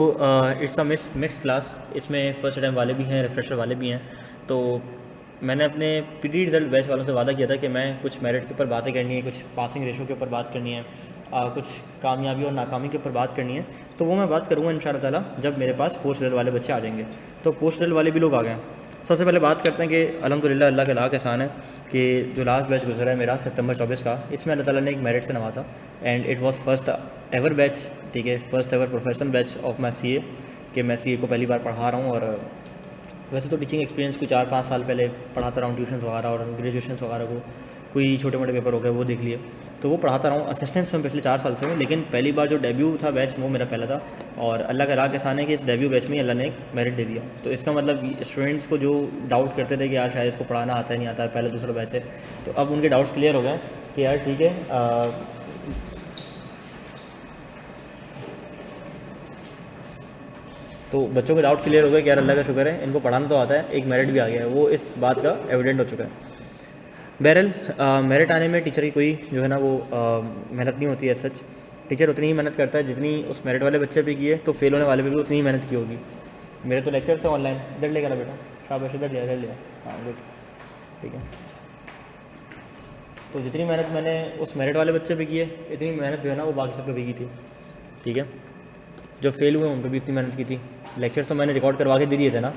तो it's a mix class. इसमें first time वाले भी हैं, रिफ्रेशर वाले भी हैं। तो मैंने अपने प्री रिजल्ट बैच वालों से वादा किया था कि मैं कुछ मेरिट के ऊपर बातें करनी है, कुछ पासिंग रेशो के ऊपर बात करनी है, कुछ कामयाबी और नाकामी के ऊपर बात करनी है। तो वो मैं बात करूँगा इंशाल्लाह ताला जब मेरे पास पोस्ट रिजल्ट वाले बच्चे आ जाएंगे। तो पोस्ट रिजल्ट वाले भी लोग आ गए हैं। सबसे पहले बात करते हैं कि अल्हम्दुलिल्लाह अल्लाह का लाख एहसान है कि जो लास्ट बैच गुजरा है मेरा सितंबर 24 का, इसमें अल्लाह ताला ने एक मेरिट से नवाजा and it was first ever batch. ठीक है, first ever professional batch of my CA कि मैं सीए को पहली बार पढ़ा रहा हूँ। और वैसे तो टीचिंग एक्सपीरियंस कोई 4-5 साल पहले पढ़ाता रहा हूँ ट्यूशन्स वगैरह, और ग्रेजुएशंस वगैरह को कोई छोटे मोटे पेपर हो गए वो देख लिए, तो वो पढ़ाता रहा हूँ। असिस्टेंट्स में पिछले 4 साल से हूँ, लेकिन पहली बार जो डेब्यू था बैच वो मेरा पहला था। और अल्लाह का लाख एहसान है कि इस डेब्यू बैच में अल्लाह ने एक मेरिट दे दिया। तो इसका मतलब स्टूडेंट्स को जो डाउट करते थे कि यार शायद इसको पढ़ाना आता है नहीं आता है, पहले दूसरा बैच है, तो अब उनके डाउट्स क्लियर हो गए कि यार ठीक है। तो बच्चों के डाउट क्लियर हो गए कि यार अल्लाह का शुक्र है इनको पढ़ाना तो आता है, एक मेरिट भी आ गया है, वो इस बात का एविडेंट हो चुका है। बहरहाल मेरिट आने में टीचर की कोई जो है ना वो मेहनत नहीं होती है सच। टीचर उतनी ही मेहनत करता है जितनी उस मेरिट वाले बच्चे पे की है, तो फेल होने वाले पे भी उतनी ही मेहनत की होगी। मेरे तो लेक्चर से ऑनलाइन इधर लेगा ना बेटा, शाबाश इधर लिया, इधर लिया, हाँ गुड, ठीक है। तो जितनी मेहनत मैंने उस मेरिट वाले बच्चे पे की है, इतनी मेहनत जो है ना वो बाकी सब पे भी की थी। ठीक है, जो फेल हुए उन पर भी इतनी मेहनत की थी। लेक्चर्स तो मैंने रिकॉर्ड करवा के दे दिए थे ना,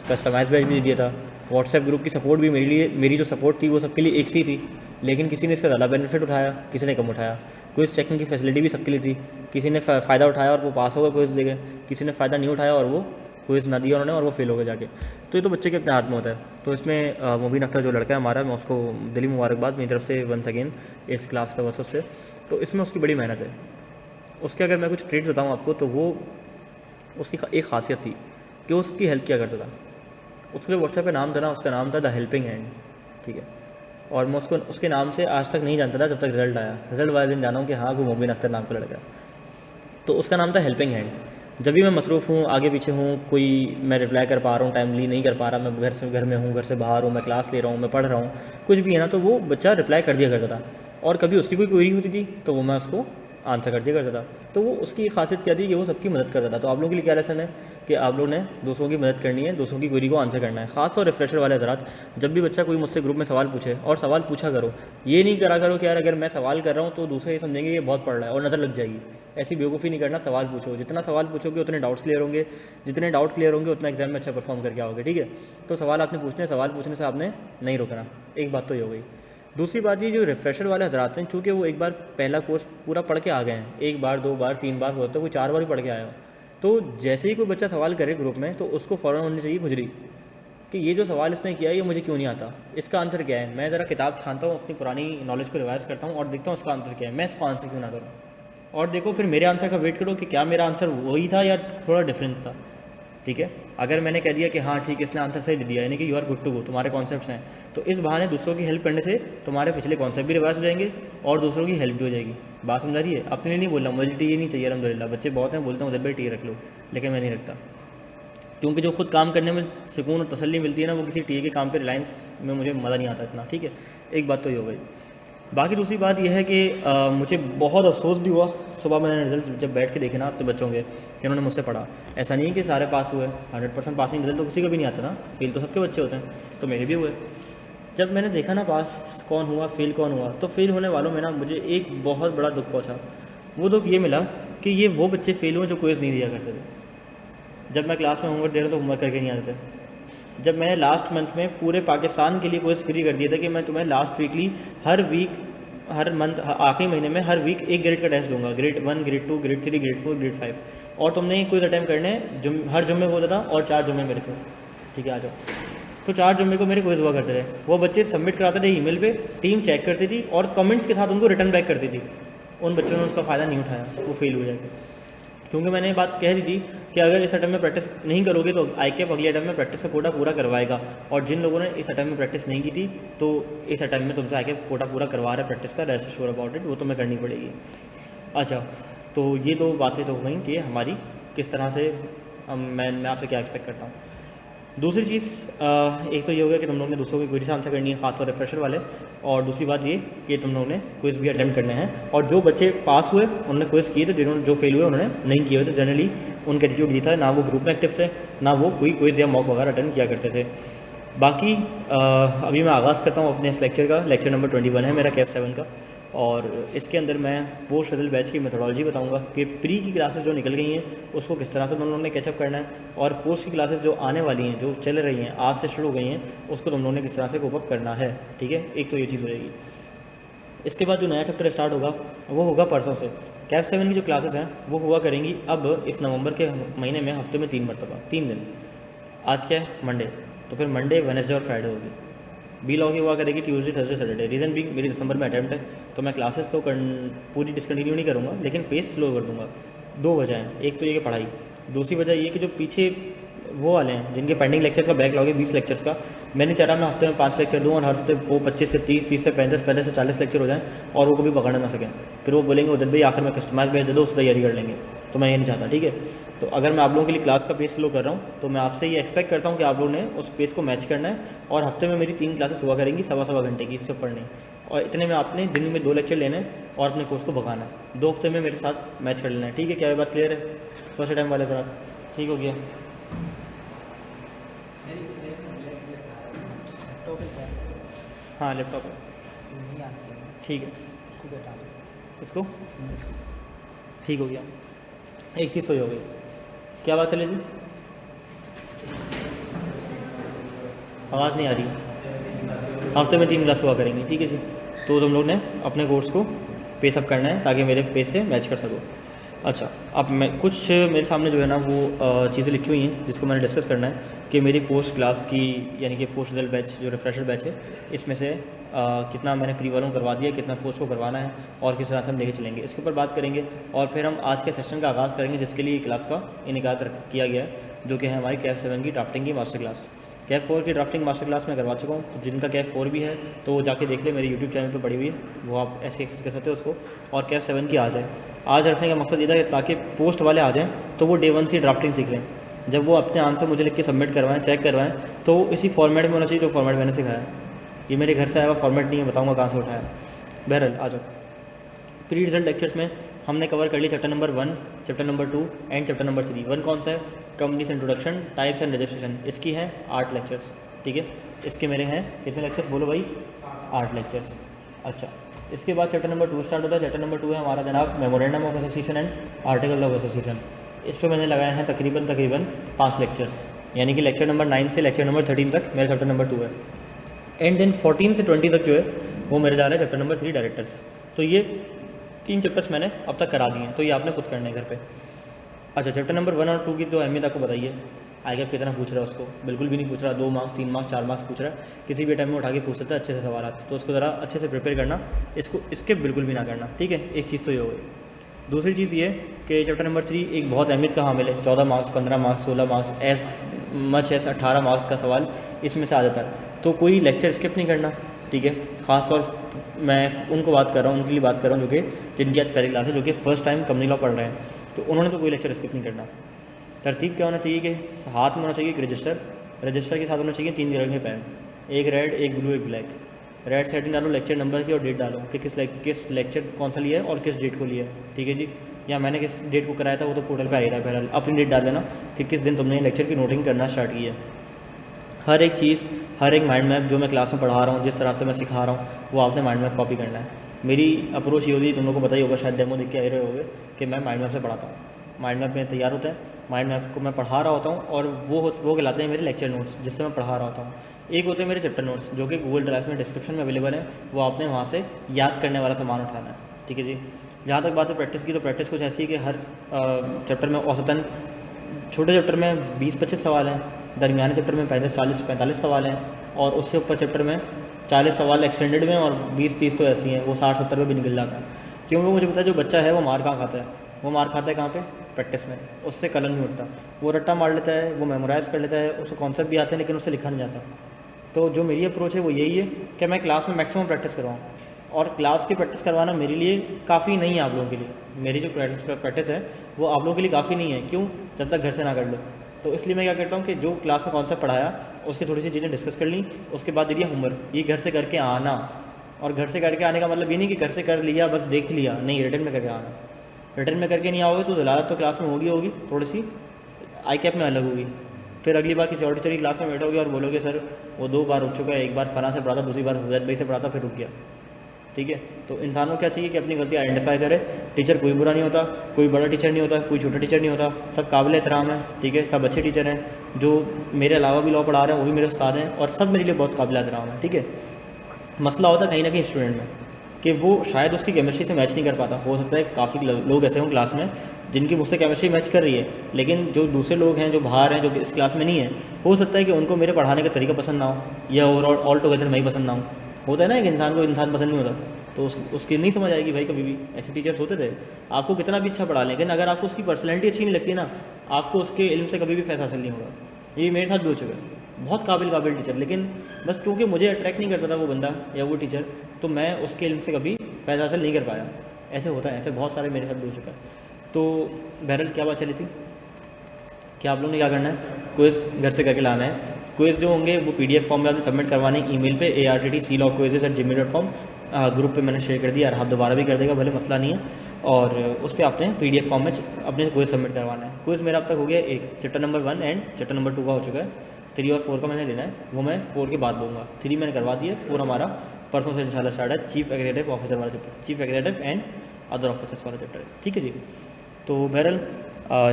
कस्टमाइज बैच भी दे दिया था। व्हाट्सएप ग्रुप की सपोर्ट भी मेरी जो सपोर्ट थी वो सबके लिए एक सी थी, लेकिन किसी ने इसका ज़्यादा बेनिफिट उठाया, किसी ने कम उठाया। क्विज़ चेकिंग की फैसिलिटी भी सबके लिए थी, किसी ने फ़ायदा उठाया और वो पास हो गया क्विज़ जगह, किसी ने फ़ायदा नहीं उठाया और वो क्विज़ ना दिया उन्होंने और वो फेल हो गए जाके। तो ये तो बच्चे के अपने हाथ में होता है। तो इसमें मुबीन अख्तर जो लड़का है हमारा, मैं उसको दिली मुबारकबाद मेरी तरफ से वंस अगेन इस क्लास तवसत से। तो इसमें उसकी बड़ी मेहनत है। उसके अगर मैं कुछ ट्रेड्स बताऊँ आपको, तो वो उसकी एक खासियत थी कि वो सबकी हेल्प किया करता था। उसके जो व्हाट्सएप पे नाम था ना, उसका नाम था द हेल्पिंग हैंड। ठीक है, और मैं उसको उसके नाम से आज तक नहीं जानता था जब तक रिजल्ट आया। रिजल्ट वाले दिन जाना हूँ कि हाँ वो मुबीन अख्तर नाम का लड़का है। तो उसका नाम था हेल्पिंग हैंड। जब भी मैं मसरूफ़ हूँ, आगे पीछे हूँ, कोई मैं रिप्लाई कर पा रहा हूँ, टाइमली नहीं कर पा रहा, मैं घर में हूँ, घर से बाहर हूँ, मैं क्लास ले रहा हूँ, मैं पढ़ रहा हूँ, कुछ भी है ना, तो वो बच्चा रिप्लाई कर दिया करता था। और कभी उसकी कोई क्वेरी होती थी तो वो मैं उसको आंसर कर दिया करता था। तो वो उसकी खासियत क्या थी कि वो सबकी मदद करता था। तो आप लोगों के लिए क्या लेसन है कि आप लोगों ने दूसरों की मदद करनी है, दूसरों की क्वेरी को आंसर करना है। खास और रिफ्रेशर वाले हज़रात, जब भी बच्चा कोई मुझसे ग्रुप में सवाल पूछे, और सवाल पूछा करो, ये नहीं करा करो कि यार अगर मैं सवाल कर रहा हूँ तो दूसरे ये समझेंगे ये बहुत पढ़ रहा है और नज़र लग जाएगी। ऐसी बेवकूफ़ी नहीं करना, सवाल पूछो। जितना सवाल पूछोगे उतने डाउट्स क्लियर होंगे, जितने डाउट क्लियर होंगे उतना एग्जाम में अच्छा परफॉर्म करके आओगे। ठीक है, तो सवाल आपने पूछने, सवाल पूछने से आपने नहीं रुकना। एक बात तो ये हो गई। दूसरी बात ये, जो रिफ्रेशर वाले हजरात हैं, चूँकि वो एक बार पहला कोर्स पूरा पढ़ के आ गए हैं, एक बार 2 बार 3 बार होता है, कोई 4 बार भी पढ़ के आया हो, तो जैसे ही कोई बच्चा सवाल करे ग्रुप में, तो उसको फ़ौरन होनी चाहिए खुजली कि ये जो सवाल इसने किया है ये मुझे क्यों नहीं आता, इसका आंसर क्या है। मैं ज़रा किताब छानता हूँ, अपनी पुरानी नॉलेज को रिवाइज़ करता हूँ और देखता हूँ इसका आंसर क्या है, मैं इसको आंसर क्यों ना करूँ। और देखो फिर मेरे आंसर का वेट करो कि क्या मेरा आंसर वही था या थोड़ा डिफरेंस था। ठीक है, अगर मैंने कह दिया कि हाँ ठीक है इसने आंसर सही दे दिया, यानी कि you are good to go, तुम्हारे कॉन्सेप्ट्स हैं, तो इस बहाने दूसरों की हेल्प करने से तुम्हारे पिछले कॉन्सेप्ट भी रिवाइज हो जाएंगे और दूसरों की हेल्प भी हो जाएगी। बात समझ रही है? अपने लिए नहीं बोल रहा, मुझे टी नहीं चाहिए अलहमदिल्ला, बच्चे बहुत हैं बोलते हैं उधर भी टी रख लो, लेकिन मैं नहीं रखता, क्योंकि जो खुद काम करने में सुकून और तसल्ली मिलती है ना, वो किसी टी के काम पे रिलायंस में मुझे मज़ा नहीं आता इतना। ठीक है, एक बात तो ये हो गई। बाकी दूसरी बात यह है कि मुझे बहुत अफसोस भी हुआ सुबह मैंने रिजल्ट जब बैठ के देखे ना अपने बच्चों के कि उन्होंने मुझसे पढ़ा। ऐसा नहीं है कि सारे पास हुए, 100% पासिंग रिजल्ट तो किसी का भी नहीं आता ना, फेल तो सबके बच्चे होते हैं, तो मेरे भी हुए। जब मैंने देखा ना पास कौन हुआ फेल कौन हुआ, तो फेल होने वालों में ना मुझे एक बहुत बड़ा दुख पहुँचा। वो दुख ये मिला कि ये वो बच्चे फेल हुए जो क्विज़ नहीं दिया करते थे। जब मैं क्लास में होमवर्क दे रहा हूँ तो होमवर्क करके नहीं आते थे। जब मैंने लास्ट मंथ में पूरे पाकिस्तान के लिए क्विज़ फ्री कर दिया था कि मैं तुम्हें लास्ट वीकली हर मंथ आखिरी महीने में हर वीक एक ग्रेड का टेस्ट दूंगा, grade 1, grade 2, grade 3, grade 4, grade 5, और तुमने क्विज़ अटैम्प्ट करने हर जुम्मे को होता था और 4 जुम्मे मेरे थे। ठीक है, आ जाओ। तो 4 जुम्मे को मेरे क्विज़ हुआ करते थे, वो बच्चे सबमिट कराते थे ईमेल पे, टीम चेक करती थी और कमेंट्स के साथ उनको रिटर्न बैक करती थी। उन बच्चों ने उसका फ़ायदा नहीं उठाया, वो फेल हो जाएंगे, क्योंकि मैंने ये बात कह दी थी कि अगर इस अटैम्प्ट में प्रैक्टिस नहीं करोगे तो आईकेप अगले अटैम्प्ट में प्रैक्टिस का कोटा पूरा करवाएगा, और जिन लोगों ने इस अटैम्प्ट में प्रैक्टिस नहीं की थी तो इस अटैम्प्ट में तुमसे आईकेप कोटा पूरा करवा रहा है प्रैक्टिस का, रेस्ट श्योर अबाउट इट, वो तुम्हें करनी पड़ेगी। अच्छा, तो ये 2 बातें तो हुई कि हमारी किस तरह से मैं आपसे क्या एक्सपेक्ट करता हूँ। दूसरी चीज़ एक तो ये हो गया कि तुम लोगों ने दूसरों की क्वेरी से आंसर करनी है, खासतौर रिफ्रेशर वाले, और दूसरी बात ये कि तुम लोगों ने क्विज़ भी अटैम्प्ट करने हैं, और जो बच्चे पास हुए उन्होंने क्विज़ किए थे, जिन्होंने जो फेल हुए उन्होंने नहीं किए हुए थे। जनरली उनका एटीट्यूड ये था, ना वो ग्रुप में एक्टिव थे, ना वो कोई क्विज या मॉक वगैरह अटेंड किया करते थे। बाकी अभी मैं आगाज़ करता हूँ अपने इस लेक्चर का। लेक्चर नंबर 21 है मेरा कैफ 7 का, और इसके अंदर मैं पोस्ट रिजल्ट बैच की मेथोडोलॉजी बताऊंगा कि प्री की क्लासेस जो निकल गई हैं उसको किस तरह से तुम लोगों ने कैचअप करना है, और पोस्ट की क्लासेस जो आने वाली हैं, जो चल रही हैं, आज से शुरू हो गई हैं, उसको तुम लोगों ने किस तरह से कोप अप करना है। ठीक है, एक तो ये चीज़ हो जाएगी। इसके बाद जो नया चैप्टर स्टार्ट होगा वो होगा परसों से। कैफ 7 की जो क्लासेस हैं वो हुआ करेंगी अब इस नवंबर के महीने में हफ्ते में 3 मरतबा, 3 दिन। आज क्या है? मंडे, तो फिर मंडे, वेडनेसडे और फ्राइडे होगी। बी लॉग हुआ करेगी ट्यूसडे, थर्सडे, सैटरडे। रीज़न भी मेरी दिसंबर में अटैम्प्ट है, तो मैं क्लासेस तो पूरी डिसकंटिन्यू नहीं करूँगा, लेकिन पेस स्लो कर दूँगा। 2 वजह हैं, एक तो ये कि पढ़ाई, दूसरी वजह ये कि जो पीछे वो वाले हैं जिनके पेंडिंग लेक्चर्स का बैकलॉग है 20 लेक्चर्स का, मैं नहीं चाह रहा मैं हफ्ते में 5 लेक्चर दूँ और हर हफ्ते वो 25 से 30, 30 से 35, 35 से 40 लेक्चर हो जाएं और वो कभी पकड़ ना सकें। फिर वो बोलेंगे उधर भाई आखिर में कस्टमाइज भेज दे दो, उसकी तैयारी कर लेंगे, तो मैं ये नहीं चाहता। ठीक है, तो अगर मैं आप लोगों के लिए क्लास का पेस स्लो कर रहा हूँ तो मैं आपसे ये एक्सपेक्ट करता हूँ कि आप लोगों ने उस पेस को मैच करना है, और हफ्ते में मेरी 3 क्लासेस हुआ करेंगी सवा घंटे की, इससे ऊपर नहीं। और इतने में आपने दिन में 2 लेक्चर लेने हैं और अपने कोर्स को भगाना है। 2 हफ्ते में मेरे साथ मैच कर लेना है। ठीक है, क्या ये बात क्लियर है? फर्स्ट टाइम वाले तरह ठीक हो गया? हाँ, लैपटॉप है, ठीक है, इसको ठीक हो गया। एक चीज़ तो हो गई, क्या बात चले जी? आवाज़ नहीं आ रही। हफ्ते में 3 क्लास हुआ करेंगे, ठीक है जी। तो तुम लोग ने अपने कोर्स को पेस अप करना है ताकि मेरे पेस से मैच कर सको। अच्छा, अब मैं कुछ मेरे सामने जो है ना वो चीज़ें लिखी हुई हैं जिसको मैंने डिस्कस करना है कि मेरी पोस्ट क्लास की, यानी कि पोस्ट रिजल्ट बैच जो रिफ्रेशर बैच है, इसमें से कितना मैंने प्री वालों को करवा दिया, कितना पोस्ट को करवाना है और किस तरह से हम लेके चलेंगे, इसके ऊपर बात करेंगे। और फिर हम आज के सेशन का आगाज़ करेंगे जिसके लिए क्लास का इनेकाद किया गया है, जो कि है हमारी कैफ 7 की ड्राफ्टिंग की मास्टर क्लास। कैफ 4 की ड्राफ्टिंग मास्टर क्लास में करवा चुका हूँ, तो जिनका कैफ 4 भी है तो वो जाके देख ले, मेरे यूट्यूब चैनल पे पड़ी हुई है, वो आप ऐसे एक्सेस कर सकते हो उसको। और कैफ 7 की आ जाए, आज रखने का मकसद ये था कि ताकि पोस्ट वाले आ जाएँ तो वो डे 1 से ड्राफ्टिंग सीख लें। जब वो अपने आंसर मुझे लिख के सबमिट करवाएं, चेक करवाएं, तो इसी फॉर्मेट में होना चाहिए जो फॉर्मेट मैंने सिखाया है। ये मेरे घर से आया हुआ फॉर्मेट नहीं है, बताऊँगा कहाँ से उठाया। बहरहाल आ जाओ। प्री रिजल्ट लेक्चर्स में हमने कवर कर लिया chapter number 1, chapter number 2 and chapter number 3। 1 कौन सा है? Companies introduction, types and registration. इसकी है 8 लेक्चर्स, ठीक है। इसके मेरे हैं कितने लेक्चर्स बोलो भाई? 8 लेक्चर्स। अच्छा, इसके बाद चैप्टर नंबर 2 स्टार्ट होता है। चैप्टर नंबर 2 है हमारा जनाब memorandum of association and article of association. इस पर मैंने लगाए हैं तकरीबन 5 लेक्चर्स, यानी कि लेक्चर नंबर 9 से लेक्चर नंबर 13 तक मेरा चैप्टर नंबर 2 है। एंड देन 14 से 20 तक जो है वो मेरे जा रहे हैं चैप्टर नंबर 3 डायरेक्टर्स। तो ये 3 चैप्टर्स मैंने अब तक करा दिए हैं, तो ये आपने खुद करना है घर पे। अच्छा, चैप्टर नंबर 1 और 2 की तो अहमियत आपको बताइए। आगे कितना पूछ रहा है उसको? बिल्कुल भी नहीं पूछ रहा। 2 मार्क्स, 3 मार्क्स, 4 मार्क्स पूछ रहा है। किसी भी टाइम में उठा के पूछ सकता है अच्छे से सवाल आते, तो उसको ज़रा अच्छे से प्रिपेयर करना, इसको स्किप बिल्कुल भी ना करना, ठीक है। एक चीज़ तो ये हो गई। दूसरी चीज़ ये कि चैप्टर नंबर 3 एक बहुत अहमियत का हामिल है। 14 marks, 15 marks, 16 marks, S much S 18 marks का सवाल इसमें से आ जाता है, तो कोई लेक्चर स्किप नहीं करना, ठीक है। ख़ासतौर मैं उनको बात कर रहा हूँ, उनके लिए बात कर रहा हूँ जो कि जिनकी आज पहली क्लास है, जो कि फ़र्स्ट टाइम कंपनी लॉ पढ़ रहे हैं, तो उन्होंने तो कोई लेक्चर स्किप नहीं करना। तरतीब क्या होना चाहिए कि हाथ में होना चाहिए एक रजिस्टर, रजिस्टर के साथ होना चाहिए 3 रंग के पेन, एक रेड, एक ब्लू, एक ब्लैक। रेड सेटिंग डालो लेक्चर नंबर की और डेट डालो कि किस लेक्चर कौन सा लिया है और किस डेट को लिया है, ठीक है जी। या मैंने किस डेट को कराया था वो तो पोर्टल पे आ ही रहा है, बहरहाल अपनी डेट डाल देना कि किस दिन तुमने लेक्चर की नोटिंग करना स्टार्ट की है। हर एक चीज़, हर एक माइंड मैप जो मैं क्लास में पढ़ा रहा हूँ, जिस तरह से मैं सिखा रहा हूँ, वो आपने माइंड मैप कॉपी करना है। मेरी अप्रोच ये होती है, तुम लोगों को पता ही होगा, शायद डेमो देख के आए रहे होगे कि मैं माइंड मैप से पढ़ाता हूँ। माइंड मैप में तैयार होता है, माइंड मैप को मैं पढ़ा रहा होता हूँ और वो कहलाते हैं मेरे लेक्चर नोट्स, जिससे मैं पढ़ा रहा होता हूँ। एक होते हैं मेरे चैप्टर नोट्स जो कि गूगल ड्राइव में डिस्क्रिप्शन में अवेलेबल है, वो आपने वहाँ से याद करने वाला सामान उठाना है, ठीक है जी। जहाँ तक बात है प्रैक्टिस की, तो प्रैक्टिस कुछ ऐसी है कि हर चैप्टर में औसतन छोटे चैप्टर में 20-25 सवाल हैं, दरमियाने चैप्टर में 40-45 सवाल हैं, और उससे ऊपर चैप्टर में 40 सवाल एक्सटेंडेड में, और 20-30 तो ऐसी हैं वो 60-70 में भी निकल जाता है। क्योंकि मुझे पता है जो बच्चा है वो मार कहाँ खाता है, वो मार खाता है कहाँ पे? प्रैक्टिस में। उससे कलम नहीं उठता, वो रट्टा मार लेता है, वो मेमोराइज़ कर लेता है, उसको कॉन्सेप्ट भी आते हैं लेकिन उससे लिखा नहीं जाता। तो जो मेरी अप्रोच है वो यही है कि मैं क्लास में मैक्सिमम प्रैक्टिस करवाऊँ, और क्लास की प्रैक्टिस करवाना मेरे लिए काफ़ी नहीं है आप लोगों के लिए। मेरी जो प्रैक्टिस है वो आप लोगों के लिए काफ़ी नहीं है, क्यों? जब तक घर से ना कर लो। तो इसलिए मैं क्या करता हूँ कि जो क्लास में कॉन्सेप्ट पढ़ाया उसकी थोड़ी सी चीज़ें डिस्कस कर ली, उसके बाद दे दिया होमवर्क, ये घर से करके आना। और घर से करके आने का मतलब ये नहीं कि घर से कर लिया बस देख लिया, नहीं, रिटर्न में करके आना। रिटर्न में करके नहीं आओगे तो ज़्यादा तो क्लास में होगी थोड़ी सी आई कैप में अलग होगी। फिर अगली बार किसी और टीचर की क्लास में बैठोगे और बोलोगे सर वो 2 बार रुक चुका है, एक बार फला से पढ़ा था, दूसरी बार हुजैर भाई से पढ़ा था, फिर रुक गया। ठीक है, तो इंसान को क्या चाहिए कि अपनी गलती आइडेंटिफाई करे। टीचर कोई बुरा नहीं होता, कोई बड़ा टीचर नहीं होता, कोई छोटा टीचर नहीं होता, सब काबिल एहतराम है। ठीक है, सब अच्छे टीचर हैं। जो मेरे अलावा भी लॉ पढ़ा रहे हैं वो भी मेरे उस्ताद हैं और सब मेरे लिए बहुत काबिल एहतराम है। ठीक है, मसला होता है कहीं ना कहीं स्टूडेंट में कि वो शायद उसकी केमिस्ट्री से मैच नहीं कर पाता। हो सकता है काफ़ी लोग ऐसे हों क्लास में जिनकी मुझसे केमिस्ट्री मैच कर रही है, लेकिन जो दूसरे लोग हैं जो बाहर हैं, जो इस क्लास में नहीं है, हो सकता है कि उनको मेरे पढ़ाने का तरीका पसंद ना हो या ओवरऑल ऑल टुगेदर मैं ही पसंद ना हो। होता है ना एक इंसान को इंसान पसंद नहीं होता, तो उसकी नहीं समझ आएगी भाई। कभी भी ऐसे टीचर्स होते थे, आपको कितना भी अच्छा पढ़ा लेकिन अगर आपको उसकी पर्सनैलिटी अच्छी नहीं लगती ना, आपको उसके इल्म से कभी भी फैसला हासिल नहीं होगा। ये मेरे साथ भी हो चुका है। बहुत काबिल टीचर, लेकिन बस क्योंकि मुझे अट्रैक्ट नहीं करता था वो बंदा या वो टीचर, तो मैं उसके इल्म से कभी फ़ायदा हासिल नहीं कर पाया। ऐसे होता है, ऐसे बहुत सारे मेरे साथ भी हो चुका है। तो बहरहाल क्या बात चली थी कि आप लोगों ने क्या करना है, क्विज़ घर से करके लाना है। क्विज़ जो होंगे वो PDF फॉर्म में आपने सबमिट करवाने ईमेल पे ARTTClawquizzes@gmail.com ग्रुप पे मैंने शेयर कर दिया, और आप दोबारा भी कर देगा भले, मसला नहीं है। और उस पर आपने PDF फॉर्म में अपने क्विज़ सबमिट करवाना है। क्विज़ मेरा अब तक हो गया एक, chapter number 1 and chapter number 2 का हो चुका है। 3 और 4 का मैंने लेना है, वो मैं 4 के बाद दूंगा। 3 मैंने करवा दिया, 4 हमारा परसों से इंशाल्लाह स्टार्ट है। चीफ एग्जीक्यूटिव ऑफिसर वाला chapter, chief executive and other officers वाला चैप्टर है। ठीक है जी, तो बहरहाल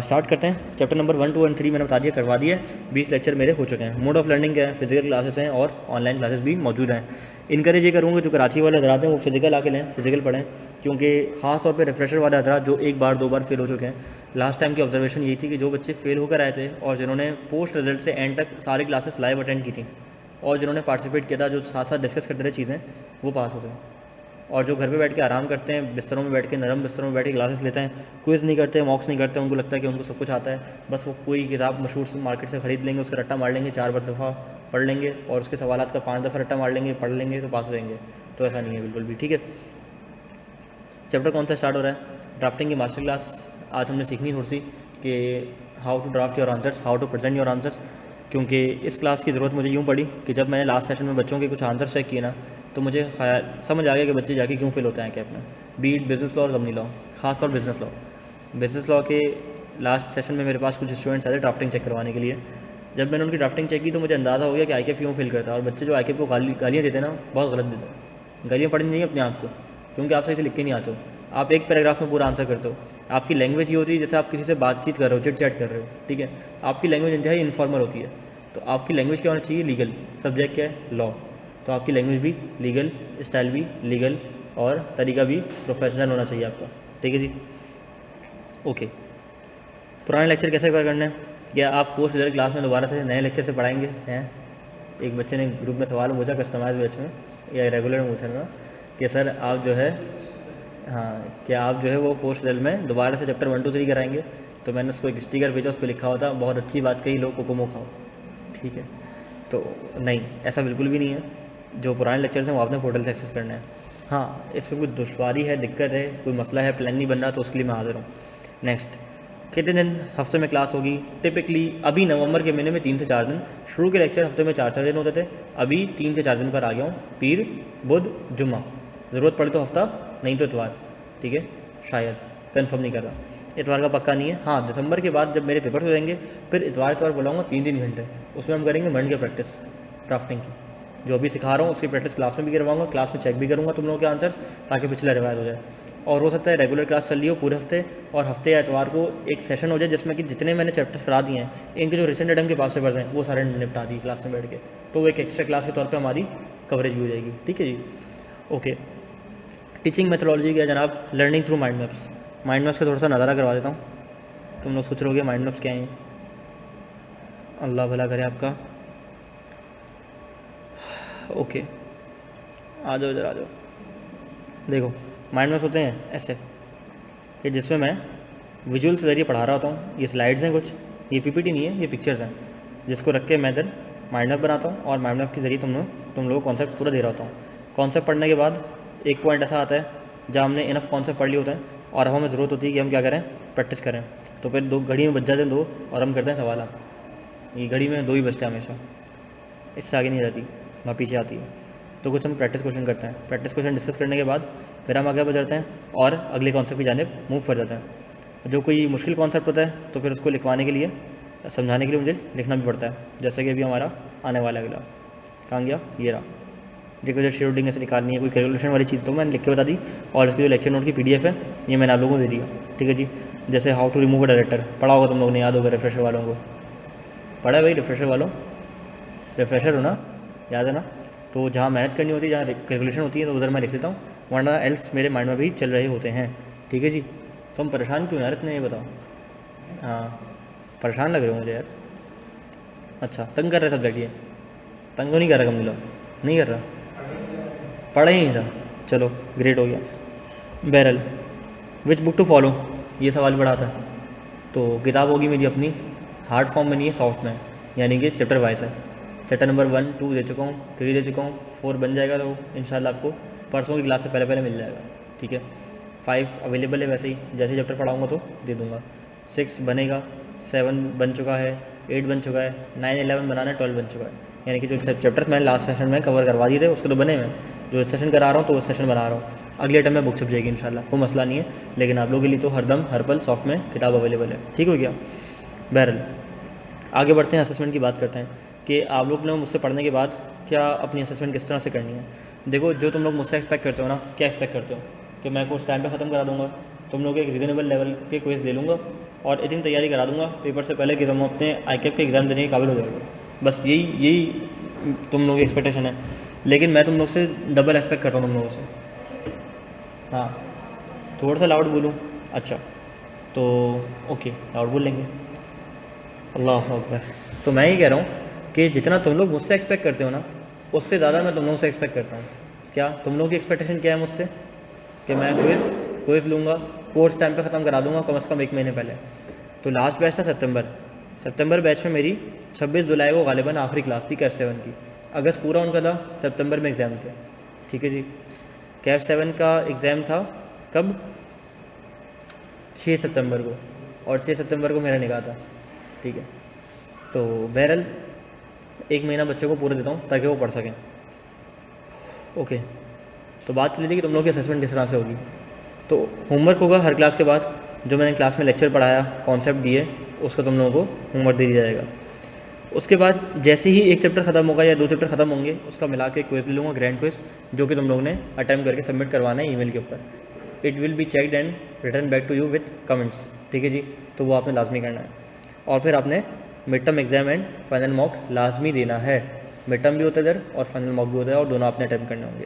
स्टार्ट करते हैं। चैप्टर नंबर 1, 2 एंड 3 मैंने बता दिया, करवा दिया है। 20 लेक्चर मेरे हो चुके हैं। मोड ऑफ लर्निंग क्या है, फिजिकल क्लासेस हैं और ऑनलाइन क्लासेस भी मौजूद हैं। इनकरेज ये करूँगा जो कराची वाले हजरात हैं वो फिजिकल आके लें, फिजिकल पढ़ें, क्योंकि ख़ास तौर पे रिफ्रेशर वाले हजरात जो 1 बार 2 बार फेल हो चुके हैं। लास्ट टाइम की ऑब्जर्वेशन यही थी कि जो बच्चे फेल होकर आए थे और जिन्होंने पोस्ट रिजल्ट से एंड तक सारी क्लासेस लाइव अटेंड की थी और जिन्होंने पार्टिसिपेट किया था, जो साथ साथ डिस्कस करते थे चीज़ें, वो पास होते हैं। और जो घर पे बैठ के आराम करते हैं, बिस्तरों में बैठ के, नरम बिस्तरों में बैठ के क्लासेस लेते हैं, क्विज़ नहीं करते, मॉक्स नहीं करते, उनको लगता है कि उनको सब कुछ आता है, बस वो कोई किताब मशहूर से मार्केट से ख़रीद लेंगे, उसका रट्टा मार लेंगे, 4 दफ़ा पढ़ लेंगे और उसके सवालात का 5 दफ़ा रट्टा मार लेंगे, पढ़ लेंगे तो पास हो जाएंगे। तो ऐसा नहीं है बिल्कुल भी। ठीक है, चैप्टर कौन सा स्टार्ट हो रहा है? ड्राफ्टिंग की मास्टर क्लास आज हमने सीखनी थोड़ी सी कि how to draft your answers, how to present your answers. क्योंकि इस क्लास की ज़रूरत मुझे यूँ पड़ी कि जब मैंने लास्ट सेशन में बच्चों के कुछ आंसर चेक किए ना, तो मुझे समझ आ गया कि बच्चे जाके क्यों फेल होते हैं कैप में। बीट बिजनेस लॉ और कंपनी लॉ, खास तौर बिजनेस लॉ के लास्ट सेशन में मेरे पास कुछ स्टूडेंट्स आए थे ड्राफ्टिंग चेक करवाने के लिए। जब मैंने उनकी ड्राफ्टिंग चेक की तो मुझे अंदाज़ा हो गया कि ICAP क्यों फेल करता है। और बच्चे जो ICAP को गालियाँ देते हैं ना, बहुत गलत देते हैं। गालियाँ पढ़नी नहीं अपने आप को, क्योंकि आप सही से लिख के नहीं आते हो। आप एक पैराग्राफ में पूरा आंसर करते हो। आपकी लैंग्वेज ये होती है जैसे आप किसी से बातचीत कर रहे हो, चिट चैट कर रहे हो। ठीक है, आपकी लैंग्वेज इंतहाई इनफॉर्मल होती है। तो आपकी लैंग्वेज क्या होनी चाहिए? लीगल। सब्जेक्ट क्या है? लॉ। तो आपकी लैंग्वेज भी लीगल, स्टाइल भी लीगल और तरीका भी प्रोफेशनल होना चाहिए आपका। ठीक है जी, ओके। पुराने लेक्चर कैसे कवर करना है? क्या आप पोस्ट रिजल्ट क्लास में दोबारा से नए लेक्चर से पढ़ाएंगे? हैं, एक बच्चे ने ग्रुप में सवाल पूछा कस्टमाइज बैच में या रेगुलर में पूछा ना कि सर आप जो है, हाँ, क्या आप जो है वो पोस्ट रिजल्ट में दोबारा से चैप्टर 1, 2, 3 कराएंगे? तो मैंने उसको एक स्टिकर भेजा, उस पर लिखा हुआ था बहुत अच्छी बात कही, लोग कोकोमो खाओ। ठीक है, तो नहीं, ऐसा बिल्कुल भी नहीं है। जो पुराने लेक्चर्स हैं वो आपने पोर्टल से एक्सेस करना है। हाँ, इस पर कोई दुश्वारी है, दिक्कत है, कोई मसला है, प्लान नहीं बन रहा, तो उसके लिए मैं हाजिर हूँ। नेक्स्ट, कितने दिन हफ्ते में क्लास होगी? टिपिकली अभी नवंबर के महीने में 3 से 4 दिन। शुरू के लेक्चर हफ्ते में 4-4 दिन होते थे, अभी 3 से 4 दिन पर आ गया हूँ। पीर, बुध, जुम्मा, ज़रूरत पड़े तो हफ्ता, नहीं तो इतवार। ठीक है, शायद, कंफर्म नहीं कर रहा, इतवार का पक्का नहीं है। हाँ, दिसंबर के बाद जब मेरे पेपर हो जाएंगे फिर इतवार बुलाऊँगा 3-3 घंटे, उसमें हम करेंगे मंड के प्रैक्टिस ड्राफ्टिंग की। जो अभी सिखा रहा हूँ उसकी प्रैक्टिस क्लास में भी करवाऊंगा, क्लास में चेक भी करूँगा तुम लोगों के आंसर्स, ताकि पिछला रिवाइज हो जाए। और हो सकता है रेगुलर क्लास चल रही हो पूरे हफ्ते, और हफ्ते या एतवार को एक सेशन हो जाए जिसमें कि जितने मैंने चैप्टर्स करा दिए हैं, इनके जो रिसेंट एडम के पास पेपर्स हैं वो सारे निपटा दिए क्लास में बैठ के, तो वो एक एक्स्ट्रा क्लास के तौर पे हमारी कवरेज भी हो जाएगी। ठीक है जी, ओके। टीचिंग मेथोडोलॉजी क्या जनाब? Learning through mind maps. Mind maps का थोड़ा सा नज़ारा करवा देता हूँ। तुम लोग सोच रहे होगे माइंड मैप्स क्या हैं? अल्लाह भला करे आपका। ओके, आ जाओ इधर आ जाओ। देखो, माइंड मैप्स होते हैं ऐसे कि जिसमें मैं विजुअल से ज़रिए पढ़ा रहा होता हूँ। ये स्लाइड्स हैं कुछ, ये PPT नहीं है, ये पिक्चर्स हैं, जिसको रख के मैं इधर माइंड मैप बनाता हूँ और माइंड मैप के ज़रिए तुम लोगों को कॉन्सेप्ट पूरा दे रहा होता हूँ। कॉन्सेप्ट पढ़ने के बाद एक पॉइंट ऐसा आता है जहाँ हमने इनफ कॉन्सेप्ट पढ़ लिए होते हैं और अब हमें ज़रूरत होती है कि हम क्या करें, प्रैक्टिस करें। तो फिर 2 घड़ी में बज जाते हैं 2 और हम करते हैं सवालात। ये घड़ी में 2 ही बजते हैं हमेशा, इससे आगे नहीं जाती, ना पीछे आती है। तो कुछ हम प्रैक्टिस क्वेश्चन करते हैं। प्रैक्टिस क्वेश्चन डिस्कस करने के बाद फिर हम आगे बढ़ जाते हैं और अगले कॉन्सेप्ट की जानिब मूव कर जाते हैं। जो कोई मुश्किल कॉन्सेप्ट होता है तो फिर उसको लिखवाने के लिए, समझाने के लिए मुझे लिखना भी पड़ता है। जैसे कि अभी हमारा आने वाला अगला कहाँ गया, ये रहा। देखो जब शेड्यूलिंग ऐसे निकालनी है, कोई कैलकुलेशन वाली चीज़ तो मैंने लिख के बता दी, और इसकी जो लेक्चर नोट की PDF है ये मैंने आप लोगों को दे दिया, ठीक है जी। जैसे how to remove a director पढ़ा होगा तुम लोगों ने, याद होगा रिफ्रेशर वालों को, पढ़ा है भाई रिफ्रेशर वालों, रिफ्रेशर हो ना, याद है ना। तो जहाँ मेहनत करनी होती है, जहाँ कैलकुलेशन होती है तो उधर मैं लिख लेता हूँ, वरना एल्स मेरे माइंड में भी चल रहे होते हैं, ठीक है जी। तो हम परेशान क्यों यार इतने, ये बताओ। हाँ परेशान लग रहे हो मुझे यार। अच्छा तंग कर रहे सब्जेक्ट ये, तंग तो नहीं कर रहा कम लोग, नहीं कर रहा, पढ़ा ही नहीं था, चलो ग्रेट हो गया। Barrel which book to follow, ये सवाल पढ़ा था। तो किताब होगी मेरी अपनी, हार्ड फॉर्म में नहीं है, सॉफ्ट में, यानी कि चैप्टर वाइज है। चैप्टर नंबर 1 2 दे चुका हूँ, 3 दे चुका हूँ, 4 बन जाएगा तो इंशाल्लाह आपको परसों की क्लास से पहले पहले मिल जाएगा, ठीक है। 5 अवेलेबल है वैसे ही, जैसे चैप्टर पढ़ाऊँगा तो दे दूँगा। 6 बनेगा, 7 बन चुका है, 8 बन चुका है, 9 11 बनाना है, 12 बन चुका है। यानी कि जो चैप्टर्स मैंने लास्ट सेशन में कवर करवा दिए थे उसके तो बने हुए हैं, जो सेशन करा रहा हूँ तो वो सेशन बना रहा हूँ। अगले टाइम में बुक छप जाएगी इंशाल्लाह, कोई मसला नहीं है, लेकिन आप लोगों के लिए तो हरदम हर पल सॉफ्ट में किताब अवेलेबल है, ठीक हो गया। बहरहाल आगे बढ़ते हैं, असेसमेंट की बात करते हैं कि आप लोग ने मुझसे पढ़ने के बाद क्या अपनी असेसमेंट किस तरह से करनी है। देखो जो तुम लोग मुझसे एक्सपेक्ट करते हो ना, क्या एक्सपेक्ट करते हो कि मैं कोर्स टाइम पे ख़त्म करा दूंगा, तुम लोग एक रीज़नेबल लेवल के क्विज़ ले लूँगा और इतनी तैयारी करा दूंगा पेपर से पहले कि तुम अपने ICAP के एग्ज़ाम देने के काबिल हो जाओगे। बस यही तुम लोगों की एक्सपेक्टेशन है, लेकिन मैं तुम लोग से डबल एक्सपेक्ट करता हूँ तुम लोगों से। हाँ थोड़ा सा लाउड बोलूँ, अच्छा तो ओके लाउड बोल लेंगे, अल्लाह अकबर। तो मैं ही कह रहा हूँ कि जितना तुम लोग मुझसे एक्सपेक्ट करते हो ना, उससे ज़्यादा मैं तुम लोगों से एक्सपेक्ट करता हूँ। क्या तुम लोगों की एक्सपेक्टेशन क्या है मुझसे, कि मैं क्विज़ लूँगा, कोर्स टाइम पे ख़त्म करा दूँगा कम से कम 1 महीने पहले। तो लास्ट बैच था सितंबर बैच में मेरी 26 जुलाई को गालिबन आखिरी क्लास थी कैफ 7 की। अगस्त पूरा उनका था, सितंबर में एग्ज़ाम थे, ठीक है जी। कैफ 7 का एग्ज़ाम था कब, 6 सितंबर को, और 6 सितंबर को मेरा निकाह था, ठीक है। तो बहरहाल 1 महीना बच्चों को पूरा देता हूँ ताकि वो पढ़ सकें, ओके। तो बात चली थी कि तुम लोग की असेसमेंट किस तरह से होगी। तो होमवर्क होगा हर क्लास के बाद, जो मैंने क्लास में लेक्चर पढ़ाया, कॉन्सेप्ट दिए, उसका तुम लोगों को होमवर्क दे दिया जाएगा। उसके बाद जैसे ही एक चैप्टर ख़त्म होगा या 2 चैप्टर ख़त्म होंगे, उसका मिला के क्विज़ ले लूँगा, ग्रैंड क्विज़, जो कि तुम लोगों ने अटैम्प्ट करके सबमिट करवाना है ईमेल के ऊपर। It will be checked and return back to you with comments, ठीक है जी। तो वो आपने लाजमी करना है। और फिर आपने mid term exam and final mock लाजमी देना है। मिड टर्म भी होता है इधर और फाइनल मॉक भी होता है, और दोनों आपने अटैम्प्ट करने होंगे।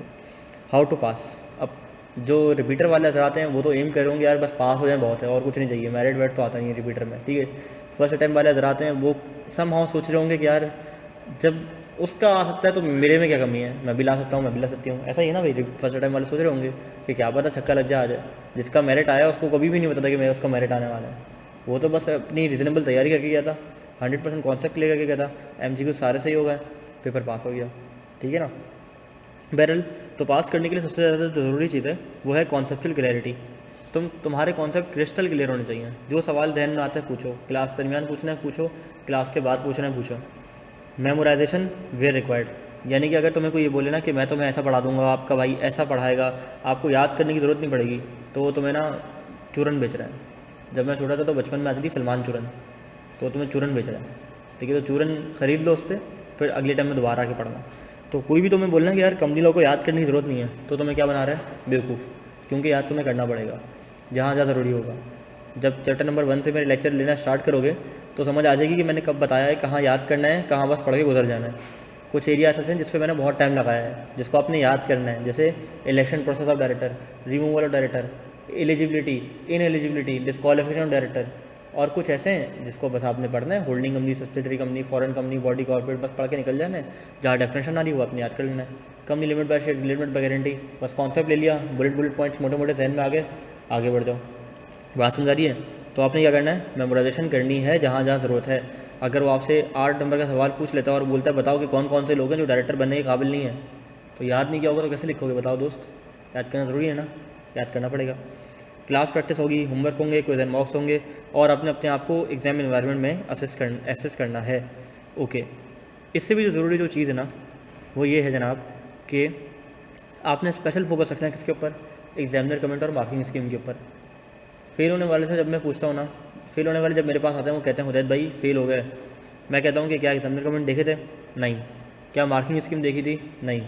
हाउ टू पास, अब जो रिपीटर वाले हजरात हैं वो तो एम कर होंगे यार बस पास हो जाए बहुत है और कुछ नहीं चाहिए, मेरिट वेट तो आता नहीं है रिपीटर में, ठीक है। फर्स्ट अटैम्प्ट वाले हजरात हैं वो सम हाउ सोच रहे होंगे कि यार जब उसका आ सकता है तो मेरे में क्या कमी है, मैं भी ला सकता हूँ, मैं भी ला सकती हूँ, ऐसा ही है ना भाई। फर्स्ट अटैम्प्ट वाले सोच रहे होंगे कि क्या पता छक्का लग जाए आ जाए। जिसका मेरिट आया उसको कभी भी नहीं पता था कि मेरा उसका मेरिट आने वाला है, वो तो बस अपनी रीजनेबल तैयारी करके गया था, 100% कॉन्सेप्ट क्लियर करके गया था, MCQ सारे सही हो गए, पेपर पास हो गया, ठीक है ना। बहरहाल तो पास करने के लिए सबसे ज़्यादा ज़रूरी चीज़ है वो है कॉन्सेप्चुअल क्लैरिटी। तुम्हारे कॉन्सेप्ट क्रिस्टल क्लियर होने चाहिए। जो सवाल जहन में आता है पूछो, क्लास दरमियान पूछना है पूछो, क्लास के बाद पूछना है पूछो। मेमोराइजेशन वेयर रिक्वायर्ड, यानी कि अगर तुम्हें कोई ये बोले ना कि मैं तुम्हें ऐसा पढ़ा दूंगा, आपका भाई ऐसा पढ़ाएगा, आपको याद करने की ज़रूरत नहीं पड़ेगी, तो वो तुम्हें ना चूरन बेच रहा है। जब मैं छोटा था तो बचपन में आती थी सलमान चूरन, तो तुम्हें चूरन बेच रहा है, ठीक है। तो चूरन ख़रीद लो उससे, फिर अगले टाइम में दोबारा आके पढ़ना। तो कोई भी तुम्हें बोलना कि यार कंपनी लोगों को याद करने की ज़रूरत नहीं है, तो तुम्हें क्या बना रहा है, बेवकूफ़। क्योंकि याद तुम्हें करना पड़ेगा जहाँ जहाँ ज़रूरी होगा। जब चैप्टर नंबर 1 से मेरे लेक्चर लेना स्टार्ट करोगे तो समझ आ जाएगी कि मैंने कब बताया है, कहाँ याद करना है, कहाँ बस पढ़ के गुजर जाना है। कुछ एरिया ऐसे हैं जिस पे मैंने बहुत टाइम लगाया है, जिसको आपने याद करना है, जैसे election process of director, removal of director, eligibility, ineligibility, disqualification of director. और कुछ ऐसे हैं जिसको बस आपने पढ़ना है, holding company, subsidiary company, foreign company, body corporate, बस पढ़ के निकल जाना है। जहाँ डेफिनेशन आ रही है वो आपने याद कर लेना है। Company limit by shares, limit by guarantee, बस कॉन्सेप्ट ले लिया, बुलेट पॉइंट्स मोटे मोटे जहन में आगे बढ़ जाओ। बात समझ आ रही है। तो आपने क्या करना है, मेमोराइजेशन करनी है जहाँ जहाँ ज़रूरत है। अगर वो आपसे 8 नंबर का सवाल पूछ लेता है और बोलता है बताओ कि कौन कौन से लोग हैं जो डायरेक्टर बनने के काबिल नहीं है, तो याद नहीं किया होगा तो कैसे लिखोगे, बताओ दोस्त। याद करना ज़रूरी है ना, याद करना पड़ेगा। क्लास प्रैक्टिस होगी, होमवर्क होंगे, क्विज़ एंड मॉक्स होंगे, और अपने आप को एग्जाम एनवायरनमेंट में एसेस करना है, ओके। इससे भी जो ज़रूरी जो चीज़ है ना वो ये है जनाब कि आपने स्पेशल फोकस रखना है किसके ऊपर, एग्जामिनर कमेंट और मार्किंग स्कीम के ऊपर। फेल होने वाले से जब मैं पूछता हूँ ना, फेल होने वाले जब मेरे पास आते हैं वो कहते हैं हुदैत भाई फेल हो गए। मैं कहता हूँ कि क्या एग्जामिनर कमेंट देखे थे? नहीं। क्या मार्किंग स्कीम देखी थी? नहीं।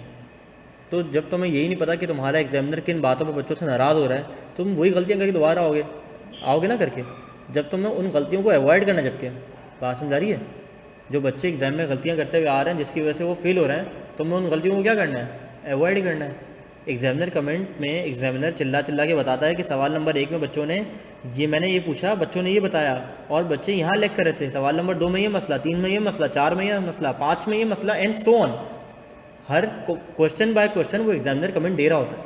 तो जब तुम्हें यही नहीं पता कि तुम्हारा एग्जामिनर किन बातों पर बच्चों से नाराज़ हो रहा है, तुम वही गलतियाँ करके दोबारा आओगे ना करके। जब तुम्हें उन गलतियों को अवॉइड करना, जबकि बात समझ आ रही है, जो बच्चे एग्जाम में गलतियाँ करते हुए आ रहे हैं जिसकी वजह से वो फेल हो रहे हैं, तुम्हें उन गलतियों को क्या करना है? अवॉइड करना है। एग्जामिनर कमेंट में एग्जामिनर चिल्ला के बताता है कि सवाल नंबर 1 में बच्चों ने मैंने ये पूछा, बच्चों ने ये बताया, और बच्चे यहाँ लिख कर रहे थे सवाल नंबर 2 में ये मसला, 3 में ये मसला, 4 में ये मसला, 5 में ये मसला, and so on. Her question by question वो एग्जामिनर कमेंट दे रहा होता है।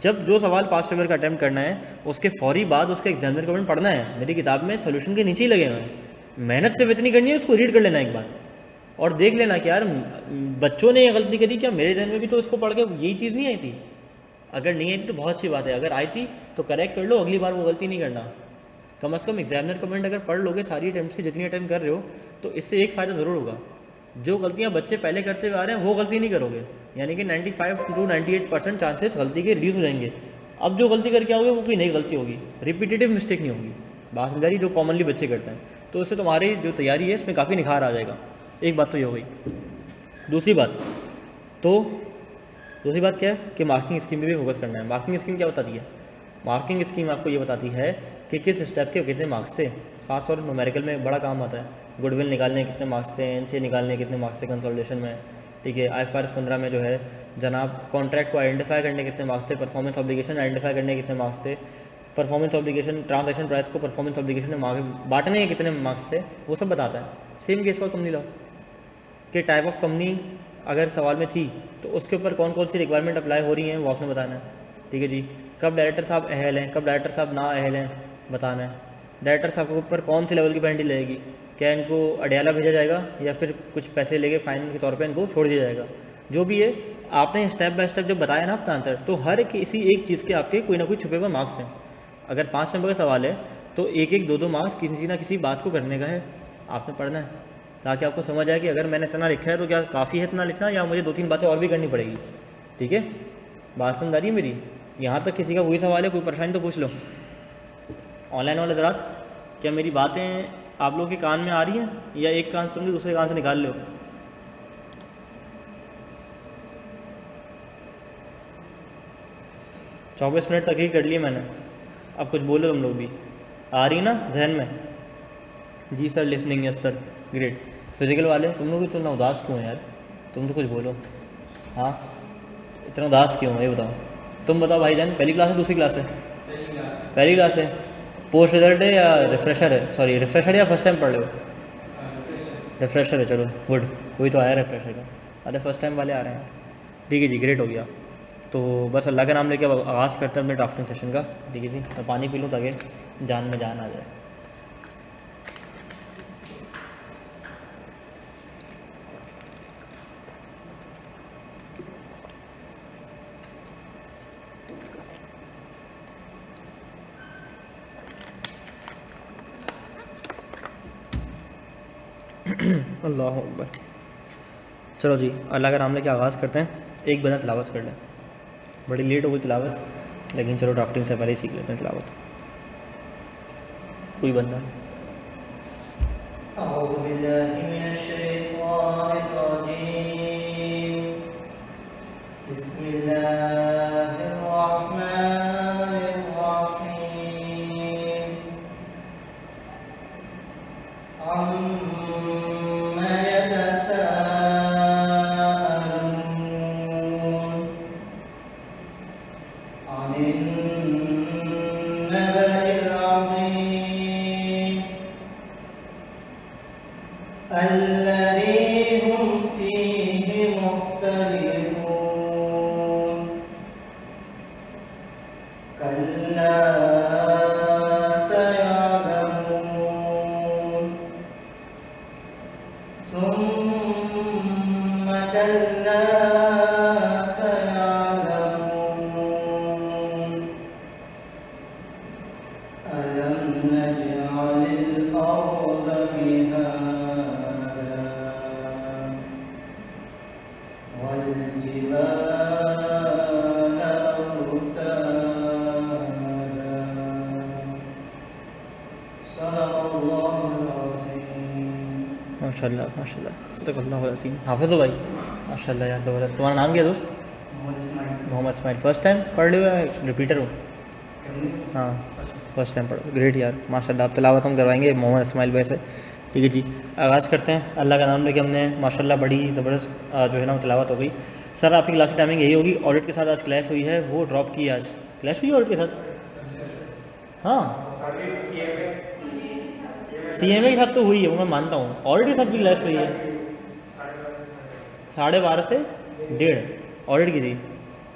जब जो सवाल पास पेपर का अटैम्प्ट करना है उसके फौरी बाद उसके एग्जामिनर कमेंट पढ़ना है। मेरी किताब में सोल्यूशन के नीचे ही लगे हुए हैं। मेहनत सिर्फ इतनी करनी है, उसको रीड कर लेना एक बार और देख लेना कि यार बच्चों ने ये गलती करी, क्या मेरे जहन में भी तो इसको पढ़ के यही चीज़ नहीं आई थी? अगर नहीं आई थी तो बहुत अच्छी बात है, अगर आई थी तो करेक्ट कर लो, अगली बार वो गलती नहीं करना। कम से कम एग्जामिनर कमेंट अगर पढ़ लोगे सारी अटैम्प्ट्स की, जितनी अटैम्प्ट कर रहे हो, तो इससे एक फ़ायदा ज़रूर होगा। जो गलतियां बच्चे पहले करते हुए आ रहे हैं वो गलती नहीं करोगे, यानी कि 95 to 98% चांसेस गलती के रिड्यूस हो जाएंगे। अब जो गलती करके आओगे वो कोई नई गलती होगी, रिपीटेटिव मिस्टेक नहीं होगी। बात समझा रही, जो कॉमनली बच्चे करते हैं। तो इससे तुम्हारी जो तैयारी है इसमें काफ़ी निखार आ जाएगा। एक बात तो ये हो गई। दूसरी बात क्या है कि मार्किंग स्कीम पे भी फोकस करना है। मार्किंग स्कीम क्या बताती है? मार्किंग स्कीम आपको ये बताती है कि किस स्टेप के कितने मार्क्स थे। खासतौर न्यूमेरिकल में बड़ा काम आता है। गुडविल निकालने के कितने मार्क्स थे, एनसीए निकालने के कितने मार्क्स थे कंसोलिडेशन में, ठीक है। IFRS 15 में जो है जनाब कॉन्ट्रैक्ट को आइडेंटिफाई करने के कितने मार्क्स थे, परफॉर्मेंस ऑब्लिगेशन आइडेंटिफाई करने के कितने मार्क्स थे, परफॉर्मेंस ऑब्लिगेशन ट्रांजैक्शन प्राइस को परफॉर्मेंस ऑब्लिगेशन में बांटने के कितने मार्क्स थे, वो सब बताता है। Same case for company law कि टाइप ऑफ कंपनी अगर सवाल में थी तो उसके ऊपर कौन कौन सी रिक्वायरमेंट अप्लाई हो रही हैं वो आपने बताना है, ठीक है जी। कब डायरेक्टर साहब अहल हैं, कब डायरेक्टर साहब ना अहल हैं, बताना है। डायरेक्टर साहब के ऊपर कौन सी लेवल की पेनल्टी लगेगी, क्या इनको अडयाला भेजा जाएगा या फिर कुछ पैसे लेके फाइन के तौर पे इनको छोड़ दिया जाएगा। जो भी है आपने स्टेप बाय स्टेप जब बताया ना अपना आंसर, तो हर किसी एक चीज़ के आपके कोई ना कोई छुपे हुए मार्क्स हैं। अगर 5 नंबर का सवाल है तो एक एक 2 मार्क्स किसी ना किसी बात को करने का है, आपने पढ़ना है, ताकि आपको समझ आए कि अगर मैंने इतना लिखा है तो क्या काफ़ी है इतना लिखना, या मुझे 2-3 बातें और भी करनी पड़ेगी, ठीक है। बात समझ आ रही है मेरी? यहाँ तक किसी का वही सवाल है, कोई परेशानी तो पूछ लो। ऑनलाइन वाले ज़रात, क्या मेरी बातें आप लोगों के कान में आ रही हैं या एक कान सुन के दूसरे कान से निकाल लो? चौबीस मिनट तक ही कर लिए मैंने, अब कुछ बोलो तुम लोग भी। आ रही ना जहन में? जी sir, listening, yes sir, great. Physical वाले तुम लोग इतना उदास क्यों हैं यार? तुम तो कुछ बोलो। हाँ, इतना उदास क्यों है ये बताओ। तुम बताओ भाईजान, पहली क्लास है दूसरी क्लास है? पहली क्लास है। पोस्ट रिजल्ट है या रिफ्रेशर है? सॉरी, रिफ्रेशर या फर्स्ट टाइम पढ़ रहे हो? रिफ्रेशर है, चलो गुड। कोई तो आया रिफ्रेशर का। अरे फर्स्ट टाइम वाले आ रहे हैं, ठीक है जी, ग्रेट हो गया। तो बस अल्लाह का नाम लेके अब आगाज़ करते हैं अपने ड्राफ्टिंग सेशन का, ठीक है जी। मैं पानी पी लूँ ताकि जान में जान आ जाए। अल्लाह अकबर। चलो जी, अल्लाह का नाम लेके आगाज़ करते हैं। एक बंदा तिलावत कर लें, बड़ी लेट हो गई तिलावत, लेकिन चलो ड्राफ्टिंग से पहले ही सीख लेते हैं तिलावत। कोई बंदा? माशाल्लाह माशाल्लाह, अस्तगफिरुल्लाह वसीम, हाफिज़ हो भाई, माशाल्लाह यार ज़बरदस्त। तुम्हारा नाम क्या है दोस्त? मोहम्मद इस्माइल। फर्स्ट टाइम पढ़ रहे हो या रिपीटर हो? हाँ फर्स्ट टाइम पढ़ो, ग्रेट यार माशाल्लाह। आप तिलावत हम करवाएंगे मोहम्मद इस्माइल भाई से। ठीक है जी, आगाज़ करते हैं। अल्लाह का नाम लेके हमने माशाल्लाह बड़ी ज़बरदस्त जो है ना वो तिलावत हो गई। सर आपकी क्लास की टाइमिंग यही होगी? ऑडिट के साथ आज क्लास हुई है, वो ड्रॉप की आज। क्लास हुई ऑडिट के साथ? हाँ CMA के साथ तो हुई है, वो मैं मानता हूँ। ऑडिट के साथ भी क्लास हुई है 12:30 से 1:30 ऑडिट की थी।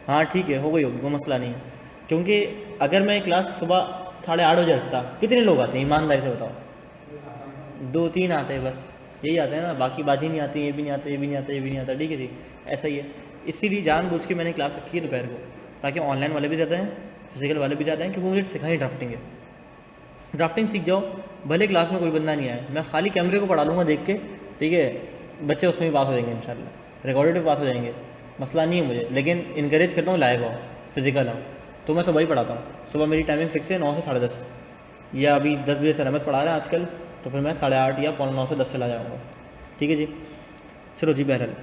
हाँ ठीक है, हो गई होगी, कोई मसला नहीं है। क्योंकि अगर मैं क्लास सुबह 8:30 बजे रखता, कितने लोग आते हैं ईमानदारी से बताओ? 2-3 आते हैं बस, यही आते हैं ना, बाकी बाजी नहीं आती, ये भी नहीं आता, ये भी नहीं आता, ये भी नहीं आता। ठीक है जी, ऐसा ही है। इसीलिए जानबूझ के मैंने क्लास रखी है दोपहर को, ताकि ऑनलाइन वाले भी ज़्यादा हैं, फिजिकल वाले भी ज़्यादा हैं, क्योंकि मुझे सिखाई ड्राफ्टिंग है। ड्राफ्टिंग सीख जाओ, भले क्लास में कोई बंदा नहीं आए, मैं खाली कैमरे को पढ़ा लूँगा देख के। ठीक है, बच्चे उसमें भी पास हो जाएंगे इंशाल्लाह, रिकॉर्डेड भी पास हो जाएंगे, मसला नहीं है मुझे। लेकिन इनकरेज करता हूँ लाइव आओ, फिजिकल आओ। तो मैं सुबह ही पढ़ाता हूँ, सुबह मेरी टाइमिंग फिक्स है 9 से 10:30, या अभी 10 बजे से रहमत पढ़ा रहा है आजकल, तो फिर मैं 8:30 या 9:45 से 10 चला जाऊँगा। ठीक है जी, चलो जी। बहरहाल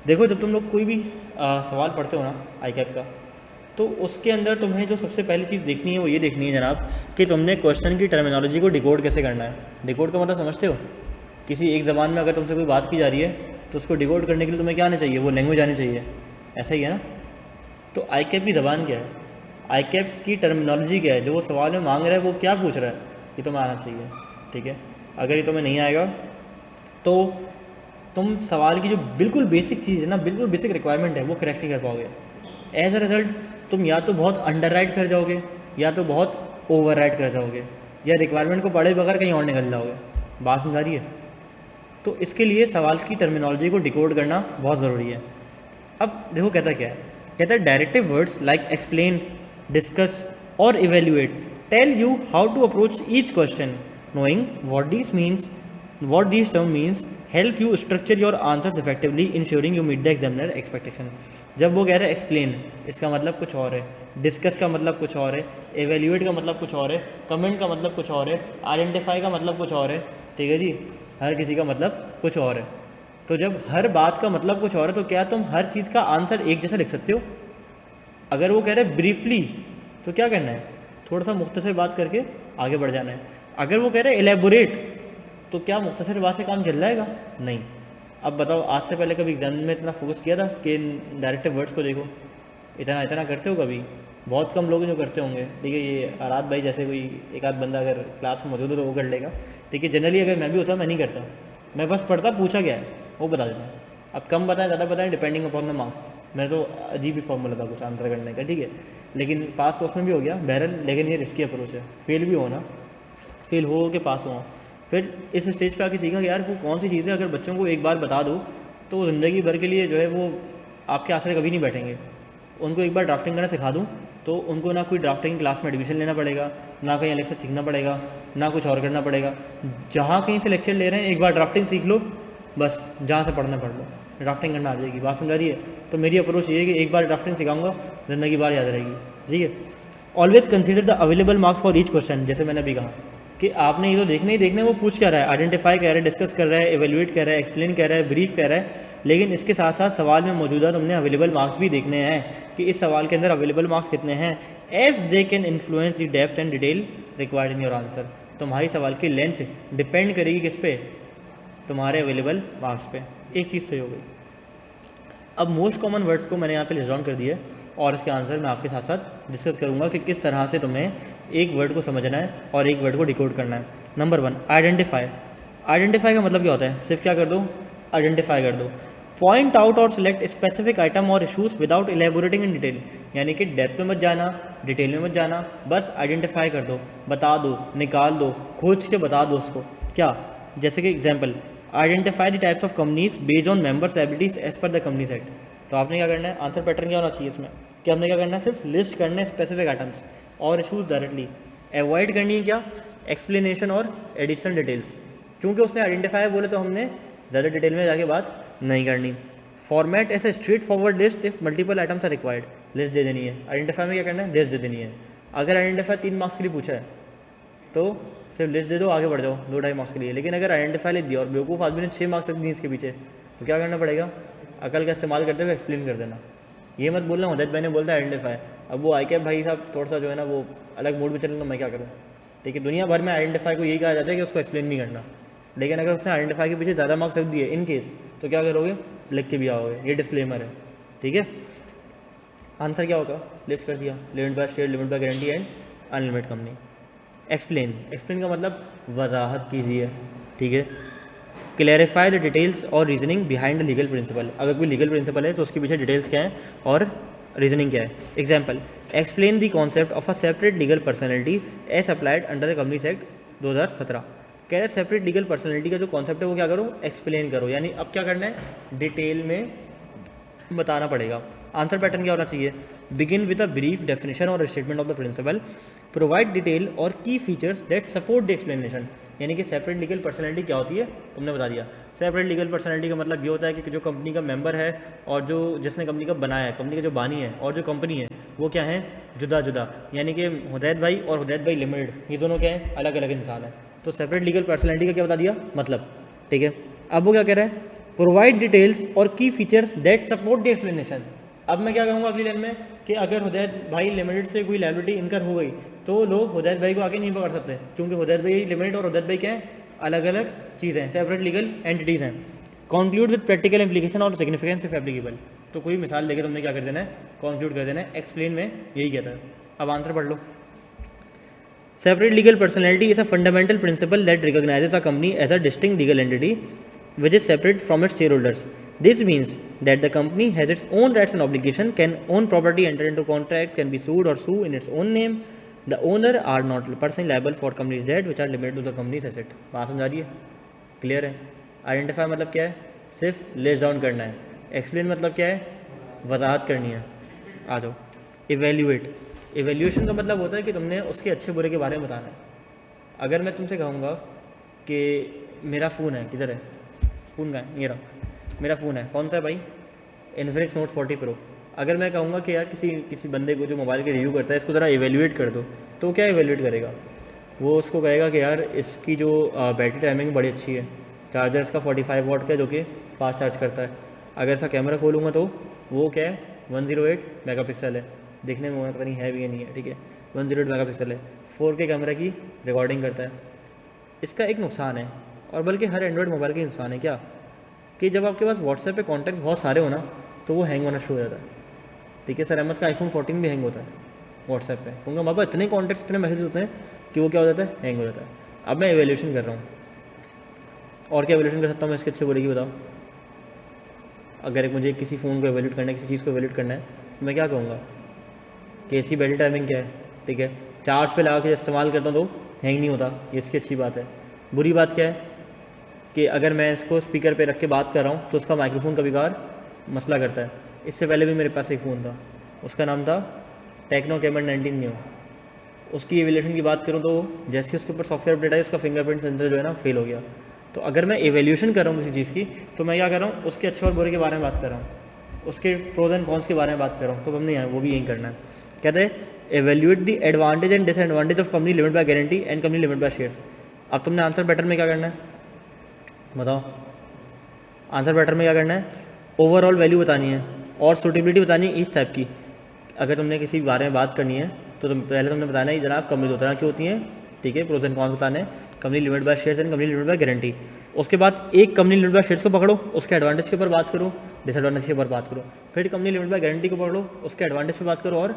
देखो, जब तुम लोग कोई भी सवाल पढ़ते हो ना ICAP का, तो उसके अंदर तुम्हें जो सबसे पहली चीज़ देखनी है वो ये देखनी है जनाब, कि तुमने क्वेश्चन की टर्मिनोलॉजी को डिकोड कैसे करना है। डिकोड का मतलब समझते हो? किसी एक ज़बान में अगर तुमसे कोई बात की जा रही है, तो उसको डिकोड करने के लिए तुम्हें क्या आना चाहिए? वो लैंग्वेज आनी चाहिए, ऐसा ही है ना? तो ICAP की ज़बान क्या है, ICAP की टर्मिनोलॉजी क्या है, जो वो सवाल में मांग रहा है वो क्या पूछ रहा है, ये तुम्हें आना चाहिए। ठीक है, अगर ये तुम्हें नहीं आएगा तो तुम सवाल की जो बिल्कुल बेसिक चीज़ है ना, बिल्कुल बेसिक रिक्वायरमेंट है, वो करेक्ट नहीं कर पाओगे। एज अ रिज़ल्ट तुम या तो बहुत अंडर राइट कर जाओगे, या तो बहुत ओवर राइट कर जाओगे, या रिक्वायरमेंट को पढ़े बगैर कहीं और निकल जाओगे। बात समझा रही है? तो इसके लिए सवाल की टर्मिनोलॉजी को डिकोड करना बहुत ज़रूरी है। अब देखो कहता क्या है, कहता है directive words like explain, discuss और evaluate tell you how to approach each question, knowing what these term means help you structure your answers effectively, ensuring you meet the examiner expectation। जब वो कह रहे हैं एक्सप्लेन, इसका मतलब कुछ और है, डिस्कस का मतलब कुछ और है, एवेल्यूएट का मतलब कुछ और है, कमेंट का मतलब कुछ और है, आइडेंटिफाई का मतलब कुछ और है। ठीक है जी, हर किसी का मतलब कुछ और है। तो जब हर बात का मतलब कुछ और है, तो क्या तुम हर चीज़ का आंसर एक जैसा लिख सकते हो? अगर वो कह रहे हैं ब्रीफली, तो क्या करना है? थोड़ा सा मुख्तसर बात करके आगे बढ़ जाना है। अगर वो कह रहे हैं एलेबोरेट, तो क्या मुख्तसर बात से काम चल जाएगा? नहीं। अब बताओ, आज से पहले कभी एग्जाम में इतना फोकस किया था कि डायरेक्टिव वर्ड्स को देखो? इतना इतना करते हो कभी? बहुत कम लोग जो करते होंगे। ठीक है, ये आरात भाई जैसे कोई एक आध बंदा अगर क्लास में मौजूद हो तो वो कर लेगा। ठीक है, जनरली अगर मैं भी होता मैं नहीं करता, मैं बस पढ़ता, पूछा गया है वो बता देता। अब कम बताएं ज़्यादा बताएं डिपेंडिंग अपॉन द मार्क्स। मेरा तो अजीब ही फॉर्मूला था कुछ आंसर करने का। ठीक है, लेकिन पास तो उसमें भी हो गया बहरहाल। लेकिन ये रिस्की अप्रोच है, फेल भी होना, फेल हो के पास हुआ। फिर इस स्टेज पे आके सीखा कि यार वो कौन सी चीज़ है, अगर बच्चों को एक बार बता दो तो वो ज़िंदगी भर के लिए जो है वो आपके आसरे कभी नहीं बैठेंगे। उनको एक बार ड्राफ्टिंग करना सिखा दूँ तो उनको ना कोई ड्राफ्टिंग क्लास में एडमिशन लेना पड़ेगा, ना कहीं लेक्चर सीखना पड़ेगा, ना कुछ और करना पड़ेगा। जहाँ कहीं से लेक्चर ले रहे हैं एक बार ड्राफ्टिंग सीख लो, बस जहाँ से पढ़ना पढ़ लो, ड्राफ्टिंग करना आ जाएगी। बात समझा रही है? तो मेरी अप्रोच ये है कि एक बार ड्राफ्टिंग सिखाऊंगा, ज़िंदगी भर याद रहेगी। ठीक है, always consider the available marks for each question. जैसे मैंने अभी कहा कि आपने ये तो देखना ही देखना है वो पूछ क्या रहा है, आइडेंटिफाई कह रहा है, डिस्कस कर रहा है, एवेल्युएट कर रहा है, एक्सप्लेन कह रहा है, ब्रीफ कह रहा है, लेकिन इसके साथ साथ सवाल में मौजूदा तुमने अवेलेबल मार्क्स भी देखने हैं कि इस सवाल के अंदर अवेलेबल मार्क्स कितने हैं, as they can influence the depth and detail required in your answer. तुम्हारी सवाल की लेंथ डिपेंड करेगी किस पे? तुम्हारे अवेलेबल मार्क्स पे। एक चीज़ सही हो गई। अब मोस्ट कॉमन वर्ड्स को मैंने यहाँ पे लिस्ट डाउन कर दिया है और इसके आंसर मैं आपके साथ साथ डिस्कस करूँगा कि किस तरह से तुम्हें एक वर्ड को समझना है और एक वर्ड को डिकोड करना है। Number 1, identify. आइडेंटिफाई का मतलब क्या होता है? सिर्फ क्या कर दो? आइडेंटिफाई कर दो। पॉइंट आउट और सिलेक्ट स्पेसिफिक आइटम और इशूज़ विदाउट एलेबोरेटिंग इन डिटेल। यानी कि डेप्थ में मत जाना, डिटेल में मत जाना, बस आइडेंटिफाई कर दो, बता दो, निकाल दो, खोज के बता दो उसको। क्या? जैसे कि example, identify the types of companies based on members abilities as per the companies act. तो आपने क्या करना है? आंसर पैटर्न क्या होना चाहिए इसमें कि हमने क्या करना है? सिर्फ लिस्ट करना है स्पेसिफिक आइटम्स और इशूज़ डायरेक्टली। अवॉइड करनी है क्या? एक्सप्लेनेशन और एडिशनल डिटेल्स। क्योंकि उसने आइडेंटिफाई बोले तो हमने ज़्यादा डिटेल में जाके बात नहीं करनी। फॉर्मेट ऐसे straightforward list if multiple items are required. List दे देनी है। आइडेंटिफाई में क्या करना है? लिस्ट दे देनी है। अगर आइडेंटिफाई 3 मार्क्स के लिए पूछा है तो सिर्फ लिस्ट दे दो, आगे बढ़ जाओ 2-2.5 मार्क्स के लिए। लेकिन अगर आइडेंटिफाई लिख दिया और बेवकूफ़ आदमी ने 6 मार्क्स रख दिए इसके पीछे, तो क्या करना पड़ेगा? अकल का इस्तेमाल करते हुए एक्सप्लेन कर देना। ये मत बोलना हुदैत भाई ने बोलता है आइडेंटिफाई, अब वो आई क्या भाई साहब थोड़ा सा जो है ना वो अलग मूड में चल, तो मैं क्या करूँ? ठीक है, दुनिया भर में आइडेंटिफाई को यही कहा जाता है कि उसको एक्सप्लेन नहीं करना। लेकिन अगर उसने आइडेंटिफाई के पीछे ज़्यादा मार्क्स रख दिए इन केस, तो क्या करोगे? लिख के भी आओगे, ये डिस्क्लेमर है। ठीक है, आंसर क्या होगा? लिस्ट कर दिया, limit by share, limit by guarantee and unlimited company. Explain, explain का मतलब वजाहत कीजिए। ठीक है, क्लैरिफाई द डिटेल्स और reasoning behind the legal principle. अगर कोई लीगल प्रिंसिपल है तो उसके पीछे डिटेल्स क्या है और रीजनिंग क्या है। Example, explain the concept of a separate legal personality as applied under the companies act 2017। कह रहे सेपरेट लीगल पर्सनैलिटी का जो कॉन्सेप्ट है वो क्या करो? एक्सप्लेन करो। यानी अब क्या करना है? डिटेल में बताना पड़ेगा। आंसर पैटर्न क्या होना चाहिए? Begin with a brief definition और statement of the principle, provide detail और key features that support the explanation. यानी कि सेपरेट लीगल पर्सनैलिटी क्या होती है तुमने बता दिया। सेपरेट लीगल पर्सनैलिटी का मतलब ये होता है कि जो कंपनी का मेंबर है और जो जिसने कंपनी का बनाया है, कंपनी का जो बानी है और जो कंपनी है वो क्या है? जुदा जुदा। यानी कि हुदैत भाई और हुदैत भाई लिमिटेड, ये दोनों क्या है? अलग अलग इंसान है। तो सेपरेट लीगल पर्सनैलिटी का क्या बता दिया मतलब। ठीक है, अब वो क्या कह रहा है? प्रोवाइड डिटेल्स और key features that support the explanation. अब मैं क्या कहूँगा अगली लाइन में कि अगर हुदैत भाई लिमिटेड से कोई लायबिलिटी इनकर हो गई तो लोग हुदैत भाई को आगे नहीं पकड़ सकते, क्योंकि हुदैत भाई लिमिटेड और हुदैत भाई क्या है? अलग अलग चीज़ें हैं, सेपरेट लीगल एंटिटीज़ हैं। कंक्लूड विद प्रैक्टिकल इम्प्लीकेशन और सिग्निफिकेंस इफ एप्लीकेबल। तो कोई मिसाल देके तुमने क्या कर देना है? कंक्लूड कर देना है। एक्सप्लेन में यही कहता है। अब आंसर पढ़ लो। Separate legal personality is a fundamental principle that recognises a company as a distinct legal entity which is separate from its shareholders. This means that the company has its own rights and obligation, can own property, enter into contract, can be sued or sue in its own name. The owner are not personally liable for company's debt which are limited to the company's asset. बात समझ आ रही है? Clear है? Identify मतलब क्या है? सिर्फ लिस्ट डाउन करना है। एक्सप्लेन मतलब क्या है? वजाहत करनी है। आ जाओ। इवेल्यूएट, इवेल्यूएशन का मतलब होता है कि तुमने उसके अच्छे बुरे के बारे में बताना है। अगर मैं तुमसे कहूँगा कि मेरा फ़ोन है, किधर है फ़ोन? का है ये रहा, मेरा फ़ोन है। कौन सा है भाई? Infinix note 40 pro. अगर मैं कहूँगा कि यार किसी बंदे को जो मोबाइल के रिव्यू करता है इसको ज़रा एवेल्यूएट कर दो, तो क्या एवेल्यूएट करेगा? वो उसको कहेगा कि यार इसकी जो बैटरी टाइमिंग बड़ी अच्छी है, चार्जर इसका 45 वाट का है जो कि फास्ट चार्ज करता है। अगर इसका कैमरा खोलूँगा तो वो क्या है? 108 मेगापिक्सल है। देखने में पता नहीं है भी या नहीं है। ठीक है, 108 मेगापिक्सल है, 4K कैमरा की रिकॉर्डिंग करता है। इसका एक नुकसान है, और बल्कि हर एंड्रॉयड मोबाइल के नुकसान है क्या, कि जब आपके पास व्हाट्सएप पे कॉन्टैक्ट्स बहुत सारे हो ना तो वो हैंग होना शुरू हो जाता है। ठीक है, सर अहमद का आईफोन 14 भी हैंग होता है व्हाट्सएप पे, क्योंकि हमारे पास इतने कॉन्टैक्ट्स इतने मैसेज होते हैं कि वो क्या हो जाता है? हैंग हो जाता है। अब मैं एवेल्यूशन कर रहा हूँ, और क्या एवेल्यूशन कर सकता हूँ मैं इसके अच्छे बुरे की? बताओ। अगर एक मुझे किसी फ़ोन को एवेल्यूट करना है, किसी चीज़ को एवेल्यूट करना है, तो मैं क्या कहूँगा कि इसकी बैटरी टाइमिंग क्या है? ठीक है, चार्ज पे लगा के इस्तेमाल करता हूँ तो हैंग नहीं होता, ये इसकी अच्छी बात है। बुरी बात क्या है कि अगर मैं इसको स्पीकर पे रख के बात कर रहा हूँ तो उसका माइक्रोफोन कभी कभार मसला करता है। इससे पहले भी मेरे पास एक फ़ोन था, उसका नाम था टेक्नो कैमन 19 न्यू। उसकी एवेल्यूशन की बात करूँ तो जैसे उसके ऊपर सॉफ्टवेयर अपडेट आई उसका फिंगरप्रिंट सेंसर जो है ना फेल हो गया। तो अगर मैं एवेल्यूशन कर रहा हूँ किसी चीज़ की तो मैं क्या कर रहा हूँ? उसके अच्छे और बुरे के बारे में बात कर रहा हूँ, उसके प्रोज एंड कॉन्स के बारे में बात कर रहा हूँ। तो हमने यहाँ वो भी यही करना है। कहते हैं evaluate the advantage and disadvantage of company limit by guarantee and company limit by shares. अब तुमने आंसर पैटर्न में क्या करना है बताओ? आंसर पैटर्न में क्या करना है? ओवरऑल वैल्यू बतानी है और सूटेबिलिटी बतानी है इस टाइप की। अगर तुमने किसी बारे में बात करनी है तो पहले तुमने बताना है जनाब कंपनी दो तरह की होती हैं। ठीक है, प्रोज एंड कॉन्स बताने, company limit by shares and company limit by guarantee. उसके बाद एक कंपनी लिमिट बाय शेयर्स को पकड़ो, उसके एडवांटेज के ऊपर बात करो, डिसएडवांटेज के ऊपर बात करो। फिर कंपनी लिमिट बाय गारंटी को पकड़ो, उसके एडवांटेज पे बात करो और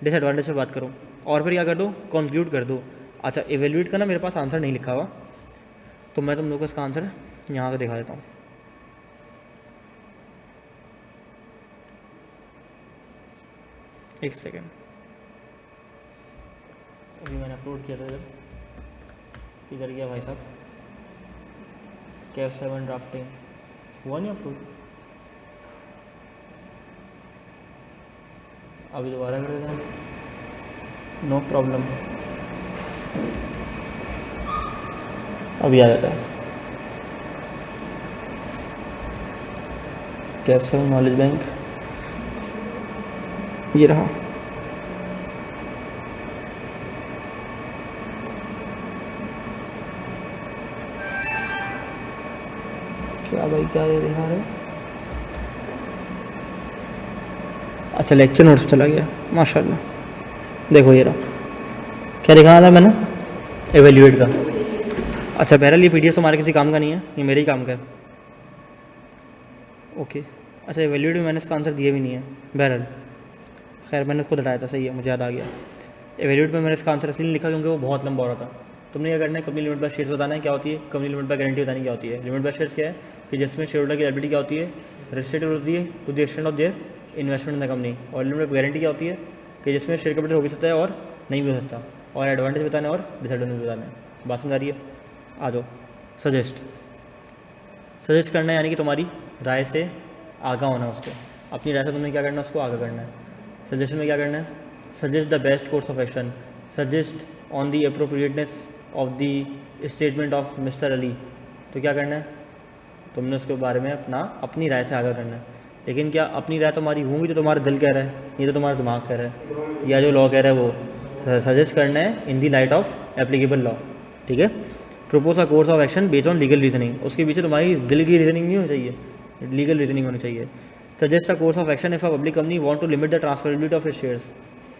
डिसएडवांटेज पे बात करो, और फिर क्या कर दो? कंक्लूड कर दो। अच्छा, एवेल्यूएट का ना मेरे पास आंसर नहीं लिखा हुआ, तो मैं तुम लोगों को इसका आंसर यहाँ से दिखा देता हूँ। एक सेकेंड, अभी मैंने अपलोड किया था इधर, किधर गया भाई साहब? कैफ 7 ड्राफ्टिंग हुआ नहीं अपलोड? अभी दोबारा कर देते हैं, नो प्रॉब्लम, अभी आ जाता है। कैफ 7 नॉलेज बैंक, ये रहा। क्या भाई क्या दिखा रहे हो? अच्छा लेक्चर नोट्स चला गया, माशाल्लाह। देखो ये रहा, क्या दिखाया था मैंने, एवेल्यूएट का। अच्छा बहरहाल ये पीडीएफ तुम्हारे किसी काम का नहीं है, ये मेरे ही काम का है। ओके अच्छा एवेल्यूएट में मैंने इसका आंसर दिया भी नहीं है, बहरहाल खैर मैंने खुद हटाया था, सही है मुझे याद आ गया। एवेल्यूएट में मैंने इसका आंसर इसलिए नहीं लिखा क्योंकि वो बहुत लंबा हो रहा था। तुमने क्या करना है, कंपनी लिमिट बाय शेयर्स बताना है क्या होती है, कंपनी लिमिट बाय गारंटी बतानी क्या होती है। लिमिट बाय शेयर्स क्या है कि जिसमें शेयर होल्डर की लायबिलिटी क्या होती है, रेस्ट्रिक्टेड होती है to the extent of their investment in the company. और लिमिट बाय गारंटी क्या होती है कि जिसमें शेयर कैपिटल हो भी सकता है और नहीं भी हो सकता, और एडवांटेज बताना है और डिसएडवांटेज बताना है। बात समझ आ रही है? आ जाओ। सजेस्ट करना है यानी कि तुम्हारी राय से आगा होना, उसको अपनी राय से तुमने क्या करना है, उसको आगा करना है। सजेशन में क्या करना है, suggest the best course of action, suggest on the appropriateness of the statement of mister Ali. तो क्या करना है, तुमने उसके बारे में अपनी राय से आगा करना है। लेकिन क्या अपनी राय तुम्हारी होंगी तो तुम्हारा दिल कह रहा है, ये तो तुम्हारा दिमाग कह रहा है, या जो लॉ कह रहा है वो सजेस्ट करना है in the light of applicable law. ठीक है, propose a course of action based on legal reasoning, उसके पीछे तुम्हारी दिल की रीजनिंग नहीं होनी चाहिए, लीगल रीजनिंग होनी चाहिए। Suggest a course of action if a public company want to limit the transferability of it shares.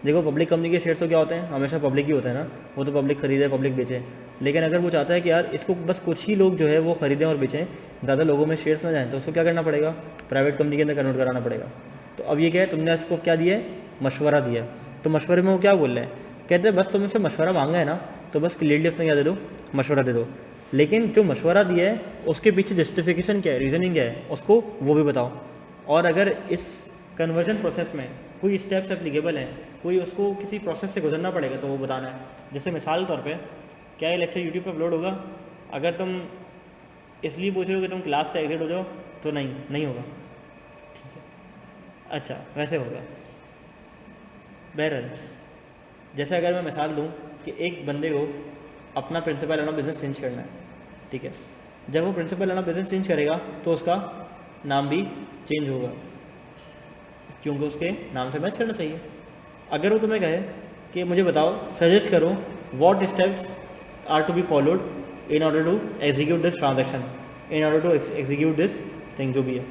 देखो पब्लिक कंपनी के शेयर्स तो क्या होते हैं, हमेशा पब्लिक ही होते हैं ना, वो तो पब्लिक खरीदे पब्लिक बेचे। लेकिन अगर वो चाहता है कि यार इसको बस कुछ ही लोग जो है वो खरीदें और बेचें, ज़्यादा लोगों में शेयर्स ना जाएँ, तो उसको क्या करना पड़ेगा, प्राइवेट कंपनी के अंदर कन्वर्ट कराना पड़ेगा। तो अब ये क्या है, तुमने इसको क्या दिया है, मशवरा दिया है। तो मशवरे में वो क्या बोल रहे हैं, कहते हैं बस तुम मुझसे मशवरा मांगा है ना, तो बस क्लियरली अपना क्या दे दो, मशवरा दे दो। लेकिन जो मशवरा दिया है उसके पीछे जस्टिफिकेशन क्या है, रीजनिंग क्या है, उसको वो भी बताओ। और अगर इस कन्वर्जन प्रोसेस में कोई स्टेप्स एप्लीकेबल हैं, कोई उसको किसी प्रोसेस से गुजरना पड़ेगा तो वो बताना है। जैसे मिसाल तौर पे क्या ये लेक्चर यूट्यूब पे अपलोड होगा, अगर तुम इसलिए पूछ रहे हो कि तुम क्लास से एग्जिट हो जाओ तो नहीं होगा। अच्छा वैसे होगा। बहरहाल जैसे अगर मैं मिसाल दूँ कि एक बंदे को अपना principal line of business change करना है, ठीक है, जब वो principal line of business change करेगा तो उसका नाम भी चेंज होगा, क्योंकि उसके नाम से मैच करना चाहिए। अगर वो तुम्हें कहे कि मुझे बताओ, सजेस्ट करो what steps are to be followed in order to execute this transaction, in order to execute this thing, जो भी है,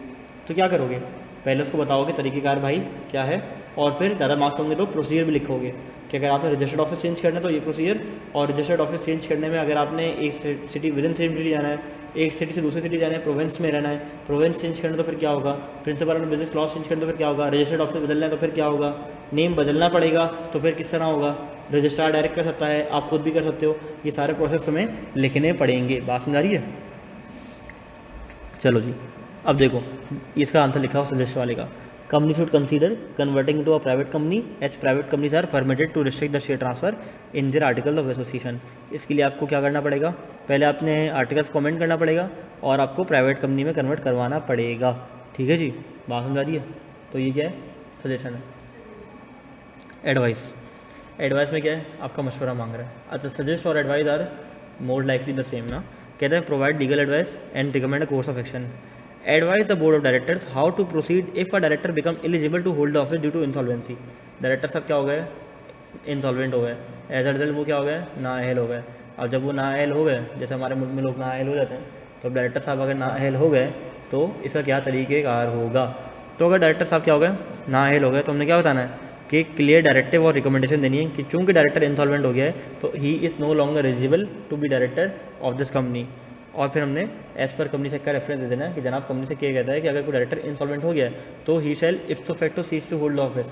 तो क्या करोगे, पहले उसको बताओगे तरीक़ेकार भाई क्या है, और फिर ज़्यादा मार्क्स होंगे तो प्रोसीजर भी लिखोगे कि अगर आपने रजिस्टर्ड ऑफिस चेंज करना है तो ये प्रोसीजर, और रजिस्टर्ड ऑफिस चेंज करने में अगर आपने एक सिटी विदिन सेम सिटी जाना है, एक सिटी से दूसरी सिटी जाना है, प्रोविंस में रहना है, प्रोविंस चेंज करना तो फिर क्या होगा, principle of business law change करना तो फिर क्या होगा, रजिस्टर्ड ऑफिस बदलना है तो फिर क्या होगा, नेम बदलना पड़ेगा तो फिर किस तरह होगा, रजिस्ट्रार डायरेक्ट कर सकता है, आप खुद भी कर सकते हो, ये सारे प्रोसेस तुम्हें लिखने पड़ेंगे। बात समझ आ रही है? चलो जी, अब देखो इसका आंसर लिखा हो सजेस्ट वाले का, company should consider converting into a private company as private companies are permitted to restrict the share transfer in their articles of association। इसके लिए आपको क्या करना पड़ेगा, पहले आपने आर्टिकल्स कमेंट करना पड़ेगा और आपको प्राइवेट कंपनी में कन्वर्ट करवाना पड़ेगा। ठीक है जी, बात समझ आ रही है? तो ये क्या है, सजेशन है। एडवाइस में क्या है, आपका मशवरा मांग रहा है। अच्छा, सजेस्ट और advice are more likely the same ना, कहते हैं provide legal advice and recommend a course of action. Advise the board of directors how to proceed if a director become eligible to hold office due to insolvency. Director सब क्या हो गए, insolvent हो गए, as a result वो क्या हो गए, नाअहल हो गए। अब जब वो नाअहल हो गए, जैसे हमारे मुल्क में लोग नाअहल हो जाते हैं, तो अब डायरेक्टर साहब अगर नाअहल हो गए तो इसका क्या तरीक़ेकार होगा। तो अगर डायरेक्टर साहब क्या हो गए, नाअहल हो गए, तो हमने क्या बताना है कि क्लियर डायरेक्टिव और रिकमेंडेशन देनी है कि चूँकि डायरेक्टर इंसॉल्वेंट हो गया है तो he is no longer eligible to be director of this company. और फिर हमने एज पर कंपनी से का रेफरेंस दे देना है कि जनाब कंपनी से क्या कहता है कि अगर कोई डायरेक्टर इंसॉल्वेंट हो गया है तो ही shall ipso facto cease to hold office,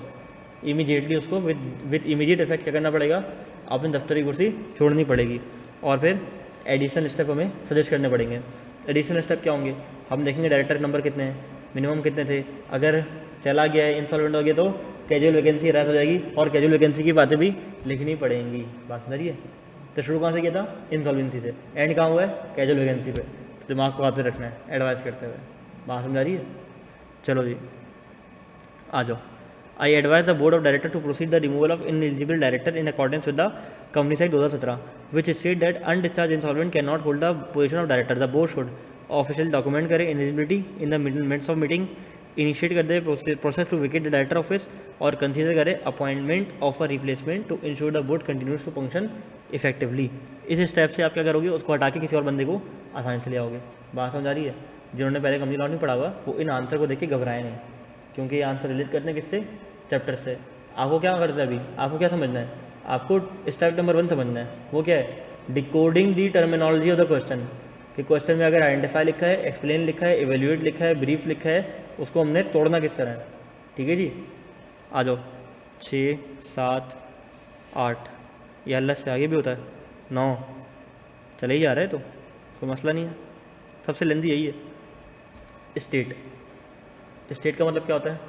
immediately उसको विद इमीडिएट इफेक्ट क्या करना पड़ेगा, अपनी दफ्तरी कुर्सी छोड़नी पड़ेगी। और फिर एडिशनल स्टेप हमें सजेस्ट करने पड़ेंगे। एडिशनल स्टेप क्या होंगे, हम देखेंगे डायरेक्टर नंबर कितने हैं, मिनिमम कितने थे, अगर चला गया है इंसॉल्वेंट हो गया तो कैजुअल वैकेंसी रद्द हो जाएगी और कैजुअल वैकेंसी की बातें भी लिखनी पड़ेंगी। बात समझ रही है? तो शुरू कहाँ से किया था, इंसॉल्वेंसी से, एंड कहाँ हुआ है, कैजुअल वैकेंसी पे। दिमाग को हाथ से रखना है एडवाइस करते हुए। बात समझ आ रही है? चलो जी आ जाओ। I advise the board of director to proceed the removal of ineligible director in accordance with the company act 2017 which state that undischarge insolvent can not hold the position of director. The board should official document करे ineligibility in the minutes of meeting, initiate कर दे process to vacate the director office और consider करे appointment of a replacement to ensure the board continues to function effectively. इस step से आप क्या करोगे, उसको हटा के किसी और बंदे को आसानी से ले आओगे। बात समझ आ रही है? जिन्होंने पहले कंपनी लॉ नहीं पढ़ा हुआ वो इन आंसर को देख के घबराए नहीं, क्योंकि ये आंसर रिलेट करते हैं किससे, चैप्टर से। आपको क्या गर्ज है अभी, आपको क्या समझना है, आपको स्टेप नंबर 1 समझना है, वो क्या है, decoding the terminology of the question. कि क्वेश्चन में अगर आइडेंटिफाई लिखा है, एक्सप्लेन लिखा है, इवेल्यूएट लिखा है, ब्रीफ लिखा है, उसको हमने तोड़ना किस तरह है। ठीक है जी, आ जाओ। 6, 7, 8, ये अल्लाह से आगे भी होता है, 9 चले ही जा रहा है, तो कोई मसला नहीं है। सबसे लेंदी यही है। स्टेट, स्टेट का मतलब क्या होता है,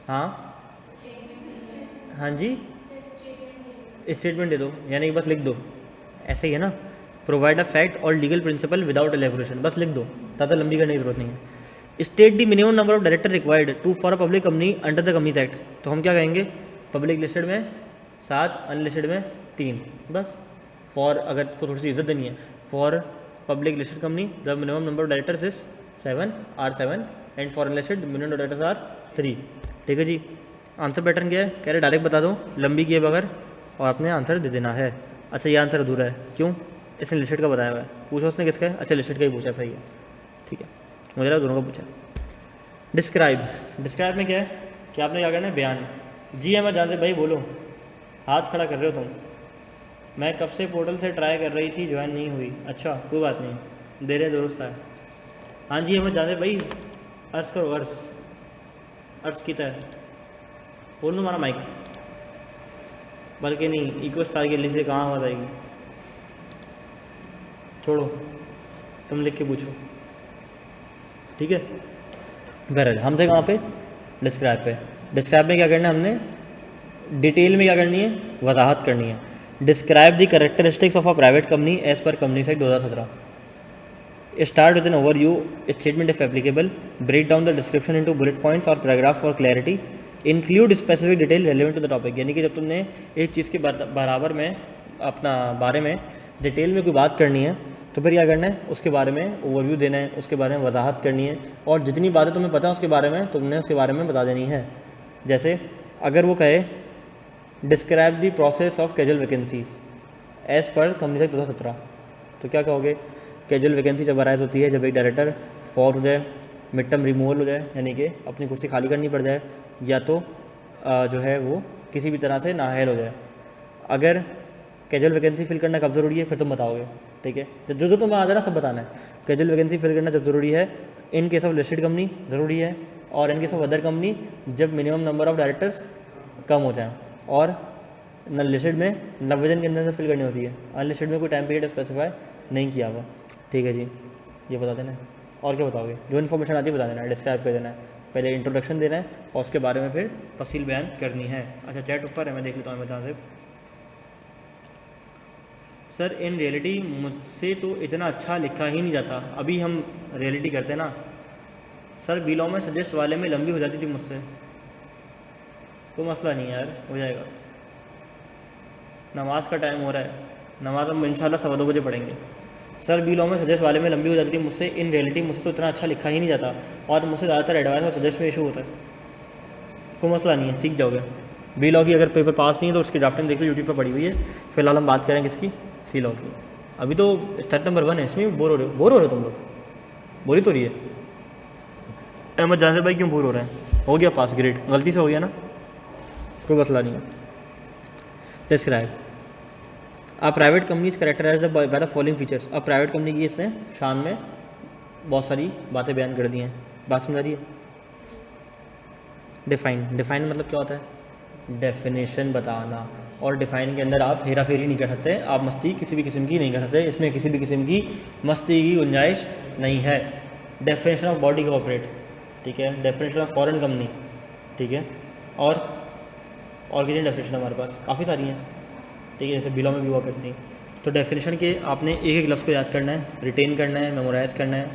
हाँ हाँ जी, स्टेटमेंट दे दो, यानी कि बस लिख दो, ऐसे ही है ना। प्रोवाइड अ फैक्ट और लीगल प्रिंसिपल विदाउट एलेबोरेशन, बस लिख दो, ज़्यादा लंबी करने की जरूरत नहीं है। State the minimum number of director required to for a public company under the companies act, तो हम क्या कहेंगे, पब्लिक लिस्टेड में 7, अनलिस्टेड में 3, बस। फॉर, अगर को थोड़ी सी इज्जत देनी है, for public listed company the minimum number of directors is 7 and for unlisted minimum directors are 3। ठीक है जी। आंसर पैटर्न क्या है, कह रहे डायरेक्ट बता दो, लंबी किए बगैर, और आपने आंसर दे देना है। अच्छा, ये आंसर अधूरा है, क्यों, इसने लिस्टेड का बताया हुआ है, पूछो उसने किसका है, अच्छा लिस्टेड का ही पूछा, सही है, ठीक है, मुझे लगा दोनों का पूछा। डिस्क्राइब, डिस्क्राइब में क्या है कि आपने क्या करना है, बयान। जी अहमद जान से भाई बोलो, हाथ खड़ा कर रहे हो तुम। मैं कब से पोर्टल से ट्राई कर रही थी, ज्वाइन नहीं हुई, अच्छा कोई बात नहीं, दे रहे दोस्त है। हाँ जी अहमद जान से भाई, अर्स करो, अर्स की तरह बोल दो, हमारा माइक, बल्कि नहीं, इको स्टार के लिए से कहाँ आवाज़ आएगी, छोड़ो, तुम लिख के पूछो, ठीक है। बहरहाल हम थे कहाँ पे, डिस्क्राइब पे। डिस्क्राइब में क्या करना है हमने, डिटेल में क्या करनी है, वजाहत करनी है। Describe the characteristics of a private company as per company act 2017। Start with an overview statement if applicable, break down the description into bullet points और paragraph for clarity, include specific detail relevant to the topic. यानी कि जब तुमने एक चीज़ के बराबर में, अपना बारे में डिटेल में कोई बात करनी है, तो फिर क्या करना है, उसके बारे में ओवरव्यू देना है, उसके बारे में वजाहत करनी है, और जितनी बातें तुम्हें पता है उसके बारे में तुमने उसके बारे में बता देनी है। जैसे अगर वो कहे describe the process of casual vacancies as per company act 2017, तो क्या कहोगे, कैजुअल वैकेंसी जब अराइज होती है, जब एक डायरेक्टर फॉर हो जाए, मिड टर्म रिमूवल हो जाए, यानी कि अपनी कुर्सी खाली करनी पड़ जाए, या तो जो है वो किसी भी तरह से नाअहल हो जाए। अगर कैजुअल वैकेंसी फिल करना कब ज़रूरी है, फिर तुम बताओगे, ठीक है। जो जो तुम्हें आ जाना सब बताना है। कैजुअल वैकेंसी फिल करना जब ज़रूरी है, in case of listed company ज़रूरी है, और in case of other company जब मिनिमम नंबर ऑफ डायरेक्टर्स कम हो जाएँ, और न लिस्टेड में 90 दिन के अंदर से फिल करनी होती है, अनलिस्टेड में कोई टाइम पीरियड स्पेसिफाई नहीं किया हुआ, ठीक है जी। ये बता देना है, और क्या बताओगे, जो इन्फॉर्मेशन आती है बता देना है, डिस्क्राइब कर देना है, पहले इंट्रोडक्शन देना है और उसके बारे में फिर तफसील बयान करनी है। अच्छा चैट ऊपर है, मैं देख लेता हूँ अहमद से। सर इन रियलिटी मुझसे तो इतना अच्छा लिखा ही नहीं जाता, अभी हम रियलिटी करते हैं ना सर, बिलो में सजेस्ट वाले में लंबी हो जाती थी मुझसे, कोई मसला नहीं है यार, हो जाएगा। नमाज का टाइम हो रहा है, नमाज हम इंशाल्लाह 2:15 बजे पढ़ेंगे। सर बिलो में सजेस्ट वाले में लंबी हो जाती थी मुझसे, इन रियलिटी मुझसे तो इतना अच्छा लिखा ही नहीं जाता, और मुझसे ज़्यादातर एडवाइस और सजेस्ट में इशू होता है। कोई मसला नहीं है, सीख जाओगे। बी लॉ की अगर पेपर पास नहीं है तो उसकी ड्राफ्टिंग देख लो, यूट्यूब पर पड़ी हुई है। फिलहाल हम बात करेंगे इसकी, सी लॉ की। अभी तो स्टेप नंबर 1 है, इसमें बोर हो रहे हो तुम लोग, बोर ही तो रही है। अहमद जान भाई क्यों बोर हो रहे हैं, हो गया पास ग्रेड, गलती से हो गया ना, कोई मसला नहीं है। Describe a private companies characterized by the following features. अब प्राइवेट कंपनी की इसने शान में बहुत सारी बातें बयान कर दी हैं, बात समझ रही है। डिफाइन, डिफाइन मतलब क्या होता है, डेफिनेशन बताना, और डिफाइन के अंदर आप हेरा फेरी नहीं कर सकते, आप मस्ती किसी भी किस्म की नहीं कर सकते, इसमें किसी भी किस्म की मस्ती की गुंजाइश नहीं है। डेफिनेशन ऑफ बॉडी कॉर्पोरेट, ठीक है, डेफिनेशन ऑफ फॉरेन कंपनी, ठीक है, और कितनी डेफिनेशन हमारे पास काफ़ी सारी हैं, ठीक है, जैसे बिलो में भी हुआ करती हैं। तो डेफिनेशन के आपने एक एक लफ्ज़ को याद करना है, रिटेन करना है, मेमोराइज करना है,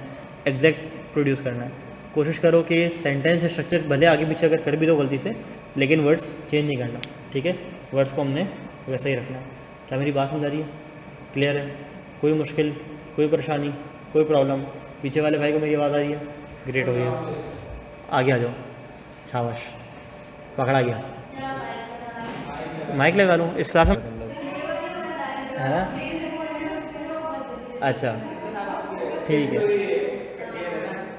एग्जैक्ट प्रोड्यूस करना है। कोशिश करो कि सेंटेंस स्ट्रक्चर भले आगे पीछे अगर कर भी दो गलती से, लेकिन वर्ड्स चेंज नहीं करना, ठीक है, वर्ड्स को हमने वैसा ही रखना है। क्या मेरी बात समझ आ रही है, क्लियर है, कोई मुश्किल, कोई परेशानी, कोई प्रॉब्लम, पीछे वाले भाई को मेरी आवाज़ आ रही है, ग्रेट हो गया, आगे आ जाओ, शाबाश, पकड़ा गया। माइक लगा लूँ इस क्लास में, है ना, अच्छा ठीक है,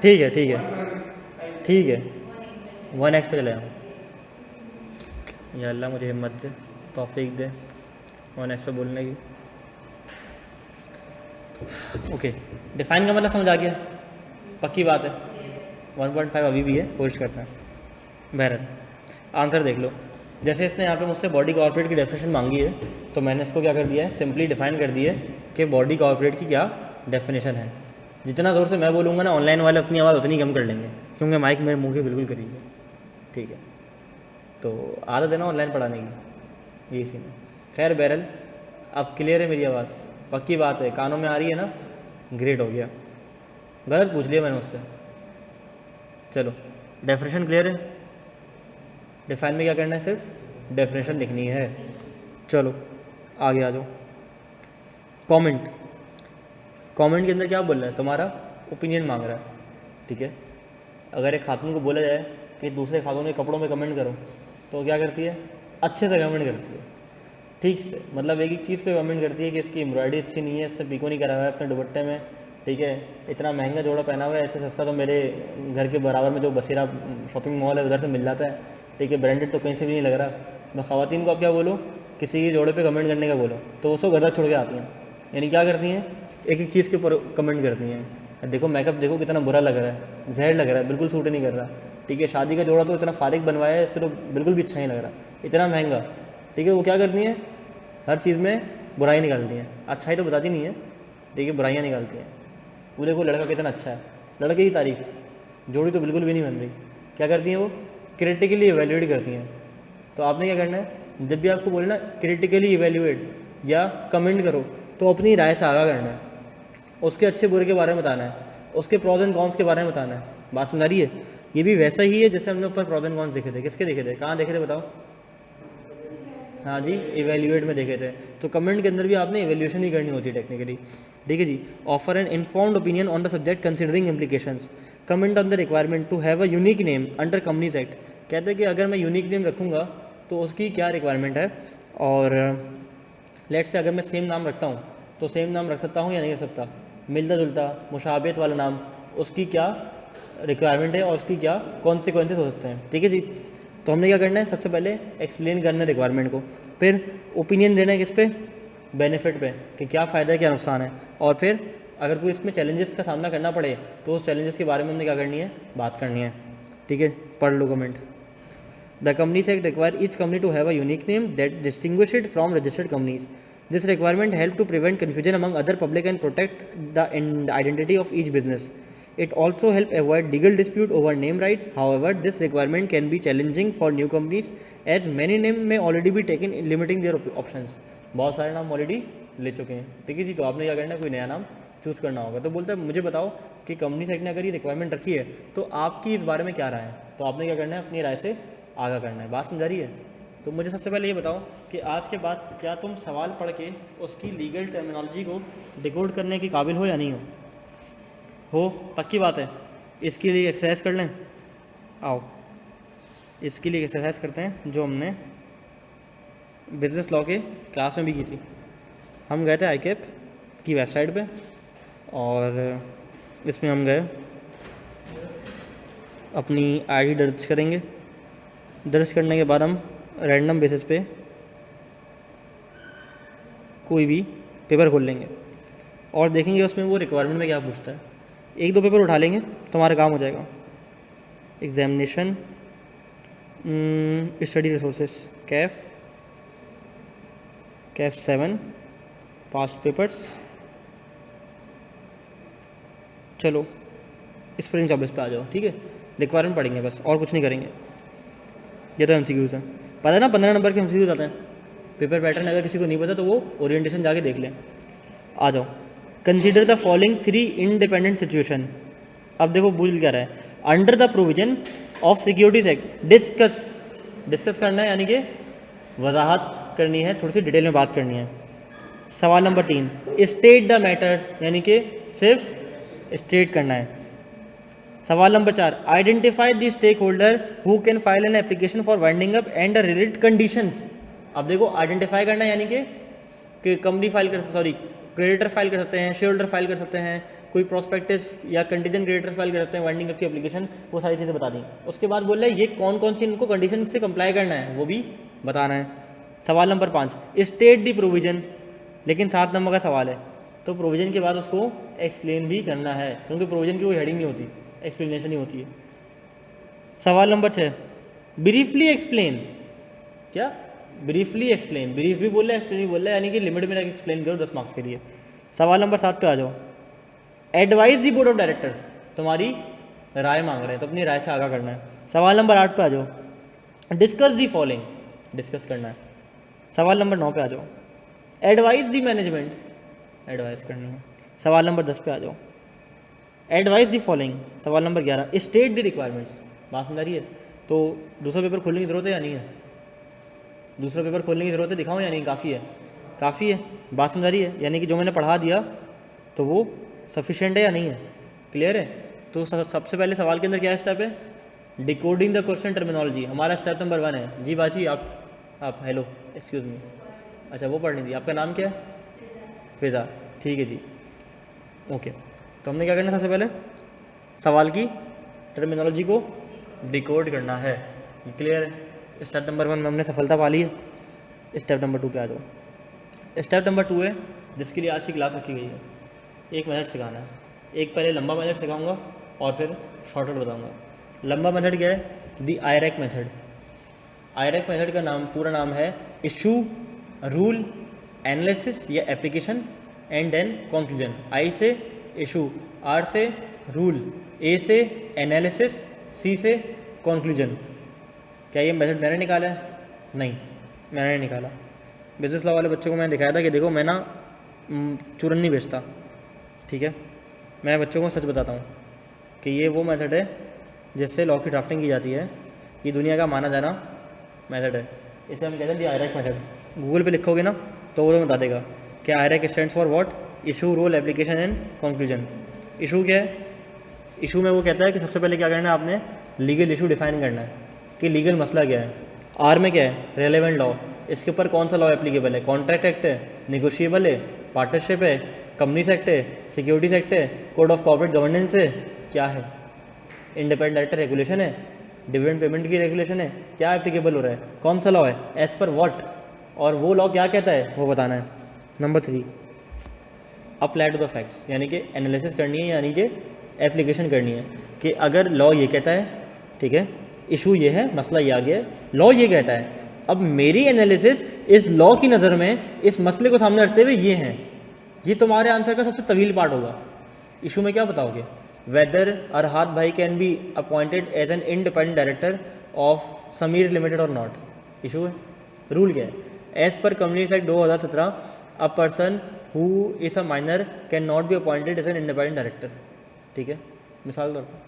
ठीक है ठीक है ठीक है, 1x पे चले जाओ। या अल्लाह मुझे हिम्मत दे, तौफीक दे 1x पे बोलने की। ओके, डिफाइन का मतलब समझ आ गया, पक्की बात है। 1.5 अभी भी है, कोशिश करते हैं। बहरहाल आंसर देख लो, जैसे इसने यहाँ पे मुझसे बॉडी कॉर्पोरेट की डेफिनेशन मांगी है, तो मैंने इसको क्या कर दिया है, सिंपली डिफाइन कर दिया है कि बॉडी कॉर्पोरेट की क्या डेफिनेशन है। जितना ज़ोर से मैं बोलूँगा ना, ऑनलाइन वाले अपनी आवाज़ उतनी कम कर लेंगे, क्योंकि माइक मेरे मुंह के बिल्कुल करीब है। ठीक है, तो आदत है ना ऑनलाइन पढ़ाने की, यही सीन है। खैर बहरहाल अब क्लियर है मेरी आवाज़, पक्की बात है, कानों में आ रही है ना, ग्रेट हो गया। गलत पूछ लिया मैंने उससे। चलो डेफिनेशन क्लियर है, डिफाइन में क्या करना है, सिर्फ डेफिनेशन लिखनी है। चलो आगे आ जाओ। कमेंट, कमेंट के अंदर क्या बोल रहा है, तुम्हारा ओपिनियन मांग रहा है। ठीक है, अगर एक खातून को बोला जाए कि दूसरे खातून के कपड़ों में कमेंट करो, तो क्या करती है, अच्छे से कमेंट करती है, ठीक से, मतलब एक चीज़ पे कमेंट करती है कि इसकी एम्ब्रॉयडरी अच्छी नहीं है, इसने पीको नहीं करा हुआ है अपने दुपट्टे में, ठीक है, इतना महंगा जोड़ा पहना हुआ है, ऐसे सस्ता तो मेरे घर के बराबर में जो बसेरा शॉपिंग मॉल है उधर से मिल जाता है, ठीक है, ब्रांडेड तो कहीं से भी नहीं लग रहा। मैं ख़वातीन को आप क्या बोलो, किसी के जोड़े पे कमेंट करने का बोलो, तो उसको घर तक छोड़ के आती हैं। यानी क्या करती हैं, एक एक चीज़ के ऊपर कमेंट करती हैं। देखो मेकअप देखो कितना बुरा लग रहा है, जहर लग रहा है, बिल्कुल सूट नहीं कर रहा, ठीक है, शादी का जोड़ा तो इतना फारिग बनवाया है, इस पर तो बिल्कुल भी अच्छा नहीं लग रहा, इतना महंगा, ठीक है। वो क्या करती हैं, हर चीज़ में बुराई निकालती हैं, अच्छाई तो बताती नहीं है, ठीक है, बुराइयाँ निकालती हैं। वो देखो लड़का कितना अच्छा है, लड़के की तारीफ, जोड़ी तो बिल्कुल भी नहीं बन रही, क्या करती हैं वो, क्रिटिकली इवेल्यूएट करती हैं। तो आपने क्या करना है, जब भी आपको बोले ना क्रिटिकली इवेल्यूएट या कमेंट करो, तो अपनी राय से आगाह करना है, उसके अच्छे बुरे के बारे में बताना है, उसके प्रॉज एंड कॉन्स के बारे में बताना है। बात समझ आ रही है, ये भी वैसा ही है जैसे हमने ऊपर प्रॉज एंड कॉन्स देखे थे। किसके देखे थे, कहाँ देखे थे बताओ, हाँ जी, इवेल्यूएट में देखे थे। तो कमेंट के अंदर भी आपने इवेल्यूएशन ही करनी होती है टेक्निकली, ठीक है जी। Offer an informed opinion on the subject considering implications, comment on the requirement to have a unique name under companies act. कहते हैं कि अगर मैं यूनिक नेम रखूँगा तो उसकी क्या रिक्वायरमेंट है, और लेट से अगर मैं सेम नाम रखता हूँ तो सेम नाम रख सकता हूँ या नहीं रख सकता, मिलता जुलता मुशाबियत वाला नाम, उसकी क्या रिक्वायरमेंट है और उसकी क्या कॉन्सिक्वेंसेस हो सकते हैं, ठीक है जी। तो हमने क्या करना है, सबसे पहले एक्सप्लेन करना है रिक्वायरमेंट को, फिर ओपिनियन देना है किस पे, बेनिफिट पे, कि क्या फ़ायदा है क्या नुकसान है, और फिर अगर कोई इसमें चैलेंजेस का सामना करना पड़े तो उस चैलेंजेस के बारे में हमने क्या करनी है, बात करनी है, ठीक है। पढ़ लो comment. The Companies Act require each company to have a unique name that distinguish it from registered companies. This requirement helps to prevent confusion among other public and protect the identity of each business. It also helps avoid legal dispute over name rights. However, this requirement can be challenging for new companies as many names may already be taken, limiting their options. बहुत सारे नाम already ले चुके हैं, ठीक है जी। तो आपने क्या करना है, कोई नया नाम चूज़ करना होगा। तो बोलता है मुझे बताओ कि कंपनी सेक्ट ने अगर ये रिक्वायरमेंट रखी है तो आपकी इस बारे में क्या राय है। तो आपने क्या करना है, अपनी राय से आगा करना है। बात समझा रही है। तो मुझे सबसे पहले ये बताओ कि आज के बाद क्या तुम सवाल पढ़ के उसकी लीगल टर्मिनोलॉजी को डिकोड करने के काबिल हो या नहीं हो? पक्की बात है। इसके लिए एक्सरसाइज कर लें, आओ इसके लिए एक्सरसाइज करते हैं जो हमने बिजनेस लॉ के क्लास में भी की थी। हम गए थे आईकेप की वेबसाइट पे और इसमें हम गए, अपनी आईडी दर्ज करेंगे। दर्ज करने के बाद हम रैंडम बेसिस पे कोई भी पेपर खोल लेंगे और देखेंगे उसमें वो रिक्वायरमेंट में क्या पूछता है। एक दो पेपर उठा लेंगे तो हमारा काम हो जाएगा। Examination study resources Kaif 7 past papers. चलो स्प्रिंग 24 पे आ जाओ, ठीक है। रिक्वायरमेंट पढ़ेंगे बस, और कुछ नहीं करेंगे। ये तो MCQs हैं, पता है ना 15 नंबर के MCQs आते हैं। पेपर पैटर्न अगर किसी को नहीं पता तो वो ओरिएंटेशन जाके देख लें। आ जाओ। Consider the following 3 independent situation. अब देखो बोल क्या रहा है, under the provision of securities act discuss करना है, यानी कि वजाहत करनी है, थोड़ी सी डिटेल में बात करनी है। सवाल नंबर 3, स्टेट द मैटर्स, यानी कि सिर्फ स्टेट करना है। सवाल number 4, identify the stakeholder who can file an application for winding up and related conditions. अब देखो आइडेंटिफाई करना है, यानी कि कंपनी फाइल कर, सॉरी क्रेडिटर फाइल कर सकते हैं, शेयर होल्डर फाइल कर सकते हैं, कोई प्रोस्पेक्टस या कंटीजेंट क्रिएटर्स फाइल करते हैं, वाइंडिंग अप की एप्लीकेशन, वो सारी चीज़ें बता दी। उसके बाद बोल रहा है ये कौन कौन सी इनको कंडीशन से कंप्लाई करना है वो भी बताना है। सवाल नंबर 5, स्टेट दी प्रोविजन, लेकिन 7 नंबर का सवाल है तो प्रोविजन के बाद उसको एक्सप्लेन भी करना है, क्योंकि प्रोविजन की कोई हेडिंग नहीं होती, एक्सप्लेनेशन ही होती है। सवाल नंबर 6, ब्रीफली एक्सप्लेन, क्या ब्रीफली एक्सप्लेन, ब्रीफ भी बोल रहा है एक्सप्लेन भी बोल रहा है, यानी कि लिमिट में रख एक्सप्लेन करो 10 मार्क्स के लिए। सवाल नंबर 7 पे आ जाओ, advice the board of directors, तुम्हारी राय मांग रहे हैं तो अपनी राय से आगाह करना है। सवाल नंबर 8 पे आ जाओ, डिस्कस दी फॉलोइंग, डिस्कस करना है। सवाल नंबर 9 पे आ जाओ, एडवाइस दी मैनेजमेंट, एडवाइस करनी है। सवाल नंबर 10 पे आ जाओ, एडवाइस दी फॉलोइंग। सवाल नंबर 11, स्टेट दी रिक्वायरमेंट्स, बात समझ आ रही है। तो दूसरा पेपर खोलने की ज़रूरत है या नहीं है, दूसरा पेपर खोलने की ज़रूरत है, दिखाऊँ या नहीं, काफ़ी है, काफ़ी है, बात समझ आ रही है, यानी कि जो मैंने पढ़ा दिया तो वो सफिशेंट है या नहीं है, क्लियर है। तो सबसे पहले सवाल के अंदर क्या स्टेप है, डिकोडिंग द क्वेश्चन टर्मिनोलॉजी, हमारा स्टेप नंबर 1 है। जी बाजी आप हेलो एक्सक्यूज़ मी, अच्छा वो पढ़नी थी, आपका नाम क्या है, फिज़ा, ठीक है जी, ओके। तो हमने क्या करना है, सबसे पहले सवाल की टर्मिनोलॉजी को डिकोड करना है, क्लियर है। स्टेप नंबर 1 में हमने सफलता पा ली है। स्टेप नंबर 2 पे आ जाओ। स्टेप नंबर 2 है जिसके लिए आज की क्लास रखी गई है, एक मेथड सिखाना है। एक पहले लंबा मेथड सिखाऊंगा और फिर शॉर्टकट बताऊंगा। लंबा मेथड क्या है, दी आयरैक मेथड। आयरैक मेथड का नाम, पूरा नाम है इशू, रूल, एनालिसिस या एप्लीकेशन एंड देन कंक्लूजन। आई से इशू, आर से रूल, ए से एनालिसिस, सी से कंक्लूजन। क्या ये मेथड मैंने निकाला है, नहीं मैंने नहीं निकाला। बिजनेस लॉ वाले बच्चों को मैंने दिखाया था कि देखो मैं ना चूरन नहीं बेचता, ठीक है, मैं बच्चों को सच बताता हूँ कि ये वो मेथड है जिससे लॉ की ड्राफ्टिंग की जाती है। ये दुनिया का माना जाना मेथड है, इसे हम कहते हैं दी आयरैक मेथड। गूगल पे लिखोगे ना तो वो बता देगा कि IRAC stands for what, issue, rule, application and conclusion. Issue क्या है, इशू में वो कहता है कि सबसे पहले क्या करना है, आपने लीगल इशू डिफाइन करना है कि लीगल मसला क्या है। आर में क्या है, रेलेवेंट लॉ, इसके ऊपर कौन सा लॉ एप्लीकेबल है, कॉन्ट्रैक्ट एक्ट है, निगोशिएबल है, पार्टनरशिप है, कंपनीज एक्ट है, सिक्योरिटीज एक्ट है, कोड ऑफ कॉर्पोरेट गवर्नेंस है, क्या है, इंडिपेंडेंट डायरेक्टर रेगुलेशन है, डिविडेंड पेमेंट की रेगुलेशन है, क्या एप्लीकेबल हो रहा है, कौन सा लॉ है, एज पर व्हाट, और वो लॉ क्या कहता है वो बताना है। Number 3, apply to the facts, यानी कि एनालिसिस करनी है, यानी कि एप्लीकेशन करनी है कि अगर लॉ ये कहता है, ठीक है, इशू ये है, मसला ये आ गया है, लॉ ये कहता है, अब मेरी एनालिसिस इस लॉ की नज़र में इस मसले को सामने रखते हुए ये हैं, ये तुम्हारे आंसर का सबसे तवील पार्ट होगा। इशू में क्या बताओगे, वेदर अरहात भाई can be appointed as an independent director of Sameer limited और नॉट, इशू है। रूल क्या है, as per companies act 2017 a person who is a minor can not be appointed as an independent director, ठीक है, मिसाल तौर पर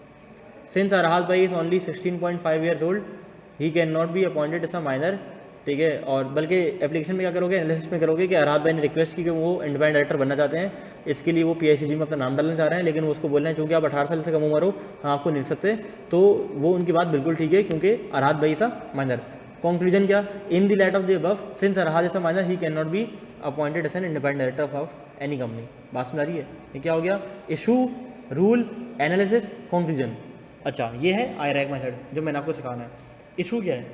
सिंस अरहात भाई is only 16.5 years old he can not be appointed as a minor, ठीक है। और बल्कि एप्लीकेशन में क्या करोगे, एनालिसिस में करोगे कि अरहात भाई ने रिक्वेस्ट की कि वो इंडिपेंडेंट डायरेक्टर बनना चाहते हैं, इसके लिए वो PICG में अपना नाम डालना चाह रहे हैं, लेकिन वो उसको बोल रहे हैं क्योंकि आप 18 साल से कम उम्र हो, हाँ आपको नहीं लिख सकते, तो वो उनकी बात बिल्कुल ठीक है क्योंकि अरहात भाई सा माइनर। कंक्लूजन क्या, in the light of the above since Arhat is a minor he can not be appointed as an independent director of any company. बात समझ आ रही है, ये क्या हो गया, इशू, रूल, एनालिसिस, कंक्लूजन। अच्छा ये है आयरैक मेथड जो मैंने आपको सिखाना है। इशू क्या है,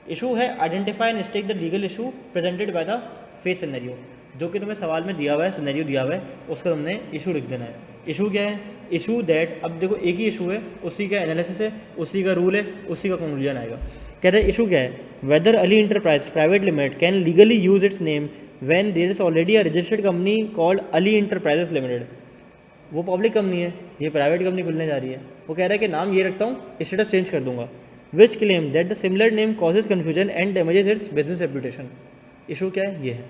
इशू है identify and stake the legal issue presented by the face scenario, जो कि तुम्हें सवाल में दिया हुआ है, सिनेरियो दिया हुआ है, उसका तुमने इशू लिख देना है। इशू क्या है, इशू दैट, अब देखो एक ही इशू है, उसी का एनालिसिस है, उसी का रूल है, उसी का कंक्लूजन आएगा। कहते हैं इशू क्या है, whether Ali enterprise private limited can legally use its name when there is already a registered company called Ali enterprises limited. वो पब्लिक कंपनी है, ये प्राइवेट कंपनी खुलने जा रही है, वो कह रहा है कि नाम ये रखता हूँ, स्टेटस चेंज कर दूंगा। Which claim that the similar name causes confusion and damages its business reputation. Issue क्या है, ये है।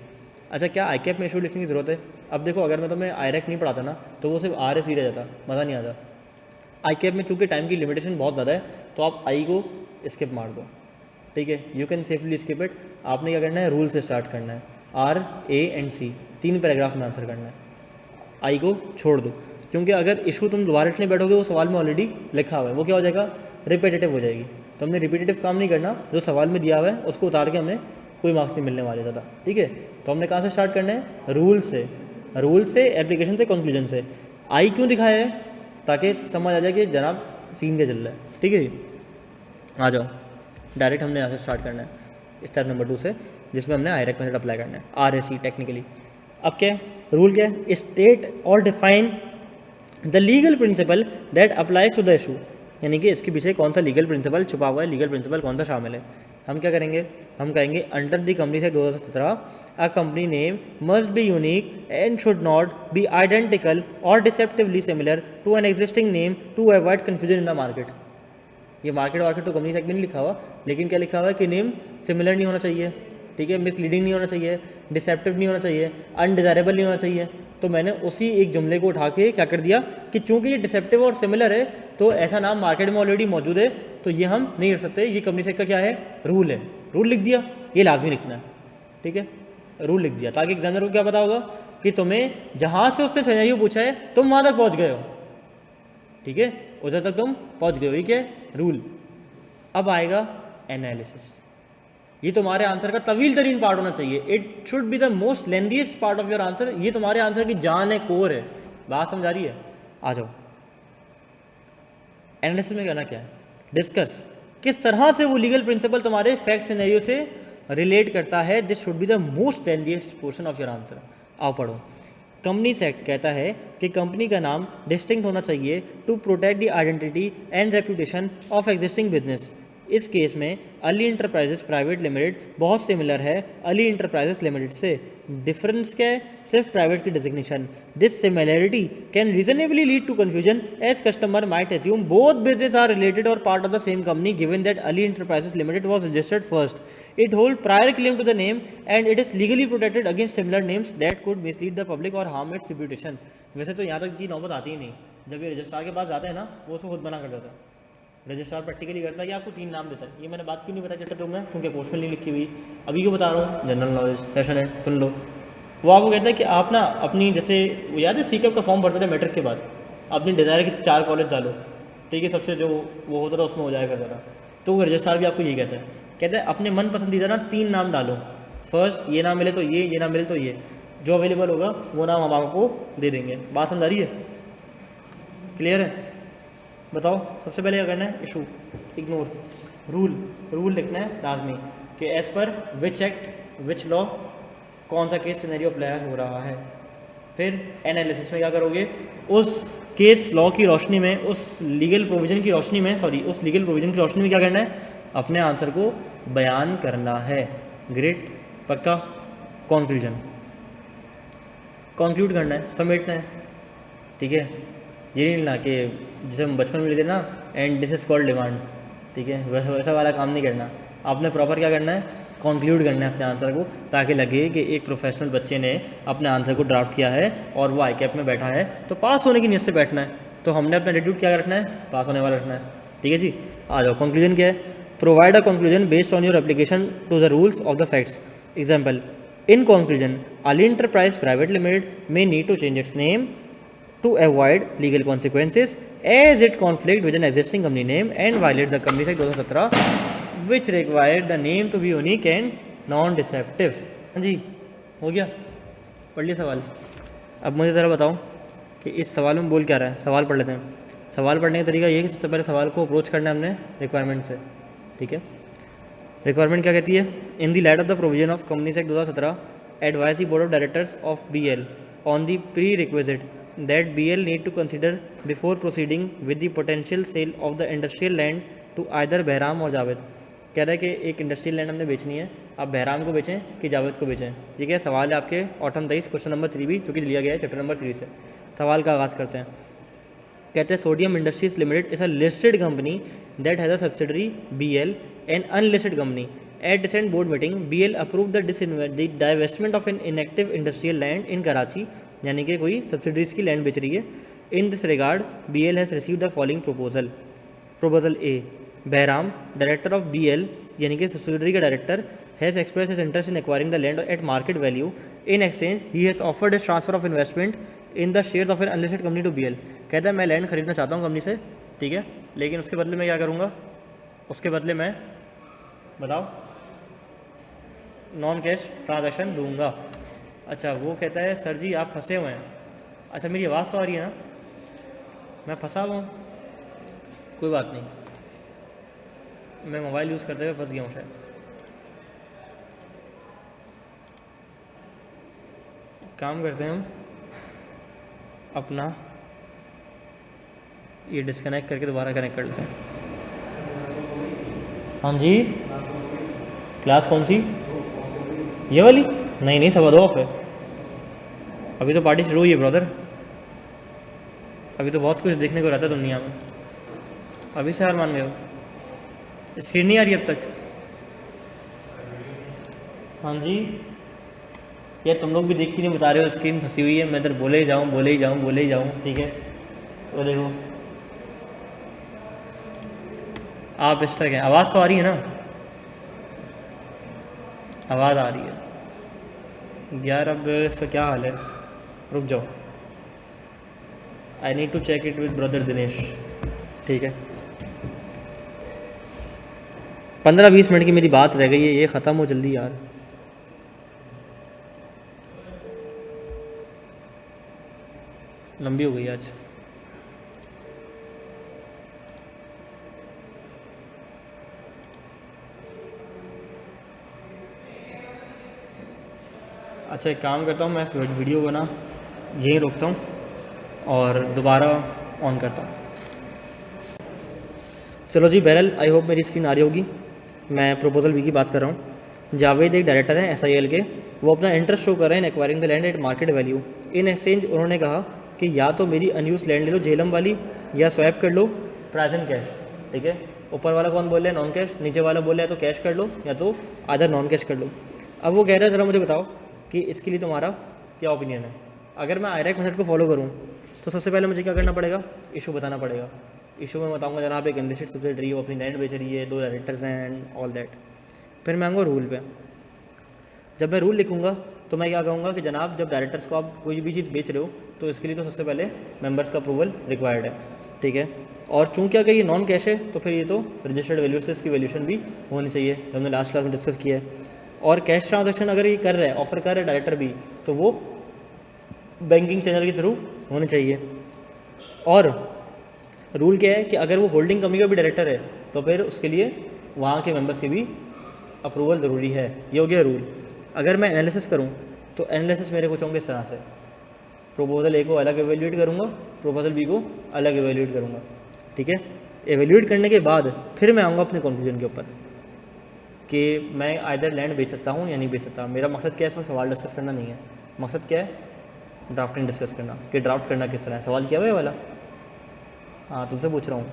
अच्छा क्या ICAP में इशू लिखने की ज़रूरत है, अब देखो अगर मैं तुम्हें आयरैक नहीं पढ़ाता ना तो वो सिर्फ RS ही रह जाता, मज़ा नहीं आता। ICAP में चूँकि टाइम की लिमिटेशन बहुत ज़्यादा है तो आप आई को स्किप मार दो, ठीक है, you can safely skip it. आपने क्या करना है, रूल से स्टार्ट करना है, R, A and C 3 paragraph में आंसर करना है, आई को छोड़ दो, क्योंकि अगर इशू तुम दोबारा लिखने बैठोगे वो सवाल में ऑलरेडी लिखा हुआ है, वो क्या हो जाएगा, रिपीटेटिव हो जाएगी। तो हमने रिपीटेटिव काम नहीं करना, जो सवाल में दिया हुआ है उसको उतार के हमें कोई मार्क्स नहीं मिलने वाले ज़्यादा, ठीक है। तो हमने कहाँ से स्टार्ट करना है, रूल से, रूल से, एप्लीकेशन से, कंक्लूजन से। आई क्यों दिखाया है, ताकि समझ आ जाए कि जनाब सीन क्या चल रहा है। ठीक है जी, आ जाओ डायरेक्ट हमने यहाँ से स्टार्ट करना है स्टेप नंबर 2 से, जिसमें हमने आयरेक मेथड अप्लाई करना है, RAC टेक्निकली। अब क्या है, रूल क्या है, स्टेट और define the legal principle that applies to the issue, यानी कि इसके पीछे कौन सा लीगल प्रिंसिपल छुपा हुआ है, लीगल प्रिंसिपल कौन सा शामिल है। हम क्या करेंगे, हम कहेंगे अंडर द कंपनी से 2017 a company name must be unique and should not be identical और deceptively similar to an existing name to avoid confusion in the market. ये मार्केट तो कंपनी सेगमेंट नहीं लिखा हुआ, लेकिन क्या लिखा हुआ है कि नेम सिमिलर नहीं होना चाहिए, ठीक है, मिसलीडिंग नहीं होना चाहिए, डिसेप्टिव नहीं होना चाहिए, अनडिज़ायरेबल नहीं होना चाहिए। तो मैंने उसी एक जुमले को उठा के क्या कर दिया कि चूंकि ये डिसेप्टिव और सिमिलर है, तो ऐसा नाम मार्केट में ऑलरेडी मौजूद है, तो ये हम नहीं कर सकते, ये कंपनी सेक्टर का क्या है, रूल है। रूल लिख दिया, ये लाजमी लिखना है, ठीक है, रूल लिख दिया, ताकि एग्जामिनर को क्या पता होगा कि तुम्हें जहाँ से उसने सिनेरियो पूछा है तुम वहाँ तक पहुँच गए हो, ठीक है, उधर तक तुम पहुँच गए हो, ये क्या है, रूल। अब आएगा एनालिसिस, ये तुम्हारे आंसर का तवील तरीन पार्ट होना चाहिए, it should be the most lengthiest part of your answer, ये तुम्हारे आंसर की जान है, कोर है। बात समझ आ रही है, आ जाओ। एनालिसिस में कहना क्या है, डिस्कस किस तरह से वो लीगल प्रिंसिपल तुम्हारे फैक्ट सिनेरियो से रिलेट करता है, this should be the most lengthiest portion of your answer. आओ पढ़ो। कंपनीज एक्ट कहता है कि कंपनी का नाम डिस्टिंक्ट होना चाहिए to protect the identity and reputation of existing business. इस केस में अली इंटरप्राइजेस प्राइवेट लिमिटेड बहुत सिमिलर है अली इंटरप्राइजेस लिमिटेड से। डिफरेंस क्या है, सिर्फ प्राइवेट की designation. This similarity can reasonably lead to confusion as customer might assume both business are related और part of the same company given that Ali enterprises limited was registered first. It hold prior claim to the name and it is legally protected against similar names that could mislead the public or harm its reputation। वैसे तो यहाँ तक की नौबत आती ही नहीं, जब ये रजिस्ट्रार के पास जाते हैं ना, वो उसको खुद बना कर देता है। रजिस्ट्रार प्रैक्टिकली करता है कि आपको 3 नाम देता है। ये मैंने बात क्यों नहीं बताई चैप्टर 2 में, क्योंकि पोस्ट में नहीं लिखी हुई, अभी क्यों बता रहा हूँ, जनरल नॉलेज सेशन है, सुन लो। वो आपको कहता है कि आप ना अपनी, जैसे याद है सीकअप का फॉर्म भरते थे मैट्रिक के बाद, अपनी डिज़ायर की 4 कॉलेज डालो, ठीक है, सबसे जो वो होता था उसमें हो जाया करता था। तो वो रजिस्ट्रार भी आपको यही कहता है अपने मन पसंदीदा ना 3 नाम डालो, फर्स्ट ये ना मिले तो ये ना मिले तो ये, जो अवेलेबल होगा वो नाम हम आपको दे देंगे। बात समझ आ रही है, क्लियर है? बताओ सबसे पहले क्या करना है, इशू इग्नोर, रूल लिखना है लाजमी कि as per which act which law कौन सा केस सिनेरियो अप्लाई हो रहा है। फिर एनालिसिस में क्या करोगे, उस केस लॉ की रोशनी में, उस लीगल प्रोविजन की रोशनी में, उस लीगल प्रोविजन की रोशनी में क्या करना है, अपने आंसर को बयान करना है। ग्रेट, पक्का। कंक्लूड करना है, समेटना है, ठीक है। ये नहीं ना कि जैसे हम बचपन में लेते ना, and this is called demand, ठीक है, वैसा वाला काम नहीं करना। आपने प्रॉपर क्या करना है, कंक्लूड करना है अपने आंसर को, ताकि लगे कि एक प्रोफेशनल बच्चे ने अपने आंसर को ड्राफ्ट किया है और वो ICAP में बैठा है, तो पास होने की नीयत से बैठना है। तो हमने अपना एटीट्यूड क्या रखना है, पास होने वाला रखना है, ठीक है जी। आ जाओ, कंक्लूजन क्या है, provide a conclusion based on your application to the rules of the facts. Example, in conclusion Ali enterprise private limited may need to change its name to avoid legal consequences as it conflict with an existing company name and violates the Companies Act 2017 which required the name to be unique and non-deceptive। हाँ जी, हो गया, पढ़ लिया सवाल। अब मुझे ज़रा बताओ कि इस सवाल में बोल क्या रहा है। सवाल पढ़ लेते हैं। सवाल पढ़ने का तरीका ये है कि सबसे पहले सवाल को अप्रोच करना है हमने रिक्वायरमेंट से, ठीक है। रिक्वायरमेंट क्या कहती है, in the light of the provision of companies act 2017 advise the board of directors of BL on the prerequisite that BL need to consider before proceeding with the potential sale of the industrial land to either Bahram और जावेद। कह रहा है कि एक industrial land हमने बेचनी है, आप बहराम को बेचें कि जावेद को बेचें। ठीक है, सवाल है आपके ऑटम 23 क्वेश्चन नंबर 3 भी, जो कि लिया गया है चैप्टर नंबर 3 से। सवाल का आगाज़ करते हैं। कहते हैं sodium industries limited is a listed company that has a subsidiary BL an unlisted company. At recent board meeting, BL approved the divestment of an inactive industrial land in Karachi, यानी कि कोई सब्सिडरीज की land बेच रही है। In this regard BL has receive the following proposal. Proposal A, Bahram director of BL यानी कि subsidiary का director has express his interest in acquiring the land at market value. In exchange he has offered his transfer of investment in the shares of an unlisted company to BL। कहता है मैं land खरीदना चाहता हूँ company से, ठीक है, लेकिन उसके बदले में क्या करूँगा, उसके बदले मैं बताओ नॉन कैश ट्रांजैक्शन दूंगा। अच्छा, वो कहता है सर जी आप फंसे हुए हैं। अच्छा, मेरी आवाज़ तो आ रही है ना, मैं फंसा हुआ हूँ, कोई बात नहीं, मैं मोबाइल यूज़ करते हुए फंस गया हूँ शायद। काम करते हैं हम अपना ये डिस्कनेक्ट करके दोबारा कनेक्ट कर लेते हैं। हाँ जी, क्लास कौन सी? ये वाली? नहीं नहीं, 2:15 ऑफ है। अभी तो पार्टी शुरू हुई है ब्रदर, अभी तो बहुत कुछ देखने को रहता है दुनिया में। अभी से हार मान गए हो? स्क्रीन नहीं आ रही अब तक? हाँ जी, ये तुम लोग भी देख के नहीं बता रहे हो, स्क्रीन फंसी हुई है। मैं इधर बोले ही जाऊँ बोले ही जाऊँ बोले ही जाऊँ, ठीक है। वो देखो आप इस तरह के, आवाज़ तो आ रही है ना? आवाज़ आ रही है यार। अब इसका क्या हाल है? रुक जाओ, I need to check it with brother Dinesh, ठीक है। 15-20 मिनट की मेरी बात रह गई है, ये ख़त्म हो जल्दी यार। लंबी हो गई आज। अच्छा एक काम करता हूँ, मैं इस वीडियो को ना यहीं रोकता हूँ और दोबारा ऑन करता हूँ। चलो जी, बहरहाल आई होप मेरी स्क्रीन आ रही होगी। मैं प्रपोजल बी की बात कर रहा हूँ। जावेद एक डायरेक्टर हैं SIL के, वो अपना इंटरेस्ट शो कर रहे हैं in acquiring the land at market value. In exchange उन्होंने कहा कि या तो मेरी अनयूज लैंड ले लो झेलम वाली, या स्वैप कर लो प्रेजेंट कैश, ठीक है। ऊपर वाला कौन बोल रहा है? Non cash. नीचे वाला बोल रहा है तो कैश कर लो, या तो आधर नॉन कैश कर लो। अब वो कह रहा है ज़रा मुझे बताओ कि इसके लिए तुम्हारा क्या ओपिनियन है। अगर मैं आयरैक मेथड को फॉलो करूँ तो सबसे पहले मुझे क्या करना पड़ेगा? इशू बताना पड़ेगा। इशू में बताऊंगा जनाब एक अनलिस्टेड सब्सिडरी वो अपनी लैंड बेच रही है, 2 डायरेक्टर्स हैं एंड ऑल दैट। फिर मैं आऊँगा रूल पे। जब मैं रूल लिखूंगा तो मैं क्या कहूँगा कि जनाब जब डायरेक्टर्स को आप कोई भी चीज़ बेच रहे हो तो इसके लिए तो सबसे पहले मेंबर्स का अप्रूवल रिक्वायर्ड है, ठीक है। और चूँकि अगर ये नॉन कैश है तो फिर ये तो रजिस्टर्ड वैल्यू से इसकी वैल्यूशन भी होनी चाहिए, जो हमने लास्ट क्लास में डिस्कस किया है। और कैश ट्रांजेक्शन अगर ये कर रहा है, ऑफर कर रहा है डायरेक्टर भी, तो वो बैंकिंग चैनल के थ्रू होनी चाहिए। और रूल क्या है कि अगर वो होल्डिंग कंपनी का भी डायरेक्टर है तो फिर उसके लिए वहाँ के मेंबर्स के भी अप्रूवल ज़रूरी है। ये हो गया रूल। अगर मैं एनालिसिस करूँ तो एनालिसिस मेरे कुछ होंगे इस तरह से। प्रपोजल ए को अलग एवेल्यूएट करूँगा, प्रपोजल बी को अलग एवेल्यूएट करूँगा, ठीक है। एवेल्यूएट करने के बाद फिर मैं आऊँगा अपने कंक्लूजन के ऊपर कि मैं आइदर लैंड बेच सकता हूँ या नहीं बेच सकता। मेरा मकसद क्या है, इसमें सवाल डिस्कस करना नहीं है। मकसद क्या है? ड्राफ्टिंग डिस्कस करना, कि ड्राफ्ट करना किस तरह है। सवाल किया हुआ है वाला? हाँ तुमसे पूछ रहा हूँ।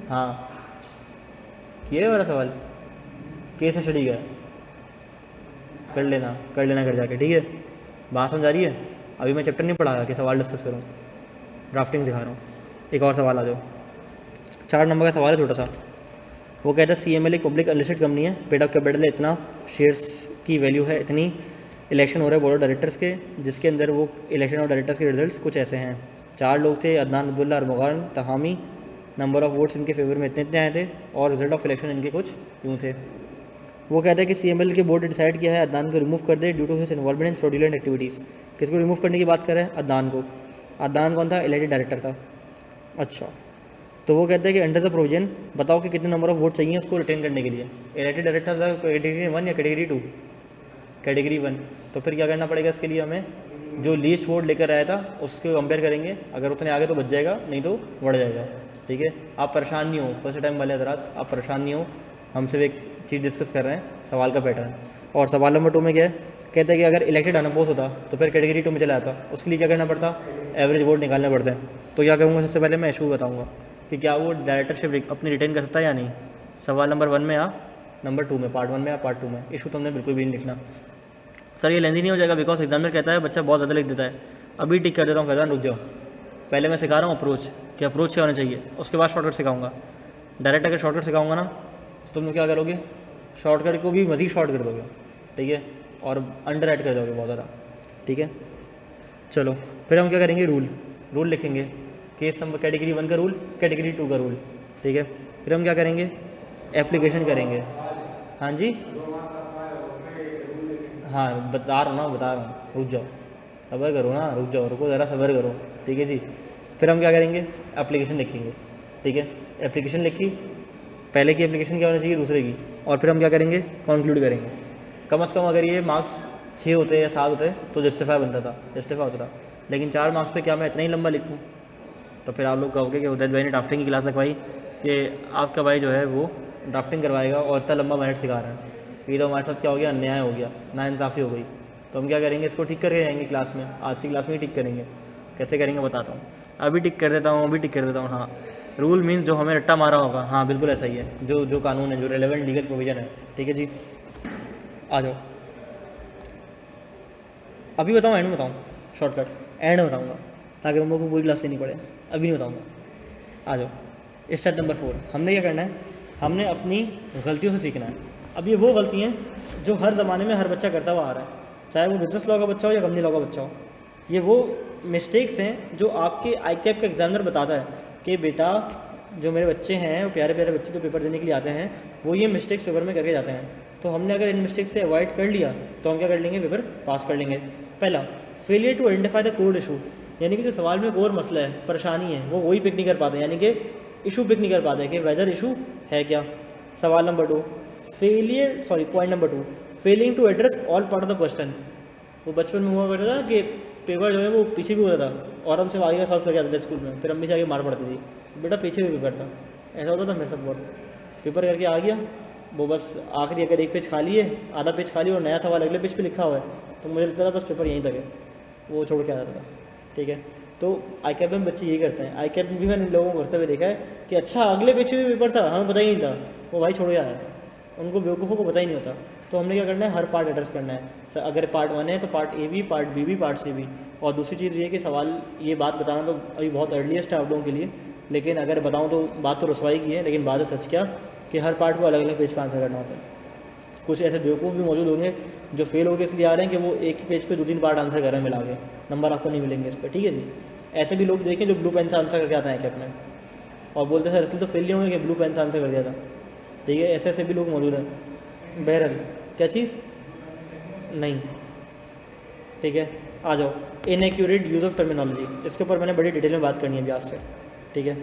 हाँ किया है वाला सवाल? केस स्टडी का कर लेना कर जाके, ठीक है। बात समझ आ रही है? अभी मैं चैप्टर नहीं पढ़ा रहा कि सवाल डिस्कस करूँ, ड्राफ्टिंग सिखा रहा हूँ। एक और सवाल आ जाओ। 4 नंबर का सवाल है छोटा सा। वो कहता है CML एक पब्लिक अनलिस्टेड कंपनी है, पेड अप कैपिटल है इतना, शेयर्स की वैल्यू है इतनी, इलेक्शन हो रहा है बोर्ड ऑफ डायरेक्टर्स के, जिसके अंदर वो इलेक्शन ऑफ डायरेक्टर्स के रिजल्ट्स कुछ ऐसे हैं। 4 लोग थे, Adnan, Abdullah, Armaghan, Tahami. Number of votes इनके फेवर में इतने आए थे और रिजल्ट ऑफ इलेक्शन इनके कुछ यूँ थे। वो कहता है कि CML के बोर्ड ने डिसाइड किया है अदनान को रिमूव कर दे due to his involvement in fraudulent activities. किसको रिमूव करने की बात कर रहे हैं? अदनान को। अदनान कौन था? इलेक्टेड डायरेक्टर था। अच्छा, तो वो कहता है कि अंडर द प्रोविजन बताओ कि कितने नंबर ऑफ वोट चाहिए उसको रिटेन करने के लिए। इलेक्टेड डायरेक्टर था कैटेगरी 1 या कैटेगरी 2? कैटेगरी 1। तो फिर क्या करना पड़ेगा इसके लिए? हमें जो लीस्ट वोट लेकर आया था उसके कंपेयर करेंगे, अगर उतने आगे तो बच जाएगा, नहीं तो बढ़ जाएगा, ठीक है। आप परेशान नहीं हो, फर्स्ट टाइम वाले हजरात आप परेशान नहीं हो, हम सिर्फ एक चीज़ डिस्कस कर रहे हैं, सवाल का पैटर्न। और सवाल नंबर 2 में क्या है? कहता है कि अगर इलेक्टेड अनअपोज होता तो फिर कैटेगरी 2 में चला जाता, उसके लिए क्या करना पड़ता? एवरेज वोट निकालने पड़ते हैं। तो क्या करूँगा? सबसे पहले मैं इशू बताऊँगा कि क्या वो डायरेक्टरशिप अपनी रिटेन कर सकता है या नहीं। सवाल नंबर 1 में या नंबर 2 में, पार्ट 1 में या पार्ट 2 में। इशू तुमने बिल्कुल भी नहीं लिखना। सर ये लेंदी नहीं हो जाएगा बिकॉज एग्जामिनर कहता है बच्चा बहुत ज़्यादा लिख देता है। अभी टिक कर देता हूँ, फैजान रुक जाओ। पहले मैं सिखा रहा हूँ अप्रोच, कि अप्रोच क्या होना चाहिए, उसके बाद शॉर्टकट सिखाऊंगा। डायरेक्ट अगर शॉर्टकट सिखाऊंगा ना तो तुम क्या करोगे? शॉर्टकट को भी मज़ीद शॉर्ट कर दोगे, ठीक है, और अंडर ऐड कर दोगे बहुत ज़्यादा, ठीक है। चलो फिर हम क्या करेंगे? रूल लिखेंगे। केस नंबर कैटेगरी 1 का रूल, कैटेगरी 2 का रूल, ठीक है। फिर हम क्या करेंगे? एप्लीकेशन करेंगे। हाँ जी, हाँ बता रहा हूँ, रुक जाओ, सब्र करो ना, रुको ज़रा सब्र करो, ठीक है जी। फिर हम क्या करेंगे, एप्लीकेशन लिखेंगे, ठीक है। एप्लीकेशन लिखी, पहले की एप्लीकेशन क्या होनी चाहिए, दूसरे की, और फिर हम क्या करेंगे, कंक्लूड करेंगे। कम से कम अगर ये मार्क्स 6 होते या 7 होते तो जस्टिफाई बनता था, जस्टिफाई होता था। लेकिन 4 मार्क्स पे क्या मैं इतना ही लंबा लिखूँ? तो फिर आप लोग कहोगे कि उदैत भाई ने ड्राफ्टिंग की क्लास लगवाई, कि आपका भाई जो है वो ड्राफ्टिंग करवाएगा और इतना लंबा मेरिट सिखा रहा है। ये तो हमारे साथ क्या हो गया, अन्याय हो गया, नाइंसाफ़ी हो गई। तो हम क्या करेंगे, इसको ठीक करके जाएंगे क्लास में, आज की क्लास में ही ठीक करेंगे। कैसे करेंगे बताता हूँ, अभी टिक कर देता हूँ, अभी टिक कर देता हूँ। हाँ, रूल मीन्स जो हमें रट्टा मारा होगा, हाँ बिल्कुल ऐसा ही है, जो कानून है, जो रेलेवेंट लीगल प्रोविजन है, ठीक है जी। आ जाओ, अभी बताऊँ एंड में बताऊँ, शॉर्टकट एंड में बताऊँगा ताकि हम लोग को पूरी क्लास लेनी पड़े, अभी नहीं बताऊँगा। आ जाओ, स्टेप नंबर 4 हमने क्या करना है, हमने अपनी गलतियों से सीखना है। अब ये वो गलती हैं जो हर ज़माने में हर बच्चा करता हुआ आ रहा है, चाहे वो बिजनेस लॉ का बच्चा हो या कंपनी लॉ का बच्चा हो। ये वो मिस्टेक्स हैं जो आपके ICAP का एग्जामिनर बताता है कि बेटा जो मेरे बच्चे हैं, वो प्यारे प्यारे बच्चे जो पेपर देने के लिए आते हैं, वो ये मिस्टेक्स पेपर में करके जाते हैं। तो हमने अगर इन मिस्टेक्स से अवॉइड कर लिया तो हम क्या कर लेंगे, पेपर पास कर लेंगे। पहला, failure to identify the core issue, यानी कि जो सवाल में कोर मसला है, परेशानी है, वो वही पिक नहीं कर पाते, यानी कि इशू पिक नहीं कर पाते कि वेदर इशू है क्या। सवाल number 2, point number 2, failing to address all part of the question. वो बचपन में हुआ करता था कि पेपर जो है वो पीछे भी होता था और हमसे आगे का सॉल्व करके आता था स्कूल में, फिर अम्मी से आगे मार पड़ती थी, बेटा पीछे भी पेपर था। ऐसा होता था मेरे साथ बहुत। पेपर करके आ गया, वो बस आखिरी अगर एक पेज खाली है, आधा पेज खाली और नया सवाल अगले पेज पे लिखा हुआ है, तो मुझे लगता था बस पेपर यहीं तक है, वो छोड़ के आ जाता था, ठीक है। तो ICAP में बच्चे यही करते हैं। ICAP में भी मैंने इन लोगों को करते हुए देखा है कि अच्छा अगले पेज पे भी पेपर था, हमें पता ही नहीं था, वो भाई छोड़ के आया था, उनको बेवकूफ़ों को पता ही नहीं होता। तो हमने क्या करना है, हर पार्ट एड्रेस करना है। अगर पार्ट 1 है तो पार्ट A भी, पार्ट B भी, पार्ट C भी। और दूसरी चीज़ ये कि सवाल, ये बात बताना तो अभी बहुत अर्लीस्ट है आप लोगों के लिए, लेकिन अगर बताऊँ तो बात तो रसवाई की है, लेकिन बात है सच क्या कि हर पार्ट को अलग अलग पेज पर आंसर करना होता है। कुछ ऐसे बेवकूफ़ भी मौजूद होंगे जो फेल हो के इसलिए आ रहे हैं कि वो एक ही पेज पे 2-3 पार्ट आंसर कर रहे हैं मिला के, नंबर आपको नहीं मिलेंगे इस पर, ठीक है जी। ऐसे भी लोग देखें जो ब्लू पेन से आंसर करके आते हैं ICAP में और बोलते हैं सर इसलिए तो फेल नहीं होंगे कि ब्लू पेन से आंसर कर दिया था, ठीक है। ऐसे ऐसे भी लोग मौजूद हैं। बहरहाल क्या चीज़ नहीं, ठीक है। आ जाओ, इनएक्यूरेट यूज़ ऑफ टर्मिनोलॉजी, इसके ऊपर मैंने बड़ी डिटेल में बात करनी है अभी आपसे, ठीक है।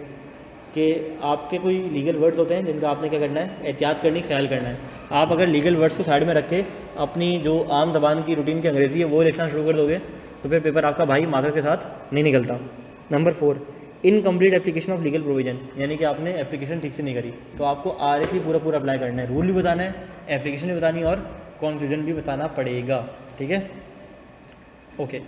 कि आपके कोई लीगल वर्ड्स होते हैं जिनका आपने क्या करना है, एहतियात करनी, ख्याल करना है। आप अगर लीगल वर्ड्स को साइड में रख के अपनी जो आम ज़बान की रूटीन की अंग्रेज़ी है वो लिखना शुरू कर दोगे तो फिर पेपर आपका भाई मार्क्स के साथ नहीं निकलता। Number 4, incomplete application of legal provision, यानी कि आपने एप्लीकेशन ठीक से नहीं करी। तो आपको RAC पूरा अप्लाई करना है, रूल भी बताना है, एप्लीकेशन भी बतानी है और कंक्लूजन भी बताना पड़ेगा, ठीक है। ओके,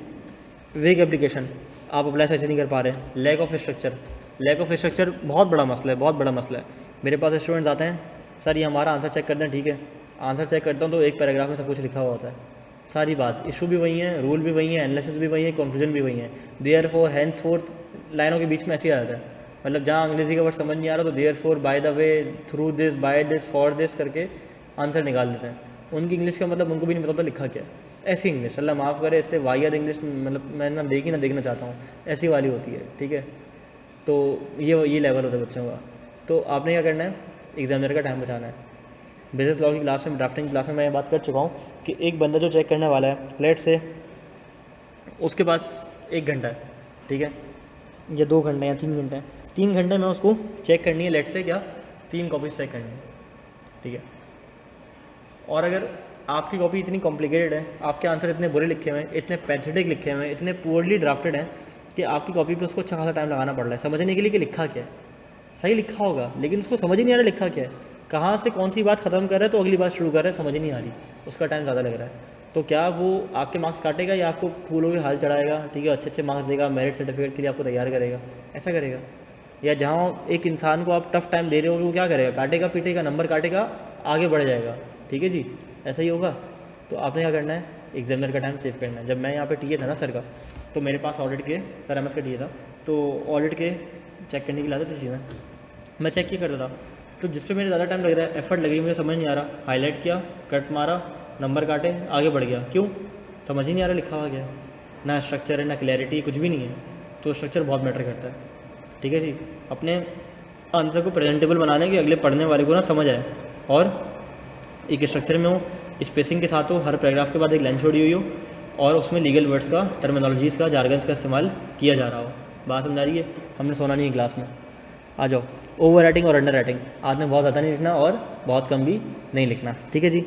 वेग एप्लीकेशन आप अप्लाई सही से नहीं कर पा रहे। लैक ऑफ स्ट्रक्चर बहुत बड़ा मसला है, बहुत बड़ा मसला है। मेरे पास स्टूडेंट्स आते हैं, सर ये हमारा आंसर चेक कर दें, ठीक है। आंसर चेक करता हूँ तो एक पैराग्राफ में सब कुछ लिखा हुआ होता है, सारी बात, इशू भी वही है, रूल भी वही है, एनालिसिस भी वही है, कंक्लूजन भी वही है। देयरफॉर, हैंसफोर्थ लाइनों के बीच में ऐसे ही आ जाता है, मतलब जहाँ अंग्रेजी का वर्ड समझ नहीं आ रहा तो therefore, by the way, through this, by this, for this करके आंसर निकाल देते हैं। उनकी इंग्लिश का मतलब उनको भी नहीं पता होता लिखा क्या, ऐसी इंग्लिश, अल्लाह माफ़ करे, इससे वाहियात इंग्लिश, मतलब मैं ना देखना चाहता हूँ, ऐसी वाली होती है, ठीक है। तो ये लेवल होता है बच्चों का। तो आपने क्या करना है, एग्जामिनर का टाइम बचाना है। बिजनेस लॉ की क्लास में, ड्राफ्टिंग क्लास में मैं बात कर चुका हूँ कि एक बंदा जो चेक करने वाला है, लेट से उसके पास 1 घंटा है, ठीक है, या 2 घंटे या 3 घंटे हैं, 3 घंटे में उसको चेक करनी है, लेट से क्या 3 कॉपीज चेक करनी है, ठीक है। और अगर आपकी कॉपी इतनी कॉम्प्लिकेटेड है, आपके आंसर इतने बुरे लिखे हुए हैं, इतने पैथेटिक लिखे हुए हैं, इतने पुअरली ड्राफ्टेड हैं कि आपकी कॉपी पे उसको अच्छा खासा टाइम लगाना पड़ रहा है समझने के लिए कि लिखा क्या है। सही लिखा होगा लेकिन उसको समझ ही नहीं आ रहा लिखा क्या है, कहाँ से कौन सी बात ख़त्म कर रहा है तो अगली बात शुरू कर रहा है, समझ ही नहीं आ रही, उसका टाइम ज़्यादा लग रहा है। तो क्या वो आपके मार्क्स काटेगा या आपको फूलों के हाल चढ़ाएगा, ठीक है, अच्छे मार्क्स देगा, मेरिट सर्टिफिकेट के लिए आपको तैयार करेगा, ऐसा करेगा? या जहाँ एक इंसान को आप टफ टाइम दे रहे हो वो क्या करेगा, काटेगा पीटेगा, नंबर काटेगा, आगे बढ़ जाएगा, ठीक है जी, ऐसा ही होगा। तो आपने क्या करना है, एग्जामिनर का टाइम सेव करना है। जब मैं यहाँ पे टीए था ना सर का, तो मेरे पास ऑडिट के, सर अहमद का टीए था, तो ऑडिट के चेक करने की लाते थे चीज़ें, मैं चेक किया करता था। तो जिस पे मेरे ज़्यादा टाइम लग रहा है, एफर्ट लगी, मुझे समझ नहीं आ रहा, हाईलाइट किया, कट मारा, नंबर काटे, आगे बढ़ गया। क्यों? समझ ही नहीं आ रहा लिखा हुआ क्या, ना स्ट्रक्चर है ना क्लैरिटी, कुछ भी नहीं है। तो स्ट्रक्चर बहुत मैटर करता है, ठीक है जी। अपने आंसर को प्रेजेंटेबल बनाने के अगले पढ़ने वाले को ना समझ आए और एक स्ट्रक्चर में हो, स्पेसिंग के साथ हो, हर पैराग्राफ के बाद एक लाइन छोड़ी हुई हो और उसमें लीगल वर्ड्स का, टर्मिनोलॉजीज़ का, जार्गन्स का इस्तेमाल किया जा रहा हो, बात समझ आ रही है? हमने सोना नहीं है क्लास में। आ जाओ, ओवर राइटिंग और अंडर राइटिंग, आपने बहुत ज़्यादा नहीं लिखना और बहुत कम भी नहीं लिखना, ठीक है जी।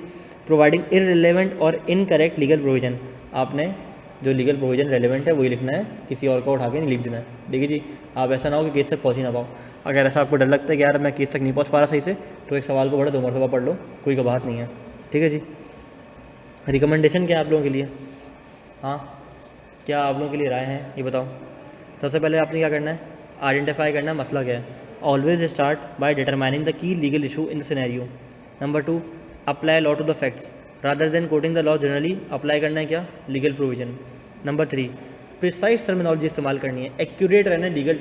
प्रोवाइडिंग इररिलेवेंट और इनकरेक्ट लीगल प्रोविजन, आपने जो लीगल प्रोविजन रेलेवेंट है वही लिखना है, किसी और को उठा के नहीं लिख देना है, ठीक है जी। आप ऐसा ना हो कि केस तक पहुँच ही ना पाओ। अगर ऐसा आपको डर लगता है कि यार मैं केस तक नहीं पहुँच पा रहा सही से, तो एक सवाल को पढ़ो, 2 मरतबा पढ़ लो, कोई का बात नहीं है, ठीक है जी। रिकमेंडेशन क्या है आप लोगों के लिए? हाँ, क्या आप लोगों के लिए राय है ये बताओ। सबसे पहले आपने क्या करना है, आइडेंटिफाई करना है मसला क्या है। Always start by determining the key legal issue in the scenario. Number 2, apply law to the facts rather than quoting the law generally, apply करना है क्या, legal provision. Number 3, precise terminology इस्तेमाल करनी है, एक्यूरेट रहना है, लीगल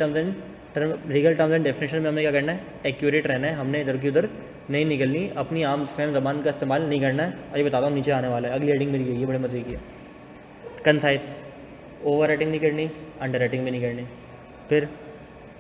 टर्म्स एंड डेफिनेशन में हमें क्या करना है, एक्यूरेट रहना है, हमने इधर की उधर नहीं निकलनी, अपनी आम फहम ज़बान का इस्तेमाल नहीं करना है। अभी बताता हूँ, नीचे आने वाला है, अगली हेडिंग मेरी यही है, बड़े मज़े की है। कंसाइज, ओवर राइटिंग नहीं करनी, अंडर राइटिंग भी नहीं करनी। फिर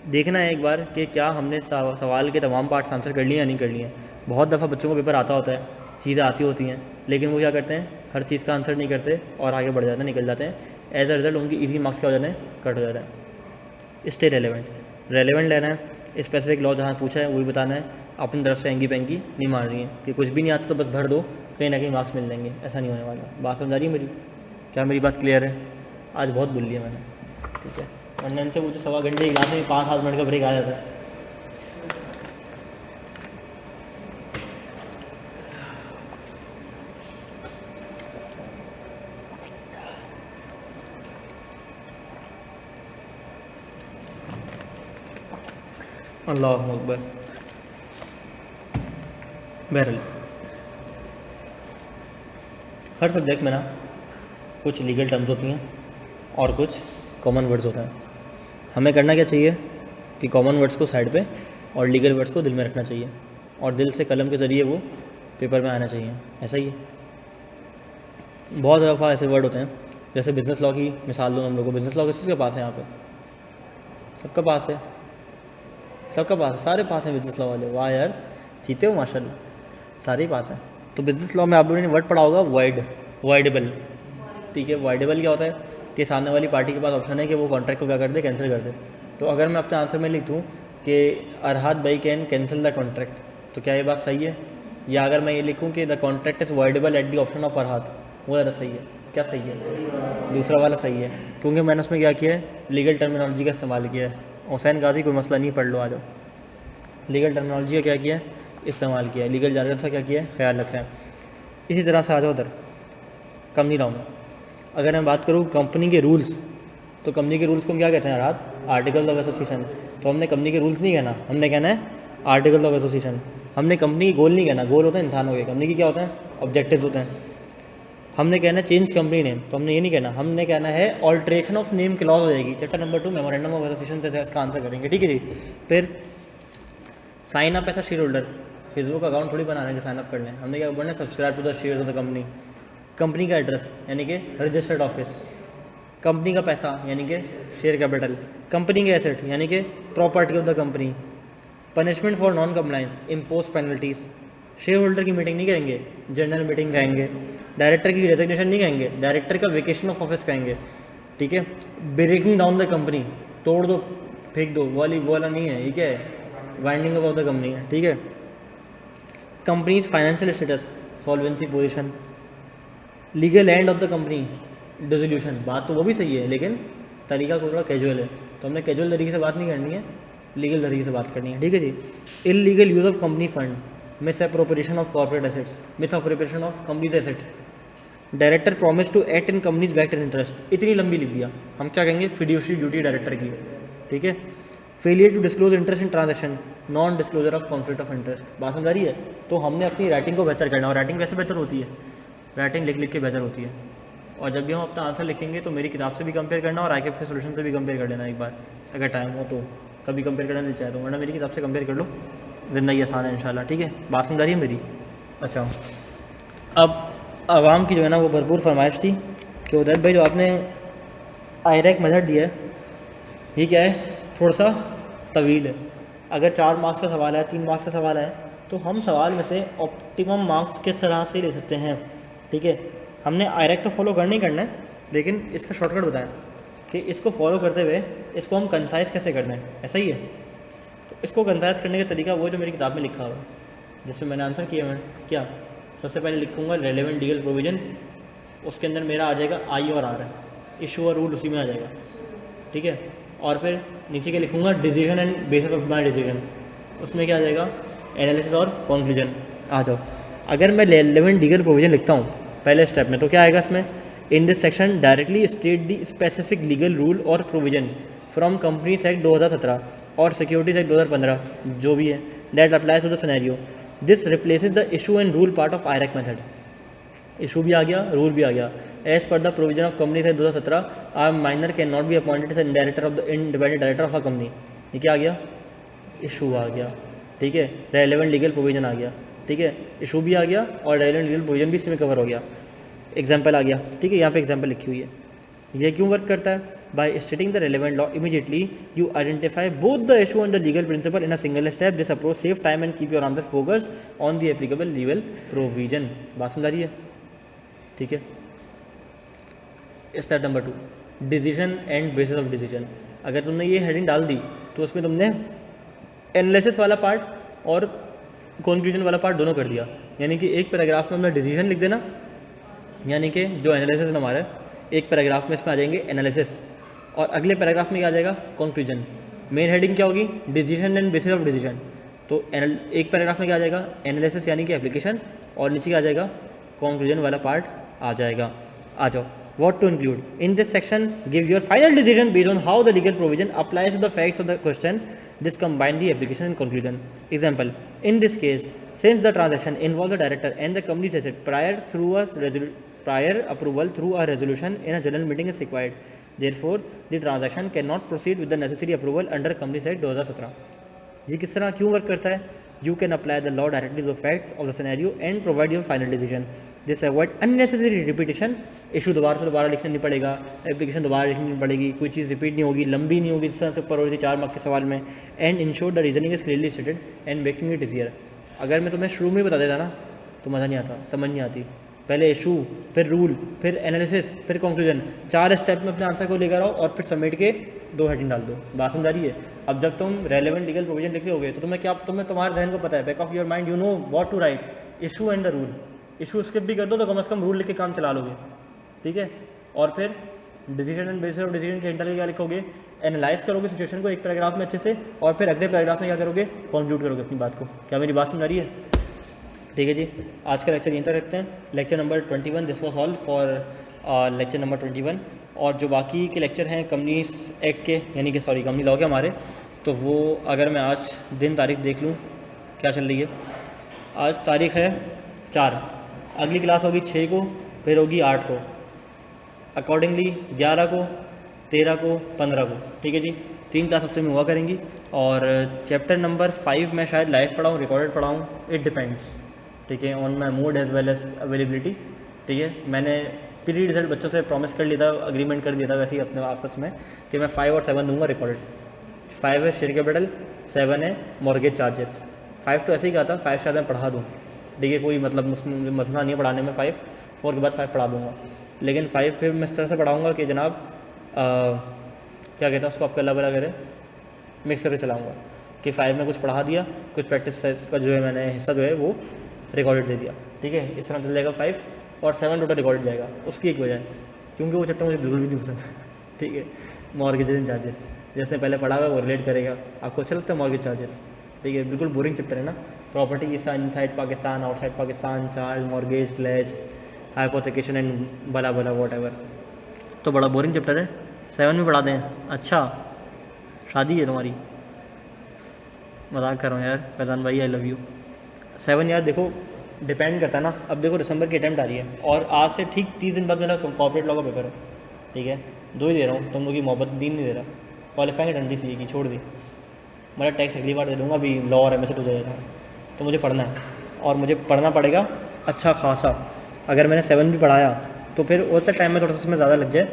देखना है एक बार कि क्या हमने सवाल के तमाम पार्ट्स आंसर कर लिए या नहीं कर लिए। बहुत दफ़ा बच्चों को पेपर आता होता है, चीज़ें आती होती हैं, लेकिन वो क्या करते हैं, हर चीज़ का आंसर नहीं करते और आगे बढ़ जाते हैं, निकल जाते हैं। एज अ रिजल्ट उनकी ईजी मार्क्स क्या हो जाते हैं, कट हो जाता है। स्टे रेलेवेंट लेना है, स्पेसिफिक लॉ जहाँ पूछा है वही बताना है, अपनी तरफ से एंगी पेंगी नहीं मार रही है कि कुछ भी नहीं आता तो बस भर दो, कहीं ना कहीं मार्क्स मिल जाएंगे, ऐसा नहीं होने वाला। बात समझ आ रही है मेरी? क्या मेरी बात क्लियर है? आज बहुत बोल लिया मैंने, ठीक है। वरना इनसे मुझे 1.25 घंटे की क्लास में 5-7 मिनट का ब्रेक आ जाता है। अल्लाह अकबर। बहरहाल हर सब्जेक्ट में ना कुछ लीगल टर्म्स होती हैं और कुछ कॉमन वर्ड्स होते हैं। हमें करना क्या चाहिए कि कॉमन वर्ड्स को साइड पे और लीगल वर्ड्स को दिल में रखना चाहिए, और दिल से कलम के ज़रिए वो पेपर में आना चाहिए, ऐसा ही है। बहुत दफ़ा ऐसे वर्ड होते हैं, जैसे बिज़नेस लॉ की मिसाल दूँ हम लोग को, बिज़नेस लॉ किसके पास है यहाँ पे? सबका पास है, सबका पास है, सारे पास हैं बिज़नेस लॉ वाले। वाह यार, जीते हो माशाल्लाह, सारे ही पास हैं। तो बिज़नेस लॉ में आप लोगों ने वर्ड पढ़ा होगा वॉइडेबल, ठीक है। वॉइडेबल क्या होता है कि सामने वाली पार्टी के पास ऑप्शन है कि वो कॉन्ट्रैक्ट को क्या कर दे, कैंसिल कर दे। तो अगर मैं अपने आंसर में लिख दूँ कि अरहाद भाई कैन कैंसिल द कॉन्ट्रैक्ट, तो क्या ये बात सही है? या अगर मैं ये लिखूँ कि the contract is voidable at the option of Arhad, वो ज़्यादा सही है? क्या सही है? दूसरा वाला सही है, क्योंकि मैंने उसमें क्या किया है, लीगल टर्मिनोलॉजी का इस्तेमाल किया है। हुसैन गाजी कोई मसला नहीं, पढ़ लो, आ जाओ। लीगल टर्मिनोलॉजी का क्या किया है, इस्तेमाल किया है, लीगल जार्गन का क्या किया है, ख्याल रखा है। इसी तरह से आ जाओ उधर कंपनी लॉ में। अगर मैं बात करूँ कंपनी के रूल्स, तो कंपनी के रूल्स को हम क्या कहते हैं यार, आर्टिकल ऑफ एसोसिएशन। तो हमने कंपनी के रूल्स नहीं कहना, हमने कहना है आर्टिकल ऑफ एसोसिएशन। हमने कंपनी की गोल नहीं कहना, गोल होता है इंसानों के, कंपनी की क्या होता है, ऑब्जेक्टिव्स होते हैं। हमने कहना है चेंज कंपनी नेम, तो हमने ये नहीं कहना, हमने कहना है ऑल्ट्रेशन ऑफ नेम क्लॉज हो जाएगी। Chapter number 2 memorandum of association से इसका आंसर करेंगे, ठीक है जी। फिर sign up as a shareholder, Facebook account थोड़ी बनाने के साइन अप कर लें, हमने क्या बोलना है, subscribe to the shares of the company. Company का एड्रेस यानी कि रजिस्टर्ड ऑफिस, कंपनी का पैसा यानी कि शेयर कैपिटल, कंपनी के एसेट यानी कि property of the company, punishment for non compliance, impose penalties. Shareholder की मीटिंग नहीं करेंगे, जनरल मीटिंग कहेंगे। डायरेक्टर की रेजिग्नेशन नहीं कहेंगे, डायरेक्टर का वेकेशन ऑफ ऑफिस कहेंगे, ठीक है। ब्रेकिंग डाउन द कंपनी, तोड़ दो, फेंक दो, वाला नहीं है, ये क्या है, winding up of the company है, ठीक है। Companies financial status, solvency position, legal end of the company, dissolution. बात तो वो भी सही है, लेकिन तरीका थोड़ा कैजुअल है, तो हमने कैजुअल तरीके से बात नहीं करनी है, लीगल तरीके से बात करनी है, ठीक है जी। Illegal use of company fund, misappropriation of corporate assets, misappropriation of company's asset, director promise to act in company's best interest. इतनी लंबी लिख दिया, हम क्या कहेंगे, फिड्यूशरी ड्यूटी डायरेक्टर की, ठीक है। Failure to disclose interest in transaction, non disclosure of conflict of interest. बात समझ आ रही है? तो हमने अपनी राइटिंग को बेहतर करना, और राइटिंग कैसे बेहतर होती है, राइटिंग लिख लिख के बेहतर होती है। और जब भी हम अपना आंसर लिखेंगे तो मेरी किताब से भी कंपेयर करना और आईकेएफ के सोल्यूशन से भी कंपेयर कर लेना एक बार, अगर टाइम हो तो, कभी कंपेयर करना नहीं चाहे तो, वरना मेरी किताब से कंपेयर कर लो, ज़िंदगी आसान है इंशाल्लाह, ठीक है। बात समझ आ रही है मेरी? अच्छा, अब आवाम की जो है ना वो भरपूर फरमाइश थी कि उदैर भाई जो आपने आयरैक मेथड दिया है, ये क्या है, थोड़ा सा तवील है। अगर 4 मार्क्स का सवाल है, 3 मार्क्स का सवाल है, तो हम सवाल में से ऑप्टिमम मार्क्स किस तरह से ले सकते हैं, ठीक है। हमने आयरैक तो फॉलो करना ही करना है, लेकिन इसका शॉर्टकट बताएं। कि इसको फॉलो करते हुए इसको हम कंसाइज कैसे करना है, ऐसा ही है। तो इसको कंसाइज करने का तरीका वो जो मेरी किताब में लिखा हुआ है, जिसमें मैंने आंसर किया। मैं क्या सबसे पहले लिखूँगा रेलेवेंट लीगल प्रोविजन, उसके अंदर मेरा आ जाएगा आई और आर, इशू और रूल उसी में आ जाएगा, ठीक है। और फिर नीचे क्या लिखूँगा, decision and basis of my decision, उसमें क्या आ जाएगा, एनालिसिस और कंक्लूजन। आ जाओ, अगर मैं रेलेवेंट लीगल प्रोविजन लिखता हूँ पहले स्टेप में, तो क्या आएगा इसमें, in this section directly state the specific legal rule और प्रोविजन फ्रॉम कंपनीज एक्ट 2017 और सिक्योरिटीज एक्ट 2015 जो भी है, that applies to the scenario, this replaces the issue and rule part of IRAC method. Issue भी आ गया, rule भी आ गया। As per the provision of companies act 2017 are minor can not be appointed as director of the independent director of a company. ये क्या आ गया, issue आ गया, ठीक है। रेलेवेंट लीगल प्रोविजन आ गया, ठीक है, इशू भी आ गया और रेलेवेंट लीगल प्रोविजन भी इसमें कवर हो गया। एग्जाम्पल आ गया, ठीक है, यहाँ पे एग्जाम्पल लिखी हुई है। ये क्यों वर्क करता है, by stating the relevant law immediately you identify both the issue and the legal principle in a single step. This approach save time and keep your answer focused on the applicable legal provision. बात समझ आ रही है, ठीक है। Step number 2, decision and basis of decision. अगर तुमने ये हेडिंग डाल दी तो उसमें तुमने एनालिसिस वाला पार्ट और कंक्लूजन वाला पार्ट दोनों कर दिया। यानी कि एक पैराग्राफ में हमने डिसीजन लिख देना, यानी कि जो एनालिसिस हमारा एक पैराग्राफ में इसमें आ जाएंगे एनालिसिस, और अगले पैराग्राफ में क्या आ जाएगा, कंक्लूजन। मेन हेडिंग क्या होगी, decision and basis of decision. तो एक पैराग्राफ में क्या आ जाएगा, एनालिसिस यानी कि एप्लीकेशन, और नीचे क्या आ जाएगा, कंक्लूजन वाला पार्ट आ जाएगा। आ जाओ, what to include in this section, give your final decision based on how the legal provision applies to the facts of the question. This combine the application and conclusion. Example, in this case, since the transaction involves the director and the company's asset prior approval through a resolution in a general meeting is required, therefore the transaction cannot proceed with the necessary approval under Companies Act 2017. ये किस तरह क्यों work करता है, you can apply the law directly to the facts of the scenario and provide your final decision. This avoid unnecessary repetition. Issue दोबारा से दोबारा लिखना नहीं पड़ेगा, एप्लीकेशन दोबारा लिखनी नहीं पड़ेगी, कोई चीज़ रिपीट नहीं होगी, लंबी नहीं होगी जिस तरह से ऊपर हो रही थी 4 मार्क के सवाल में। And ensure the reasoning is clearly stated and making it easier. अगर मैं तुम्हें शुरू में ही बता देता ना तो मज़ा नहीं आता, समझ नहीं आती। पहले इशू, फिर रूल, फिर एनालिसिस, फिर कंक्लूजन, 4 स्टेप में अपने आंसर को लेकर आओ और फिर समेट के 2 हेडिंग डाल दो। बात समझ आ रही है। अब जब तुम रेलेवेंट लीगल प्रोविजन लिख रहे हो तो तुम्हें क्या, तुम्हारे जहन को पता है, back of your mind you know what to write, issue and the rule. Issue skip भी कर दो तो कम से कम रूल लिख के काम चला लोगे, ठीक है। और फिर decision and basis of decision के इंटर क्या लिखोगे, एनालाइज करोगे सिचुएशन को एक पैराग्राफ में अच्छे से, और फिर अगले पैराग्राफ में क्या करोगे, कंक्लूड करोगे अपनी बात को। क्या मेरी बात समझ आ रही है, ठीक है जी। आज का लेक्चर यहीं तक रखते हैं, lecture number 21। This was all for lecture number 21। और जो बाकी के लेक्चर हैं कंपनीज एक्ट के, यानी कि सॉरी कंपनी लॉ के हमारे, तो वो अगर मैं आज दिन तारीख देख लूँ क्या चल रही है, आज तारीख है 4, अगली क्लास होगी 6 को, फिर होगी 8 को, अकॉर्डिंगली 11 को, 13 को, 15 को, ठीक है जी। 3 क्लास हफ्ते में हुआ करेंगी। और चैप्टर नंबर 5 मैं शायद लाइव पढ़ाऊँ, रिकॉर्डेड पढ़ाऊँ, इट डिपेंड्स, ठीक है, on my mood as well as availability, ठीक है। मैंने प्री रिजल्ट बच्चों से प्रॉमिस कर लिया था, अग्रीमेंट कर दिया था वैसे ही अपने आपस में कि मैं 5 और 7 दूंगा रिकॉर्डेड। 5 है शेयर कैपिटल, 7 है मॉर्गेज चार्जेस। 5 तो ऐसे ही कहा था, 5 शायद मैं पढ़ा दूँ, देखिए कोई मतलब मुझे मसला नहीं है पढ़ाने में। 5 4 के बाद 5 पढ़ा दूँगा, लेकिन 5 फिर मैं इस तरह से पढ़ाऊँगा कि जनाब क्या कहते हैं उसको, आपका अल्लाह भला करे, मिक्स करके चलाऊँगा कि 5 में कुछ पढ़ा दिया, कुछ प्रैक्टिस का जो है मैंने हिस्सा जो है वो रिकॉर्डेड दे दिया, ठीक है। इस तरह चल जाएगा 5 और 7 टोटल रिकॉर्डेड जाएगा। उसकी एक वजह है क्योंकि वो चैप्टर मुझे बिल्कुल भी नहीं पसंद, ठीक है। मॉर्गेज एंड चार्जेस जैसे पहले पढ़ा हुआ है वो रिलेट करेगा, आपको अच्छा लगता है मॉर्गेज चार्जेस, ठीक है, बिल्कुल बोरिंग चैप्टर है ना। Property inside Pakistan, outside Pakistan, charge, mortgage, pledge, hypothecation and blah whatever, तो बड़ा बोरिंग चैप्टर है। 7 में पढ़ा दें, अच्छा शादी है तुम्हारी, मजाक कर रहा हूँ यार फैज़ान भाई, आई लव यू। 7 यार देखो डिपेंड करता है ना। अब देखो दिसंबर की अटैम्प्ट आ रही है और आज से ठीक 30 दिन बाद मेरा कॉर्पोरेट लॉ का पेपर है, ठीक है। 2 ही दे रहा हूँ, तुम लोग की मोहब्बत 3 नहीं दे रहा। क्वालिफाइंग डंडी सी की छोड़ दी, मेरा टैक्स अगली बार दे दूँगा, अभी लॉ और एमएसए हो जाएगा, तो मुझे पढ़ना है और मुझे पढ़ना पड़ेगा अच्छा खासा। अगर मैंने 7 भी पढ़ाया तो फिर उतना टाइम में थोड़ा सा इसमें ज़्यादा लग जाए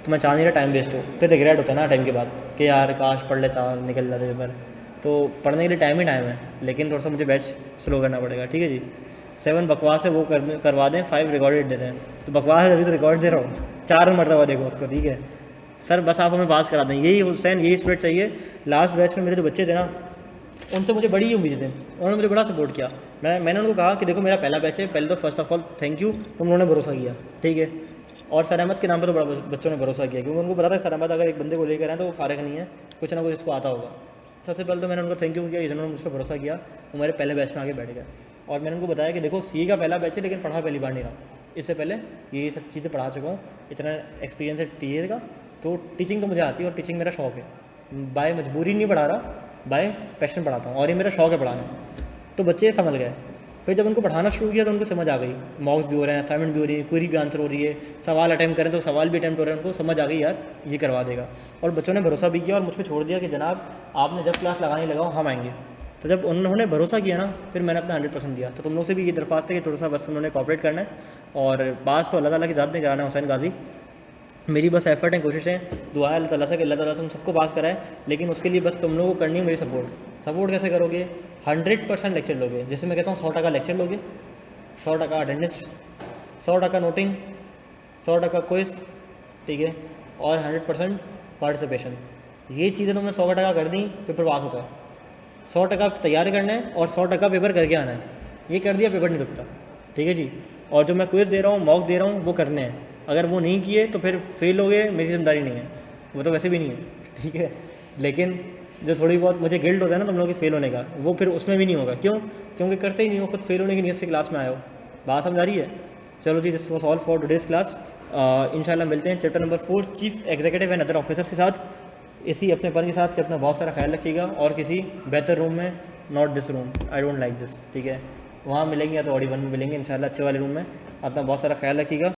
तो मैं चाह नहीं रहा टाइम वेस्ट हो, फिर रिग्रेट होता है ना टाइम के बाद कि यार काश पढ़ लेता, निकल जाता पेपर। तो पढ़ने के लिए टाइम ही टाइम है, लेकिन थोड़ा सा मुझे बैच स्लो करना पड़ेगा, ठीक है जी। 7 बकवास है वो करवा दें, 5 रिकॉर्डेड देते हैं, तो बकवास है अभी तो रिकॉर्ड दे रहा हूँ, 4 मरतबा देखो उसको, ठीक है। सर बस आप हमें पास करा दें, यही हुसैन, यही स्पिरिट चाहिए। लास्ट बैच में मेरे जो बच्चे थे ना, उनसे मुझे बड़ी उम्मीद थी, उन्होंने मुझे बड़ा सपोर्ट किया। मैंने उनको कहा कि देखो मेरा पहला बैच है, पहले तो first of all thank you, तुम लोगों ने भरोसा किया, ठीक है। और सर अहमद के नाम पर तो बड़ा बच्चों ने भरोसा किया, क्योंकि उनको पता था सर अहमद अगर एक बंदे को लेकर आए तो वो फारग नहीं है, कुछ ना कुछ इसको आता होगा। सबसे पहले तो मैंने उनको थैंक यू किया, जिन्होंने मुझ पर भरोसा किया, वो मेरे पहले बैच में आगे बैठ गए। और मैंने उनको बताया कि देखो सी का पहला बैच है, लेकिन पढ़ा पहली बार नहीं रहा, इससे पहले ये सब चीज़ें पढ़ा चुका हूँ, इतना एक्सपीरियंस है टीए का, तो टीचिंग तो मुझे आती है और टीचिंग मेरा शौक है, बाय मजबूरी नहीं पढ़ा रहा, बाय पैशन पढ़ाता हूँ, और ये मेरा शौक है पढ़ाना। तो बच्चे समझ गए। फिर जब उनको पढ़ाना शुरू किया तो उनको समझ आ गई, मॉक्स भी हो रहे हैं, असाइनमेंट भी हो रही है, क्वेरी भी आंसर हो रही है, सवाल अटैम्प्ट करें तो सवाल भी अटैम्प्ट हो रहे हैं, उनको समझ आ गई यार ये करवा देगा। और बच्चों ने भरोसा भी किया और मुझ पर छोड़ दिया कि जनाब आपने जब क्लास लगानी लगाओ, हम आएंगे। तो जब उन्होंने भरोसा किया ना, फिर मैंने अपना 100% दिया। तो तुम लोग से भी ये दरख्वास्त है कि थोड़ा सा बस तुम लोगों ने कॉपरेट करना है, और पास तो अल्लाह ताला की ज़ात ने कराना है हुसैन गाजी। मेरी बस एफर्ट है, कोशिशें, दुआ है अल्लाह ताला से कि अल्लाह ताला से हम सबको पास कराए, लेकिन उसके लिए बस तुम लोगों को करनी है मेरी सपोर्ट कैसे करोगे? 100% लेक्चर लोगे, जैसे मैं कहता हूँ 100% लेक्चर लोगे, 100% अटेंडेंस, 100% नोटिंग, 100% क्विज, ठीक है, और 100% पार्टिसिपेशन। ये चीज़ें तुमने 100% कर दी, पेपर पास होता है। 100% तैयारी करना है और 100% पेपर करके आना है, ये कर दिया पेपर नहीं रुकता, ठीक है जी। और जो मैं क्विज दे रहा हूँ, मॉक दे रहा हूँ, वो करने हैं, अगर वो नहीं किए तो फिर फेल हो गए, मेरी जिम्मेदारी नहीं है, वो तो वैसे भी नहीं है, ठीक है। लेकिन जो थोड़ी बहुत मुझे गिल्ट होता है ना तुम लोगों के फेल होने का, वो फिर उसमें भी नहीं होगा। क्यों? क्योंकि करते ही नहीं हो, खुद फेल होने की नीयत से क्लास में आए हो। बात समझ आ रही है? चलो जी, this was all for today's class. इंशाल्लाह मिलते हैं chapter number 4 chief executive and other officers के साथ, इसी अपने पन के साथ कि अपना बहुत सारा ख्याल रखिएगा, और किसी बेहतर रूम में, not this room, I don't like this, ठीक है। वहाँ मिलेंगे या तो ऑडी 1 में मिलेंगे इंशाल्लाह, अच्छे वाले रूम में। अपना बहुत सारा ख्याल रखिएगा।